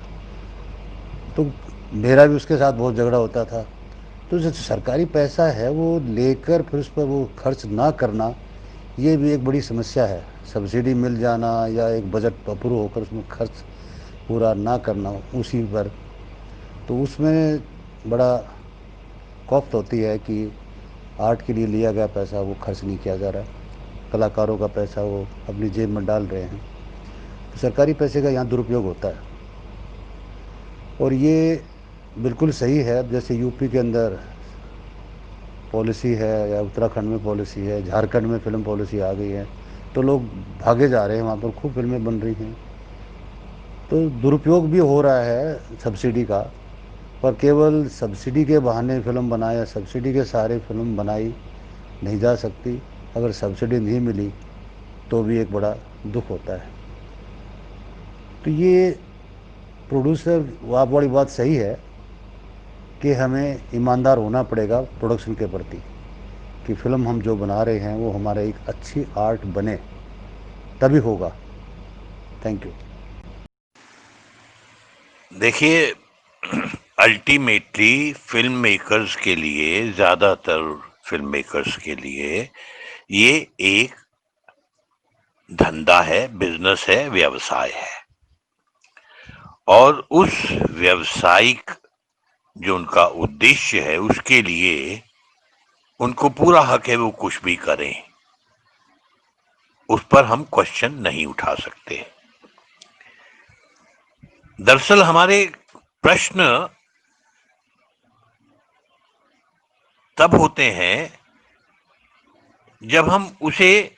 तो मेरा भी उसके साथ बहुत झगड़ा होता था। तो जो सरकारी पैसा है वो लेकर फिर उस पर वो खर्च ना करना, ये भी एक बड़ी समस्या है। सब्सिडी मिल जाना या एक बजट अप्रूव होकर उसमें खर्च पूरा ना करना उसी पर, तो उसमें बड़ा खौफ होती है कि आर्ट के लिए लिया गया पैसा वो खर्च नहीं किया जा रहा, कलाकारों का पैसा वो अपनी जेब में डाल रहे हैं। तो सरकारी पैसे का यहाँ दुरुपयोग होता है और ये बिल्कुल सही है। अब जैसे यूपी के अंदर पॉलिसी है या उत्तराखंड में पॉलिसी है, झारखंड में फिल्म पॉलिसी आ गई है, तो लोग भागे जा रहे हैं, वहाँ पर खूब फिल्में बन रही हैं। तो दुरुपयोग भी हो रहा है सब्सिडी का, पर केवल सब्सिडी के बहाने फिल्म बनाए या सब्सिडी के सारे फिल्म बनाई नहीं जा सकती। अगर सब्सिडी नहीं मिली तो भी एक बड़ा दुख होता है। तो ये प्रोड्यूसर, वह बड़ी बात सही है कि हमें ईमानदार होना पड़ेगा प्रोडक्शन के प्रति, कि फिल्म हम जो बना रहे हैं वो हमारा एक अच्छी आर्ट बने, तभी होगा। Thank you.
देखिए, अल्टीमेटली फिल्म मेकर्स के लिए, ज़्यादातर फिल्म मेकर्स के लिए ये एक धंधा है, बिजनेस है, व्यवसाय है। और उस व्यवसायिक जो उनका उद्देश्य है उसके लिए उनको पूरा हक है वो कुछ भी करें, उस पर हम क्वेश्चन नहीं उठा सकते। दरअसल हमारे प्रश्न तब होते हैं जब हम उसे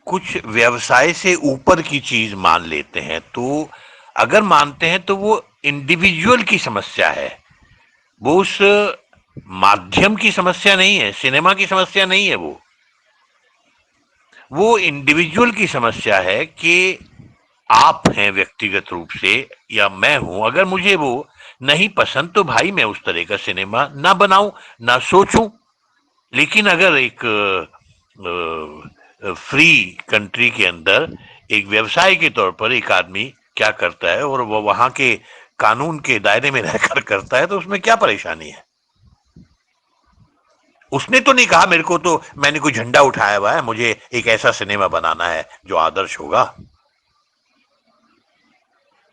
कुछ व्यवसाय से ऊपर की चीज मान लेते हैं। तो अगर मानते हैं तो वो इंडिविजुअल की समस्या है, वो उस माध्यम की समस्या नहीं है, सिनेमा की समस्या नहीं है। वो इंडिविजुअल की समस्या है कि आप हैं व्यक्तिगत रूप से या मैं हूं, अगर मुझे वो नहीं पसंद तो भाई मैं उस तरह का सिनेमा ना बनाऊं, ना सोचूं। लेकिन अगर एक फ्री कंट्री के अंदर एक व्यवसाय के तौर पर एक आदमी क्या करता है और वो वहां के कानून के दायरे में रहकर करता है, तो उसमें क्या परेशानी है? उसने तो नहीं कहा मेरे को तो, मैंने कोई झंडा उठाया हुआ है, मुझे एक ऐसा सिनेमा बनाना है जो आदर्श होगा।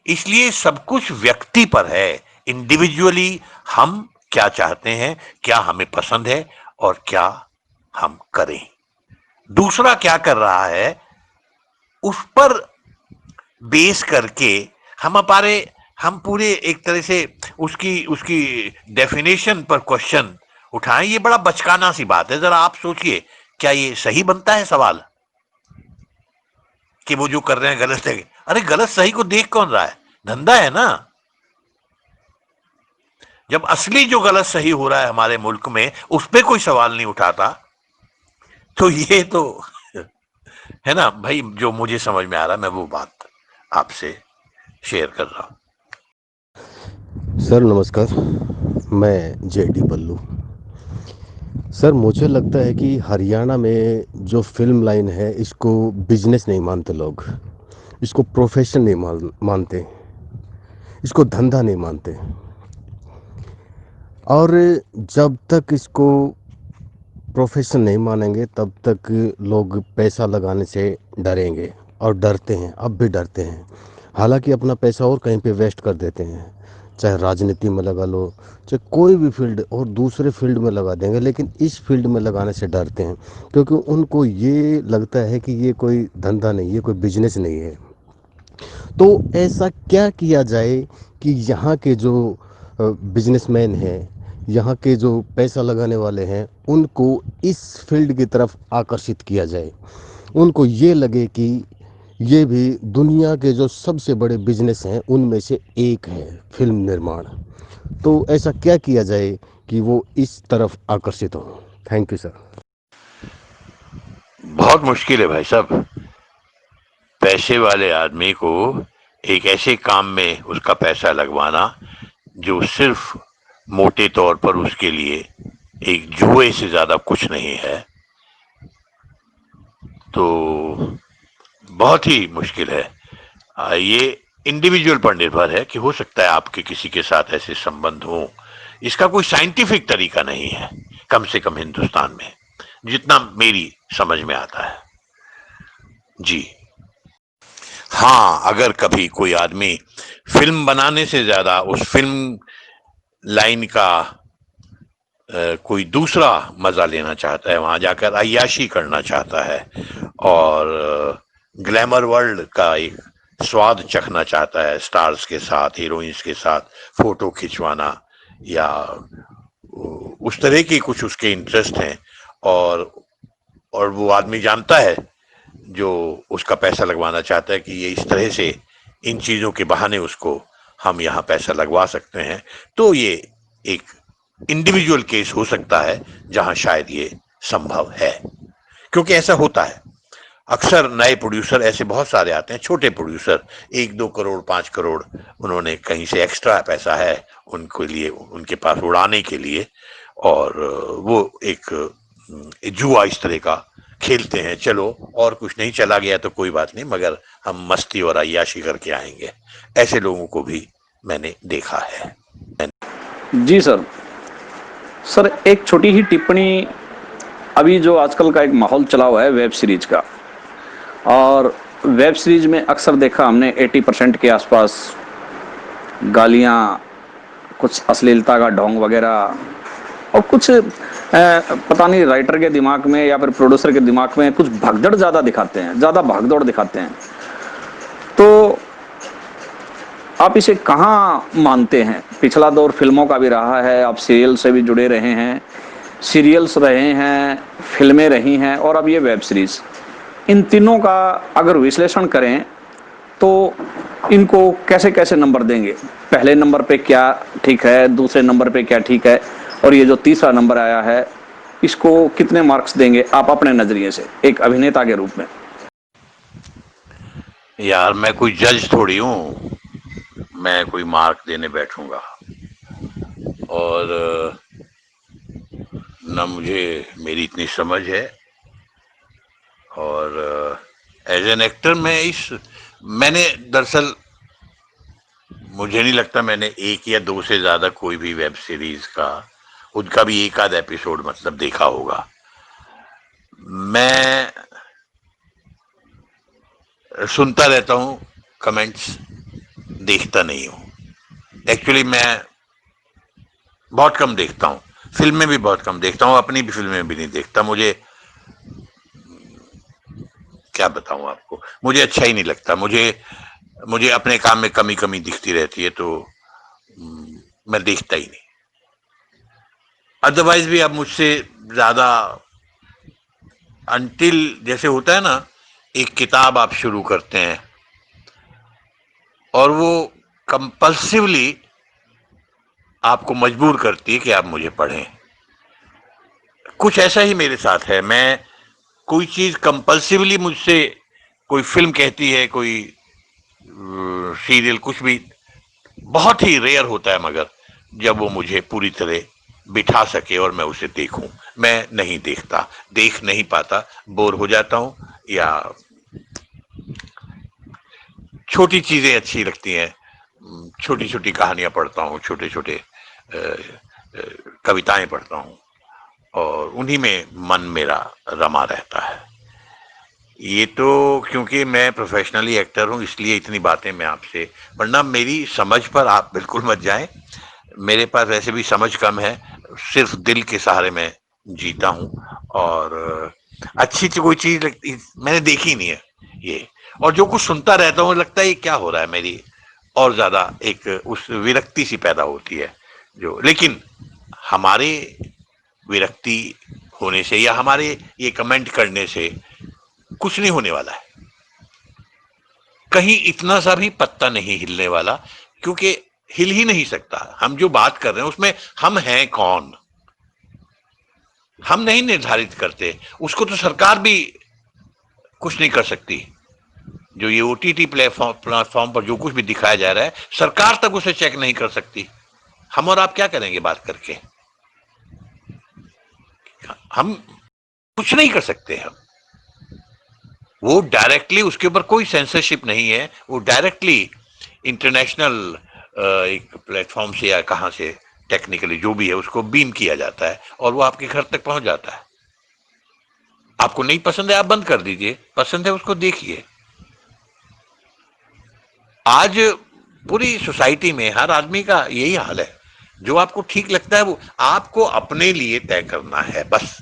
इसलिए सब कुछ व्यक्ति पर है, इंडिविजुअली हम क्या चाहते हैं, क्या हमें पसंद है और क्या हम करें। दूसरा क्या कर रहा है उस पर बेस करके हम पूरे एक तरह से उसकी डेफिनेशन पर क्वेश्चन उठाएं। ये बड़ा बचकाना सी बात है। जरा आप सोचिए, क्या ये सही बनता है सवाल कि वो जो कर रहे हैं गलत है? अरे गलत सही को देख कौन रहा है? धंधा है ना। जब असली जो गलत सही हो रहा है हमारे मुल्क में उस पर कोई सवाल नहीं उठाता, तो ये तो है ना भाई, जो मुझे समझ में आ रहा है मैं वो बात आपसे शेयर कर रहा हूं।
सर नमस्कार, मैं जेडी बल्लू। सर मुझे लगता है कि हरियाणा में जो फिल्म लाइन है इसको बिजनेस नहीं मानते लोग, इसको प्रोफेशन नहीं मानते, इसको धंधा नहीं मानते। और जब तक इसको प्रोफेशन नहीं मानेंगे तब तक लोग पैसा लगाने से डरेंगे और डरते हैं, अब भी डरते हैं। हालांकि अपना पैसा और कहीं पे वेस्ट कर देते हैं, चाहे राजनीति में लगा लो, चाहे कोई भी फील्ड और दूसरे फील्ड में लगा देंगे, लेकिन इस फील्ड में लगाने से डरते हैं क्योंकि उनको ये लगता है कि ये कोई धंधा नहीं, ये कोई बिजनेस नहीं है। तो ऐसा क्या किया जाए कि यहाँ के जो बिजनेसमैन हैं, यहाँ के जो पैसा लगाने वाले हैं, उनको इस फील्ड की तरफ आकर्षित किया जाए, उनको ये लगे कि ये भी दुनिया के जो सबसे बड़े बिजनेस हैं उनमें से एक है फिल्म निर्माण। तो ऐसा क्या किया जाए कि वो इस तरफ आकर्षित हो? Thank you sir.
बहुत मुश्किल है भाई साहब, पैसे वाले आदमी को एक ऐसे काम में उसका पैसा लगवाना जो सिर्फ मोटे तौर पर उसके लिए एक जुए से ज्यादा कुछ नहीं है। तो बहुत ही मुश्किल है। ये इंडिविजुअल पर निर्भर है कि हो सकता है आपके किसी के साथ ऐसे संबंध हो। इसका कोई साइंटिफिक तरीका नहीं है, कम से कम हिंदुस्तान में, जितना मेरी समझ में आता है। जी हाँ, अगर कभी कोई आदमी फिल्म बनाने से ज्यादा उस फिल्म लाइन का कोई दूसरा मजा लेना चाहता है, वहां जाकर अय्याशी करना चाहता है और ग्लैमर वर्ल्ड का एक स्वाद चखना चाहता है, स्टार्स के साथ, हीरोइंस के साथ फोटो खिंचवाना या उस तरह की कुछ उसके इंटरेस्ट हैं, और वो आदमी जानता है जो उसका पैसा लगवाना चाहता है कि ये इस तरह से इन चीजों के बहाने उसको हम यहाँ पैसा लगवा सकते हैं, तो ये एक इंडिविजुअल केस हो सकता है जहां शायद ये संभव है। क्योंकि ऐसा होता है अक्सर, नए प्रोड्यूसर ऐसे बहुत सारे आते हैं, छोटे प्रोड्यूसर, 1-2 करोड़ 5 करोड़ उन्होंने कहीं से एक्स्ट्रा पैसा है उनके लिए, उनके पास उड़ाने के लिए, और वो एक जुआ इस तरह का खेलते हैं, चलो और कुछ नहीं चला गया तो कोई बात नहीं, मगर हम मस्ती और अय्याशी करके आएंगे। ऐसे लोगों को भी मैंने देखा है।
जी सर, एक छोटी ही टिप्पणी। अभी जो आजकल का एक माहौल चला हुआ है वेब सीरीज का, और वेब सीरीज में अक्सर देखा हमने 80% के आसपास गालियां, कुछ अश्लीलता का ढोंग वगैरह, और कुछ पता नहीं राइटर के दिमाग में या फिर प्रोड्यूसर के दिमाग में कुछ भगदड़ ज़्यादा दिखाते हैं, ज़्यादा भागदौड़ दिखाते हैं। तो आप इसे कहाँ मानते हैं? पिछला दौर फिल्मों का भी रहा है, आप सीरियल से भी जुड़े रहे हैं, सीरियल्स रहे हैं, फिल्में रही हैं, और अब ये वेब सीरीज। इन तीनों का अगर विश्लेषण करें तो इनको कैसे कैसे नंबर देंगे? पहले नंबर पे क्या ठीक है, दूसरे नंबर पे क्या ठीक है, और ये जो तीसरा नंबर आया है इसको कितने मार्क्स देंगे आप अपने नजरिए से, एक अभिनेता के रूप में?
यार, मैं कोई जज थोड़ी हूँ, मैं कोई मार्क देने बैठूंगा, और न मुझे मेरी इतनी समझ है, और एज एन एक्टर मैंने दरअसल, मुझे नहीं लगता मैंने 1 या 2 से ज्यादा कोई भी वेब सीरीज का, उनका भी 1 आध एपिसोड मतलब देखा होगा। मैं सुनता रहता हूँ कमेंट्स, देखता नहीं हूँ। एक्चुअली मैं बहुत कम देखता हूँ, फिल्में भी बहुत कम देखता हूँ, अपनी भी फिल्में भी नहीं देखता। मुझे क्या बताऊं आपको, मुझे अच्छा ही नहीं लगता। मुझे अपने काम में कमी दिखती रहती है, तो मैं देखता ही नहीं। अदरवाइज भी अब मुझसे ज्यादा, अंटिल जैसे होता है ना, एक किताब आप शुरू करते हैं और वो कंपल्सिवली आपको मजबूर करती है कि आप मुझे पढ़ें। कुछ ऐसा ही मेरे साथ है। मैं कोई चीज कंपल्सिवली, मुझसे कोई फिल्म कहती है, कोई सीरियल, कुछ भी, बहुत ही रेयर होता है मगर जब वो मुझे पूरी तरह बिठा सके और मैं उसे देखूं। मैं नहीं देखता, देख नहीं पाता, बोर हो जाता हूं, या छोटी चीजें अच्छी लगती हैं, छोटी छोटी कहानियां पढ़ता हूं, छोटे छोटे कविताएं पढ़ता हूं, और उन्हीं में मन मेरा रमा रहता है। ये तो क्योंकि मैं प्रोफेशनली एक्टर हूं इसलिए इतनी बातें मैं आपसे, वरना मेरी समझ पर आप बिल्कुल मत जाएं। मेरे पास वैसे भी समझ कम है, सिर्फ दिल के सहारे मैं जीता हूं, और अच्छी कोई चीज मैंने देखी नहीं है ये, और जो कुछ सुनता रहता हूँ लगता है ये क्या हो रहा है, मेरी और ज्यादा एक उस विरक्ति सी पैदा होती है जो, लेकिन हमारे विरक्ति होने से या हमारे ये कमेंट करने से कुछ नहीं होने वाला है, कहीं इतना सा भी पत्ता नहीं हिलने वाला, क्योंकि हिल ही नहीं सकता। हम जो बात कर रहे हैं उसमें हम हैं कौन, हम नहीं निर्धारित करते, उसको तो सरकार भी कुछ नहीं कर सकती। जो ये ओटीटी प्लेटफॉर्म पर जो कुछ भी दिखाया जा रहा है, सरकार तक उसे चेक नहीं कर सकती। हम और आप क्या करेंगे बात करके? हम कुछ नहीं कर सकते। वो डायरेक्टली, उसके ऊपर कोई सेंसरशिप नहीं है, वो डायरेक्टली इंटरनेशनल एक प्लेटफॉर्म से या कहां से टेक्निकली जो भी है उसको बीम किया जाता है और वो आपके घर तक पहुंच जाता है। आपको नहीं पसंद है आप बंद कर दीजिए, पसंद है उसको देखिए। आज पूरी सोसाइटी में हर आदमी का यही हाल है, जो आपको ठीक लगता है वो आपको अपने लिए तय करना है बस।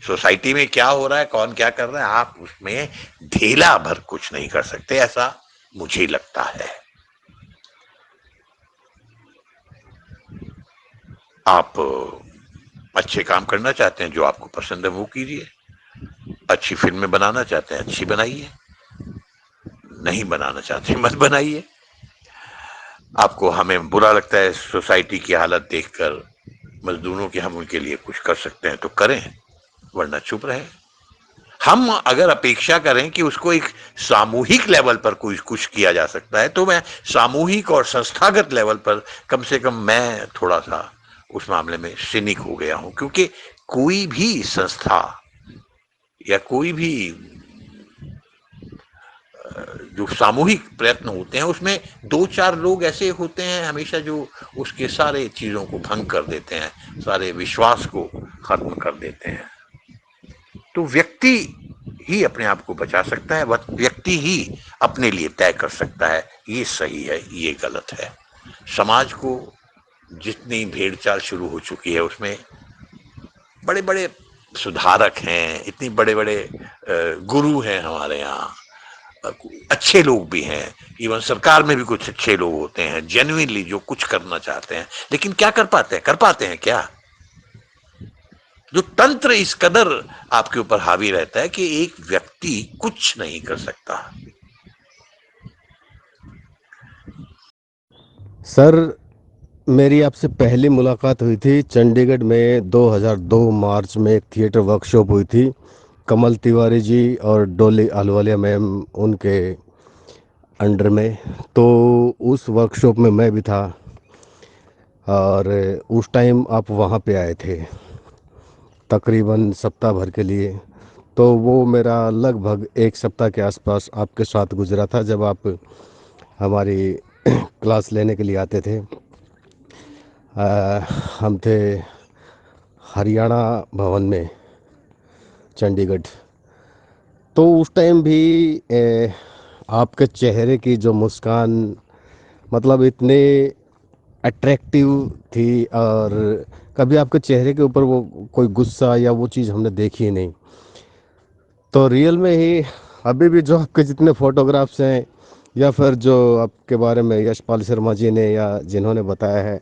सोसाइटी में क्या हो रहा है, कौन क्या कर रहा है, आप उसमें ढेला भर कुछ नहीं कर सकते, ऐसा मुझे लगता है। आप अच्छे काम करना चाहते हैं, जो आपको पसंद है वो कीजिए। अच्छी फिल्में बनाना चाहते हैं, अच्छी बनाइए। नहीं बनाना चाहते मत बनाइए। आपको, हमें बुरा लगता है सोसाइटी की हालत देखकर, मजदूरों की, हम उनके लिए कुछ कर सकते हैं तो करें, वरना चुप रहे। हम अगर अपेक्षा करें कि उसको एक सामूहिक लेवल पर कुछ किया जा सकता है, तो मैं सामूहिक और संस्थागत लेवल पर कम से कम मैं थोड़ा सा उस मामले में सिनिक हो गया हूं, क्योंकि कोई भी संस्था या कोई भी जो सामूहिक प्रयत्न होते हैं उसमें 2-4 लोग ऐसे होते हैं हमेशा जो उसके सारे चीजों को भंग कर देते हैं, सारे विश्वास को खत्म कर देते हैं। तो व्यक्ति ही अपने आप को बचा सकता है, व्यक्ति ही अपने लिए तय कर सकता है ये सही है, ये गलत है। समाज को जितनी भेड़चाल शुरू हो चुकी है उसमें बड़े बड़े सुधारक हैं, इतने बड़े बड़े गुरु हैं हमारे यहाँ, अच्छे लोग भी हैं, इवन सरकार में भी कुछ अच्छे लोग होते हैं जेन्युइनली जो कुछ करना चाहते हैं, लेकिन क्या कर पाते हैं क्या? जो तंत्र इस कदर आपके ऊपर हावी रहता है कि एक व्यक्ति कुछ नहीं कर सकता।
सर, मेरी आपसे पहली मुलाकात हुई थी चंडीगढ़ में 2002 मार्च में। एक थिएटर वर्कशॉप हुई थी, कमल तिवारी जी और डोली अहलुवालिया मैम उनके अंडर में। तो उस वर्कशॉप में मैं भी था और उस टाइम आप वहाँ पे आए थे तकरीबन सप्ताह भर के लिए। तो वो मेरा लगभग 1 सप्ताह के आसपास आपके साथ गुजरा था, जब आप हमारी क्लास लेने के लिए आते थे। हम थे हरियाणा भवन में चंडीगढ़। तो उस टाइम भी आपके चेहरे की जो मुस्कान मतलब इतने अट्रैक्टिव थी, और कभी आपके चेहरे के ऊपर वो कोई गुस्सा या वो चीज़ हमने देखी ही नहीं। तो रियल में ही अभी भी जो आपके जितने फोटोग्राफ्स हैं या फिर जो आपके बारे में यशपाल शर्मा जी ने या जिन्होंने बताया है,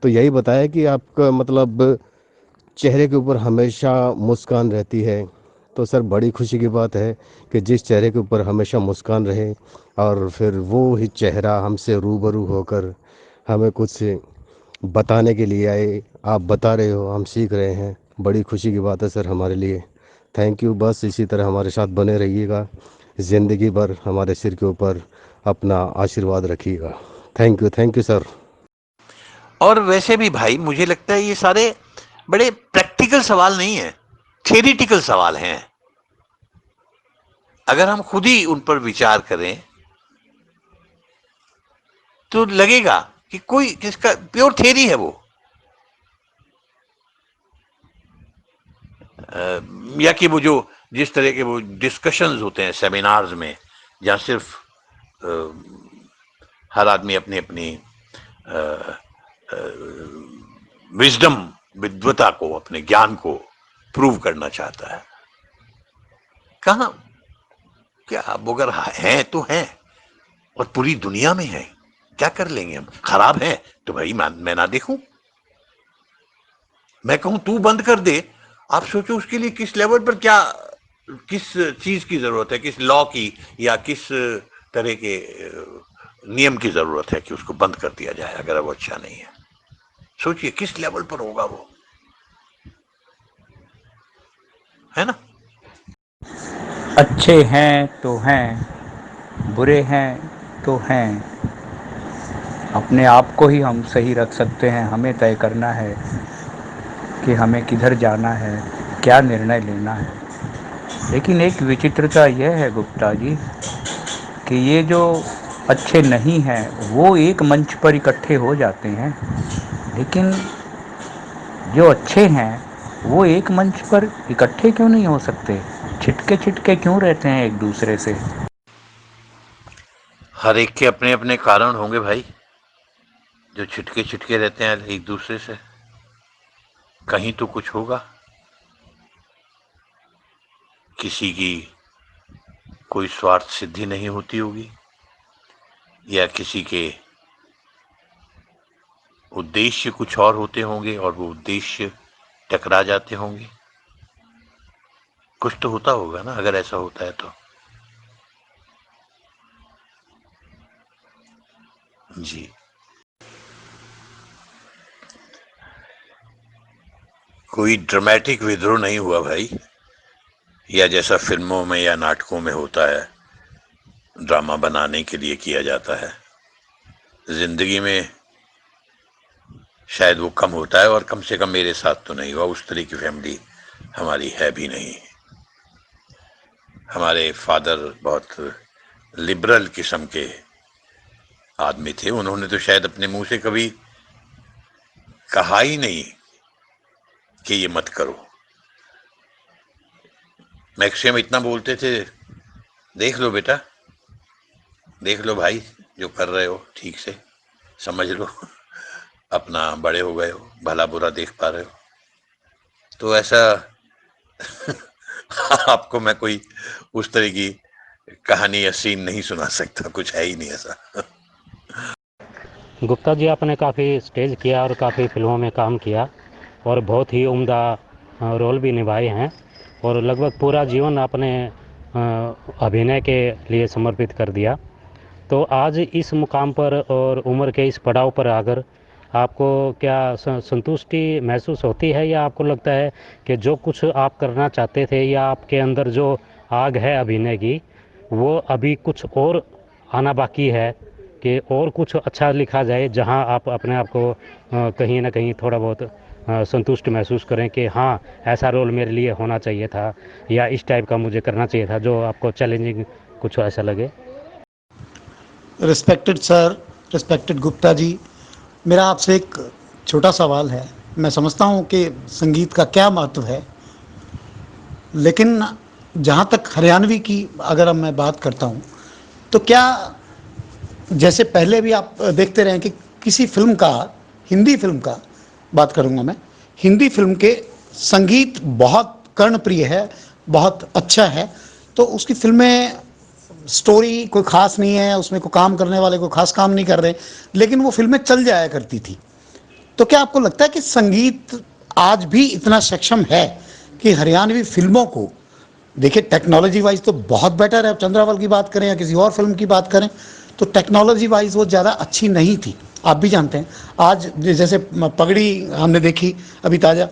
तो यही बताया कि आपका मतलब चेहरे के ऊपर हमेशा मुस्कान रहती है। तो सर, बड़ी खुशी की बात है कि जिस चेहरे के ऊपर हमेशा मुस्कान रहे और फिर वो ही चेहरा हमसे रूबरू होकर हमें कुछ बताने के लिए आए। आप बता रहे हो, हम सीख रहे हैं, बड़ी खुशी की बात है सर हमारे लिए। Thank you. बस इसी तरह हमारे साथ बने रहिएगा, ज़िंदगी भर हमारे सिर के ऊपर अपना आशीर्वाद रखिएगा। Thank you sir.
और वैसे भी भाई मुझे लगता है ये सारे बड़े प्रैक्टिकल सवाल नहीं है, थियरिटिकल सवाल हैं। अगर हम खुद ही उन पर विचार करें तो लगेगा कि कोई किसका प्योर थियरी है वो, या कि वो जो जिस तरह के वो डिस्कशंस होते हैं सेमिनार्स में, जहाँ सिर्फ हर आदमी अपनी अपनी विजडम, विद्वता को, अपने ज्ञान को प्रूव करना चाहता है। कहाँ, क्या अब अगर हैं तो हैं और पूरी दुनिया में है, क्या कर लेंगे हम? खराब है तो भाई मैं ना देखूं, मैं कहूं तू बंद कर दे। आप सोचो उसके लिए किस लेवल पर क्या, किस चीज की जरूरत है, किस लॉ की या किस तरह के नियम की जरूरत है कि उसको बंद कर दिया जाए अगर वो अच्छा नहीं है। सोचिए किस लेवल पर होगा वो, है ना?
अच्छे हैं तो हैं, बुरे हैं तो हैं, अपने आप को ही हम सही रख सकते हैं। हमें तय करना है कि हमें किधर जाना है, क्या निर्णय लेना है। लेकिन एक विचित्रता यह है गुप्ता जी कि ये जो अच्छे नहीं हैं वो एक मंच पर इकट्ठे हो जाते हैं, लेकिन जो अच्छे हैं वो एक मंच पर इकट्ठे क्यों नहीं हो सकते? छिटके छिटके क्यों रहते हैं एक दूसरे से?
हर एक के अपने अपने कारण होंगे भाई, जो छिटके छिटके रहते हैं एक दूसरे से। कहीं तो कुछ होगा, किसी की कोई स्वार्थ सिद्धि नहीं होती होगी, या किसी के उद्देश्य कुछ और होते होंगे और वो उद्देश्य टकरा जाते होंगे। कुछ तो होता होगा ना, अगर ऐसा होता है तो। जी, कोई ड्रामेटिक विद्रोह नहीं हुआ भाई, या जैसा फिल्मों में या नाटकों में होता है, ड्रामा बनाने के लिए किया जाता है। जिंदगी में शायद वो कम होता है, और कम से कम मेरे साथ तो नहीं हुआ। उस तरह की फैमिली हमारी है भी नहीं। हमारे फादर बहुत लिबरल किस्म के आदमी थे। उन्होंने तो शायद अपने मुंह से कभी कहा ही नहीं कि ये मत करो। मैक्सिमम इतना बोलते थे, देख लो बेटा, देख लो भाई, जो कर रहे हो ठीक से समझ लो, अपना बड़े हो गए हो, भला बुरा देख पा रहे हो। तो ऐसा आपको मैं कोई उस तरह की कहानी या सीन नहीं सुना सकता, कुछ है ही नहीं ऐसा।
गुप्ता जी, आपने काफ़ी स्टेज किया और काफ़ी फिल्मों में काम किया और बहुत ही उम्दा रोल भी निभाए हैं, और लगभग पूरा जीवन आपने अभिनय के लिए समर्पित कर दिया। तो आज इस मुकाम पर और उम्र के इस पड़ाव पर आकर आपको क्या संतुष्टि महसूस होती है, या आपको लगता है कि जो कुछ आप करना चाहते थे या आपके अंदर जो आग है अभिनय की, वो अभी कुछ और आना बाकी है, कि और कुछ अच्छा लिखा जाए जहां आप अपने आप को कहीं ना कहीं थोड़ा बहुत संतुष्ट महसूस करें कि हाँ, ऐसा रोल मेरे लिए होना चाहिए था या इस टाइप का मुझे करना चाहिए था, जो आपको चैलेंजिंग कुछ ऐसा लगे?
Respected sir, respected Gupta ji, मेरा आपसे एक छोटा सवाल है। मैं समझता हूँ कि संगीत का क्या महत्व है, लेकिन जहाँ तक हरियाणवी की अगर मैं बात करता हूँ, तो क्या जैसे पहले भी आप देखते रहे कि किसी फिल्म का, हिंदी फिल्म का बात करूँगा मैं, हिंदी फिल्म के संगीत बहुत कर्णप्रिय है, बहुत अच्छा है, तो उसकी फिल्में स्टोरी कोई ख़ास नहीं है, उसमें कोई काम करने वाले कोई ख़ास काम नहीं कर रहे, लेकिन वो फिल्में चल जाया करती थी। तो क्या आपको लगता है कि संगीत आज भी इतना सक्षम है कि हरियाणवी फिल्मों को, देखिए टेक्नोलॉजी वाइज तो बहुत बेटर है, चंद्रावल की बात करें या किसी और फिल्म की बात करें, तो टेक्नोलॉजी वाइज वो ज़्यादा अच्छी नहीं थी, आप भी जानते हैं। आज जैसे पगड़ी हमने देखी अभी ताज़ा,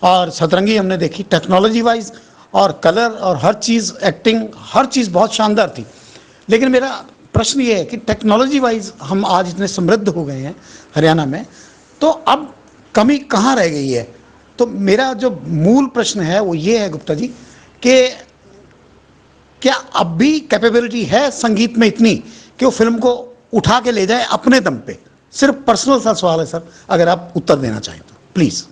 और सतरंगी हमने देखी, टेक्नोलॉजी वाइज और कलर और हर चीज़, एक्टिंग, हर चीज़ बहुत शानदार थी। लेकिन मेरा प्रश्न ये है कि टेक्नोलॉजी वाइज हम आज इतने समृद्ध हो गए हैं हरियाणा में, तो अब कमी कहाँ रह गई है? तो मेरा जो मूल प्रश्न है वो ये है गुप्ता जी, कि क्या अब भी कैपेबिलिटी है संगीत में इतनी कि वो फिल्म को उठा के ले जाए अपने दम पे? सिर्फ पर्सनल सा सवाल है सर, अगर आप उत्तर देना चाहें तो प्लीज।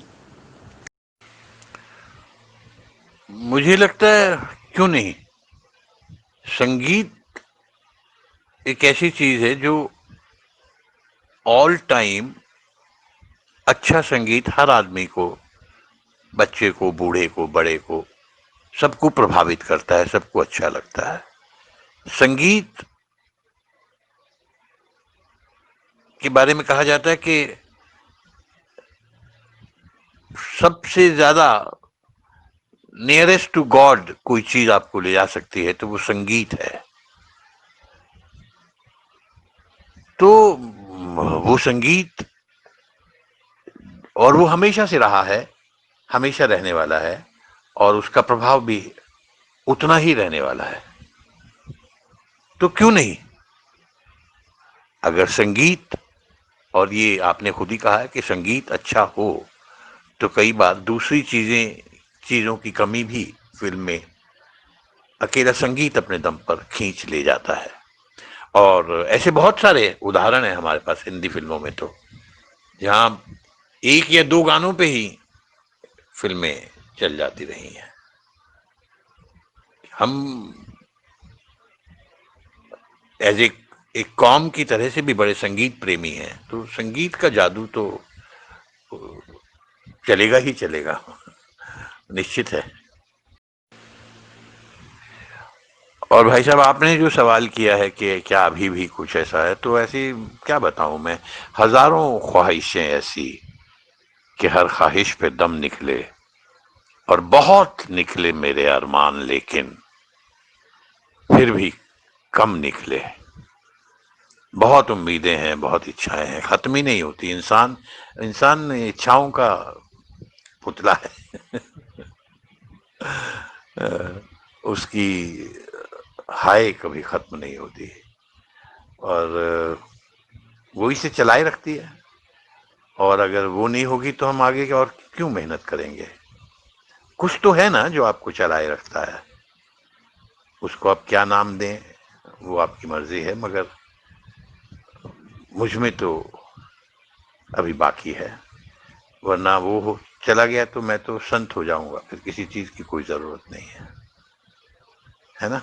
मुझे लगता है क्यों नहीं। संगीत एक ऐसी चीज है जो ऑल टाइम, अच्छा संगीत हर आदमी को, बच्चे को, बूढ़े को, बड़े को, सबको प्रभावित करता है, सबको अच्छा लगता है। संगीत के बारे में कहा जाता है कि सबसे ज्यादा नियरेस्ट टू गॉड कोई चीज आपको ले जा सकती है तो वो संगीत है। तो वो संगीत, और वो हमेशा से रहा है, हमेशा रहने वाला है, और उसका प्रभाव भी उतना ही रहने वाला है। तो क्यों नहीं, अगर संगीत, और ये आपने खुद ही कहा है कि संगीत अच्छा हो, तो कई बार दूसरी चीजों की कमी भी फिल्म में अकेला संगीत अपने दम पर खींच ले जाता है। और ऐसे बहुत सारे उदाहरण हैं हमारे पास हिंदी फिल्मों में, तो जहां एक या दो गानों पे ही फिल्में चल जाती रही हैं। हम एज एक कौम की तरह से भी बड़े संगीत प्रेमी हैं, तो संगीत का जादू तो चलेगा ही चलेगा, निश्चित है। और भाई साहब, आपने जो सवाल किया है कि क्या अभी भी कुछ ऐसा है, तो ऐसी क्या बताऊं मैं, हजारों ख्वाहिशें ऐसी कि हर ख्वाहिश पे दम निकले, और बहुत निकले मेरे अरमान, लेकिन फिर भी कम निकले। बहुत उम्मीदें हैं, बहुत इच्छाएं हैं, खत्म ही नहीं होती। इंसान इच्छाओं का पुतला है। उसकी हाय कभी खत्म नहीं होती, और वो इसे चलाए रखती है। और अगर वो नहीं होगी तो हम आगे और क्यों मेहनत करेंगे। कुछ तो है ना जो आपको चलाए रखता है, उसको आप क्या नाम दें वो आपकी मर्जी है, मगर मुझ में तो अभी बाकी है। वरना वो चला गया तो मैं तो संत हो जाऊंगा, फिर किसी चीज की कोई जरूरत नहीं है ना।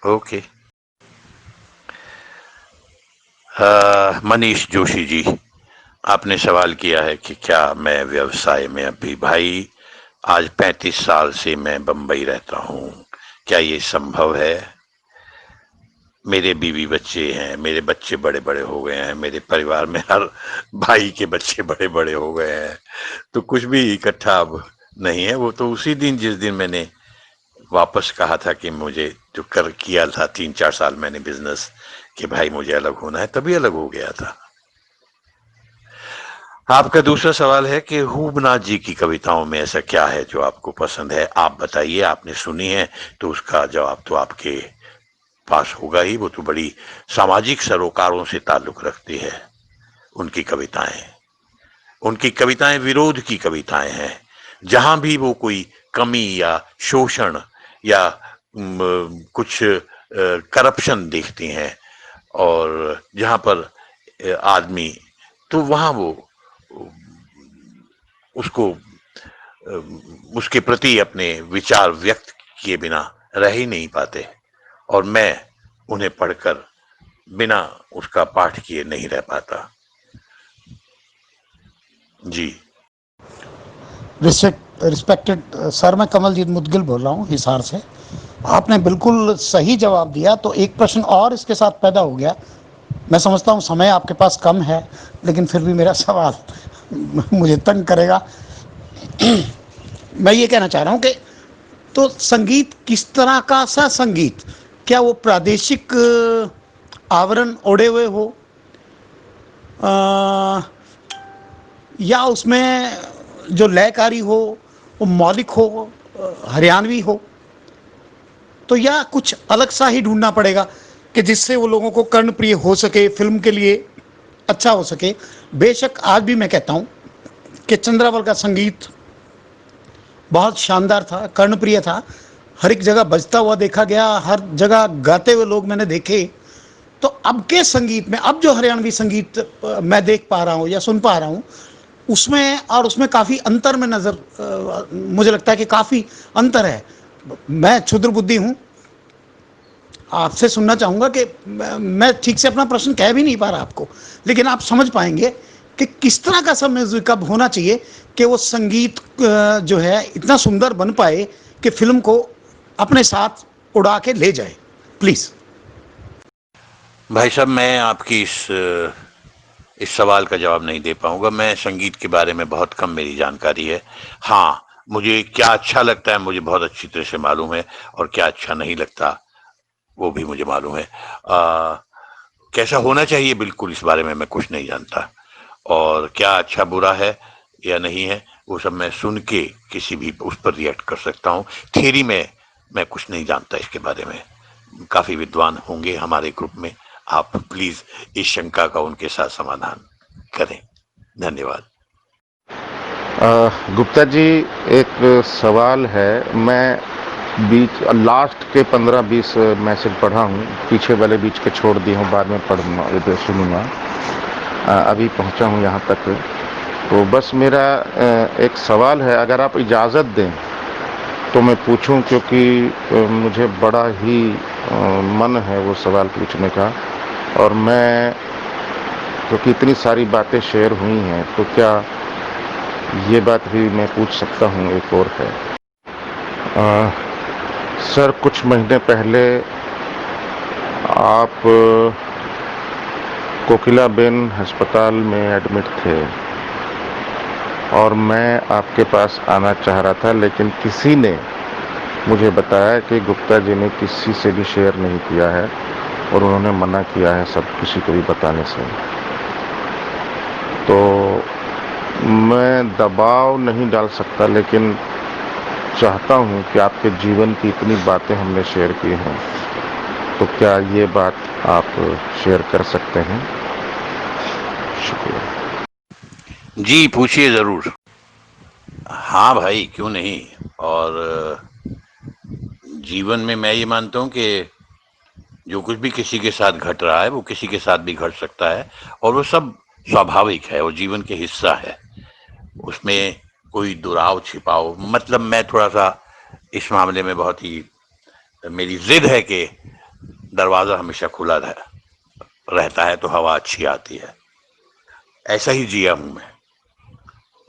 ओके। मनीष जोशी जी, आपने सवाल किया है कि क्या मैं व्यवसाय में अभी, भाई आज 35 साल से मैं बंबई रहता हूँ, क्या ये संभव है। मेरे बीवी बच्चे हैं, मेरे बच्चे बड़े बड़े हो गए हैं, मेरे परिवार में हर भाई के बच्चे बड़े बड़े हो गए हैं, तो कुछ भी इकट्ठा अब नहीं है। वो तो उसी दिन जिस दिन मैंने वापस कहा था कि मुझे जो कर किया था 3-4 साल मैंने बिजनेस, कि भाई मुझे अलग होना है, तभी अलग हो गया था। आपका दूसरा सवाल है कि हुबनाथ जी की कविताओं में ऐसा क्या है जो आपको पसंद है, आप बताइए। आपने सुनी है तो उसका जवाब तो आपके पास होगा ही। वो तो बड़ी सामाजिक सरोकारों से ताल्लुक रखती है उनकी कविताएं विरोध की कविताएं हैं। जहां भी वो कोई कमी या शोषण या कुछ करप्शन देखती हैं, और जहां पर आदमी, तो वहां वो उसको उसके प्रति अपने विचार व्यक्त किए बिना रह ही नहीं पाते, और मैं उन्हें पढ़कर बिना उसका पाठ किए नहीं रह पाता जी।
रिस्पेक्टेड सर, मैं कमलजीत मुदगिल बोल रहा हूँ हिसार से। आपने बिल्कुल सही जवाब दिया। तो एक प्रश्न और इसके साथ पैदा हो गया। मैं समझता हूँ समय आपके पास कम है, लेकिन फिर भी मेरा सवाल मुझे तंग करेगा। मैं ये कहना चाह रहा हूँ कि तो संगीत किस तरह का सा संगीत, क्या वो प्रादेशिक आवरण ओढ़े हुए हो, या उसमें जो लयकारी हो वो मौलिक हो, हरियाणवी हो, तो या कुछ अलग सा ही ढूंढना पड़ेगा कि जिससे वो लोगों को कर्णप्रिय हो सके, फिल्म के लिए अच्छा हो सके। बेशक आज भी मैं कहता हूँ कि चंद्रावल का संगीत बहुत शानदार था, कर्णप्रिय था, हर एक जगह बजता हुआ देखा गया, हर जगह गाते हुए लोग मैंने देखे। तो अब के संगीत में, अब जो हरियाणवी संगीत मैं देख पा रहा हूँ या सुन पा रहा हूँ, उसमें काफ़ी अंतर में नज़र, मुझे लगता है कि काफ़ी अंतर है। मैं क्षुद्र बुद्धि हूँ, आपसे सुनना चाहूँगा कि मैं ठीक से अपना प्रश्न कह भी नहीं पा रहा आपको, लेकिन आप समझ पाएंगे कि किस तरह का सब म्यूजिक अब होना चाहिए कि वो संगीत जो है इतना सुंदर बन पाए कि फिल्म को अपने साथ उड़ा के ले जाए। प्लीज़
भाई साहब, मैं आपकी इस सवाल का जवाब नहीं दे पाऊंगा। मैं संगीत के बारे में बहुत कम मेरी जानकारी है। हाँ, मुझे क्या अच्छा लगता है मुझे बहुत अच्छी तरह से मालूम है, और क्या अच्छा नहीं लगता वो भी मुझे मालूम है। कैसा होना चाहिए बिल्कुल इस बारे में मैं कुछ नहीं जानता, और क्या अच्छा बुरा है या नहीं है वो सब मैं सुन के किसी भी उस पर रिएक्ट कर सकता हूँ। थियरी में मैं कुछ नहीं जानता इसके बारे में। काफी विद्वान होंगे हमारे ग्रुप में, आप प्लीज इस शंका का उनके साथ समाधान करें। धन्यवाद।
गुप्ता जी, एक सवाल है। मैं बीच लास्ट के 15-20 मैसेज पढ़ा हूँ, पीछे वाले बीच के छोड़ दिए हूँ, बाद में पढ़ूंगा, इधर सुनूंगा। अभी पहुँचा हूँ यहाँ तक। तो बस मेरा एक सवाल है, अगर आप इजाज़त दें तो मैं पूछूं, क्योंकि मुझे बड़ा ही मन है वो सवाल पूछने का। और मैं, क्योंकि इतनी सारी बातें शेयर हुई हैं, तो क्या ये बात भी मैं पूछ सकता हूँ? एक और है, सर, कुछ महीने पहले आप कोकिलाबेन अस्पताल में एडमिट थे और मैं आपके पास आना चाह रहा था, लेकिन किसी ने मुझे बताया कि गुप्ता जी ने किसी से भी शेयर नहीं किया है और उन्होंने मना किया है सब किसी को भी बताने से। तो मैं दबाव नहीं डाल सकता, लेकिन चाहता हूं कि आपके जीवन की इतनी बातें हमने शेयर की हैं, तो क्या ये बात आप शेयर कर सकते हैं? शुक्रिया।
जी, पूछिए ज़रूर। हाँ भाई, क्यों नहीं। और जीवन में मैं ये मानता हूँ कि जो कुछ भी किसी के साथ घट रहा है वो किसी के साथ भी घट सकता है, और वो सब स्वाभाविक है और जीवन के हिस्सा है। उसमें कोई दुराव छिपाव, मतलब मैं थोड़ा सा इस मामले में बहुत ही, मेरी जिद है कि दरवाज़ा हमेशा खुला रहता है तो हवा अच्छी आती है। ऐसा ही जिया हूँ मैं,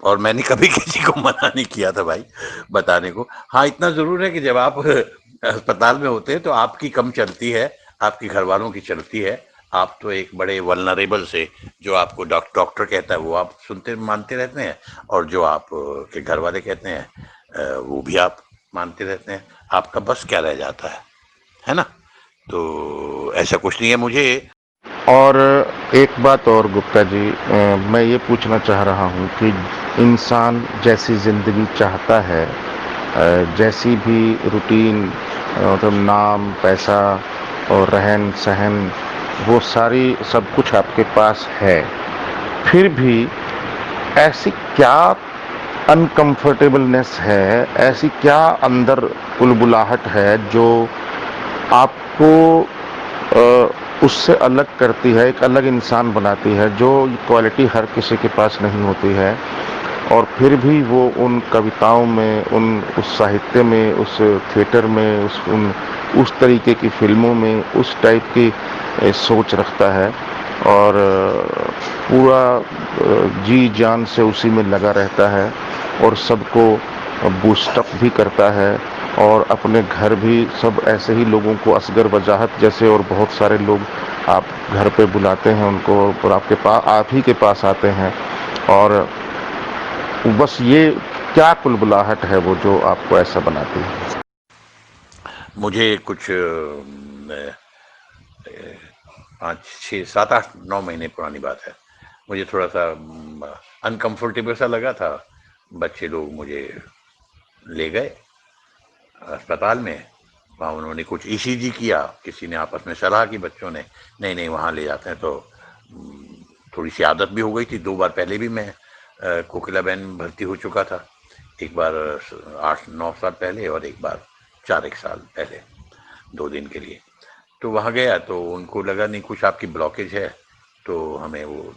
और मैंने कभी किसी को मना नहीं किया था भाई बताने को। हाँ, इतना ज़रूर है कि जब आप अस्पताल में होते हैं तो आपकी कम चलती है, आपके घर वालों की चलती है। आप तो एक बड़े वल्नरेबल से, जो आपको डॉक्टर कहता है वो आप सुनते मानते रहते हैं, और जो आप के घर वाले कहते हैं वो भी आप मानते रहते हैं। आपका बस क्या रह जाता है ना? तो ऐसा कुछ नहीं है मुझे।
और एक बात और गुप्ता जी, मैं ये पूछना चाह रहा हूँ कि इंसान जैसी ज़िंदगी चाहता है, जैसी भी रूटीन, मतलब नाम, पैसा और रहन सहन, वो सारी सब कुछ आपके पास है, फिर भी ऐसी क्या अनकंफर्टेबलनेस है, ऐसी क्या अंदर बुलबुलाहट है जो आपको उससे अलग करती है, एक अलग इंसान बनाती है, जो क्वालिटी हर किसी के पास नहीं होती है? और फिर भी वो उन कविताओं में, उस साहित्य में, उस थिएटर में, उस तरीके की फिल्मों में उस टाइप की सोच रखता है, और पूरा जी जान से उसी में लगा रहता है, और सबको बूस्टअप भी करता है, और अपने घर भी सब ऐसे ही लोगों को, असगर वजाहत जैसे और बहुत सारे लोग आप घर पे बुलाते हैं उनको, और आपके पास, आप ही के पास आते हैं, और बस ये क्या कुलबुलाहट है वो जो आपको ऐसा बनाती है?
मुझे कुछ 5, 6, 7, 8, 9 महीने पुरानी बात है। मुझे थोड़ा सा अनकंफर्टेबल सा लगा था। बच्चे लोग मुझे ले गए अस्पताल में, वहाँ उन्होंने कुछ ईसीजी किया, किसी ने आपस में सलाह की, बच्चों ने, नहीं नहीं वहाँ ले जाते हैं। तो थोड़ी सी आदत भी हो गई थी। 2 बार पहले भी मैं कोकिलाबेन भर्ती हो चुका था, एक बार 8-9 साल पहले और एक बार 4 साल पहले 2 दिन के लिए। तो वहाँ गया तो उनको लगा नहीं, कुछ आपकी ब्लॉकेज है तो हमें वो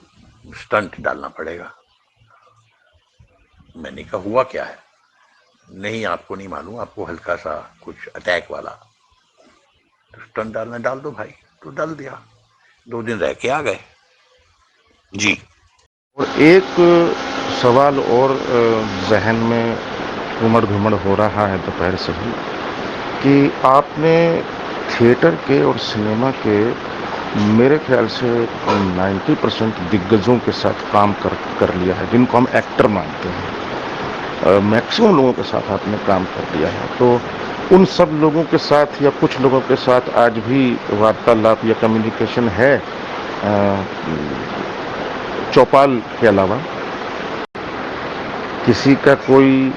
स्टंट डालना पड़ेगा। मैंने कहा हुआ क्या है? नहीं आपको नहीं मालूम, आपको हल्का सा कुछ अटैक वाला, तो स्टंट डालना, डाल दो भाई। तो डाल दिया, 2 दिन रह के आ गए जी।
और एक सवाल और जहन में उमड़ घुमड़ हो रहा है दोपहर से ही, कि आपने थिएटर के और सिनेमा के मेरे ख्याल से 90% दिग्गजों के साथ काम कर लिया है, जिनको हम एक्टर मानते हैं। मैक्सिमम लोगों के साथ आपने काम कर लिया है, तो उन सब लोगों के साथ या कुछ लोगों के साथ आज भी वार्तालाप या कम्युनिकेशन है, चौपाल के अलावा? किसी का कोई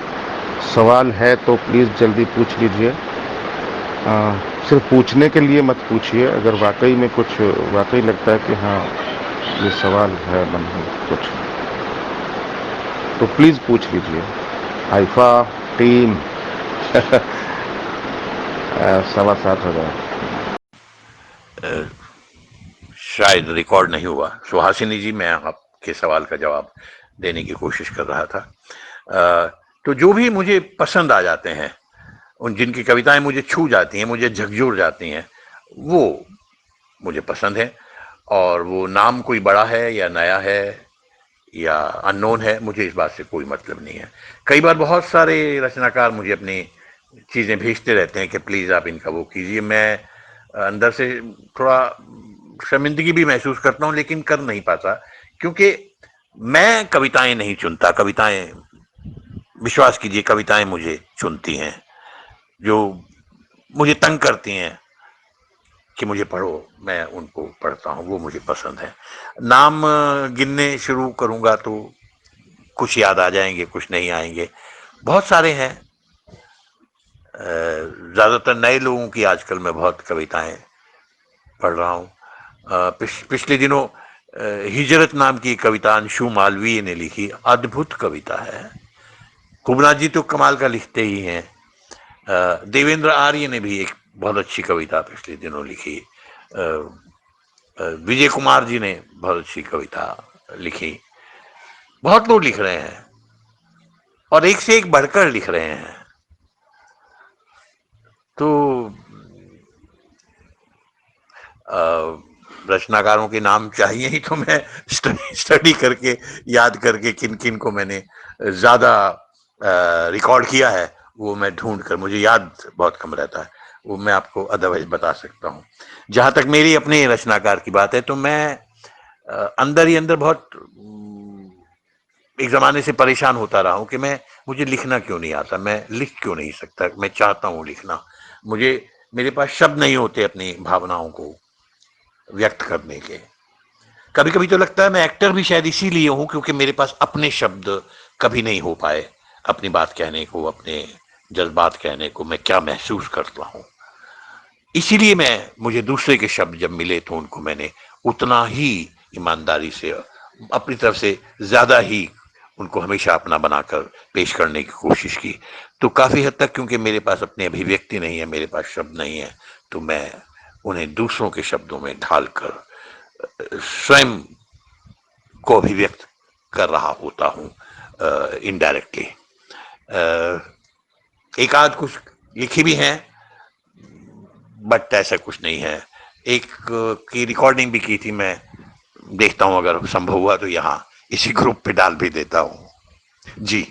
सवाल है तो प्लीज़ जल्दी पूछ लीजिए। सिर्फ पूछने के लिए मत पूछिए, अगर वाकई में कुछ वाकई लगता है कि हाँ ये सवाल है मन में कुछ। तो प्लीज़ पूछ लीजिए। हाइफा टीम 7.25 हजार।
शायद रिकॉर्ड नहीं हुआ। सुहासिनी जी, मैं आपके सवाल का जवाब देने की कोशिश कर रहा था। तो जो भी मुझे पसंद आ जाते हैं, उन जिनकी कविताएं मुझे छू जाती हैं, मुझे झकझोर जाती हैं, वो मुझे पसंद है। और वो नाम कोई बड़ा है या नया है या अननोन है, मुझे इस बात से कोई मतलब नहीं है। कई बार बहुत सारे रचनाकार मुझे अपनी चीज़ें भेजते रहते हैं कि प्लीज़ आप इनका वो कीजिए। मैं अंदर से थोड़ा शर्मिंदगी भी महसूस करता हूँ, लेकिन कर नहीं पाता, क्योंकि मैं कविताएं नहीं चुनता। कविताएं, विश्वास कीजिए, कविताएं मुझे चुनती हैं। जो मुझे तंग करती हैं कि मुझे पढ़ो, मैं उनको पढ़ता हूँ, वो मुझे पसंद है। नाम गिनने शुरू करूँगा तो कुछ याद आ जाएंगे, कुछ नहीं आएंगे। बहुत सारे हैं। ज़्यादातर नए लोगों की आजकल मैं बहुत कविताएं पढ़ रहा हूँ। पिछले दिनों हिजरत नाम की कविता अंशु मालवीय ने लिखी, अद्भुत कविता है। कुबना जी तो कमाल का लिखते ही हैं। देवेंद्र आर्य ने भी एक बहुत अच्छी कविता पिछले दिनों लिखी। विजय कुमार जी ने बहुत अच्छी कविता लिखी। बहुत लोग लिख रहे हैं और एक से एक बढ़कर लिख रहे हैं। तो रचनाकारों के नाम चाहिए ही तो मैं स्टडी करके, याद करके किन किन को मैंने ज़्यादा रिकॉर्ड किया है, वो मैं ढूंढ कर, मुझे याद बहुत कम रहता है, वो मैं आपको अदरवाइज बता सकता हूँ। जहाँ तक मेरी अपने रचनाकार की बात है, तो मैं अंदर ही अंदर बहुत एक ज़माने से परेशान होता रहा हूँ कि मुझे लिखना क्यों नहीं आता, मैं लिख क्यों नहीं सकता। मैं चाहता हूँ लिखना, मेरे पास शब्द नहीं होते अपनी भावनाओं को व्यक्त करने के। कभी कभी तो लगता है मैं एक्टर भी शायद इसीलिए हूं क्योंकि मेरे पास अपने शब्द कभी नहीं हो पाए अपनी बात कहने को, अपने जज्बात कहने को, मैं क्या महसूस करता हूं। इसीलिए मुझे दूसरे के शब्द जब मिले तो उनको मैंने उतना ही ईमानदारी से, अपनी तरफ से ज्यादा ही उनको हमेशा अपना बनाकर पेश करने की कोशिश की। तो काफी हद तक, क्योंकि मेरे पास अपनी अभिव्यक्ति नहीं है, मेरे पास शब्द नहीं है, तो मैं उन्हें दूसरों के शब्दों में ढालकर स्वयं को अभिव्यक्त कर रहा होता हूँ इनडायरेक्टली। एक आध कुछ लिखी भी हैं, बट ऐसा कुछ नहीं है। एक की रिकॉर्डिंग भी की थी, मैं देखता हूँ अगर संभव हुआ तो यहाँ इसी ग्रुप पे डाल भी देता हूँ। जी।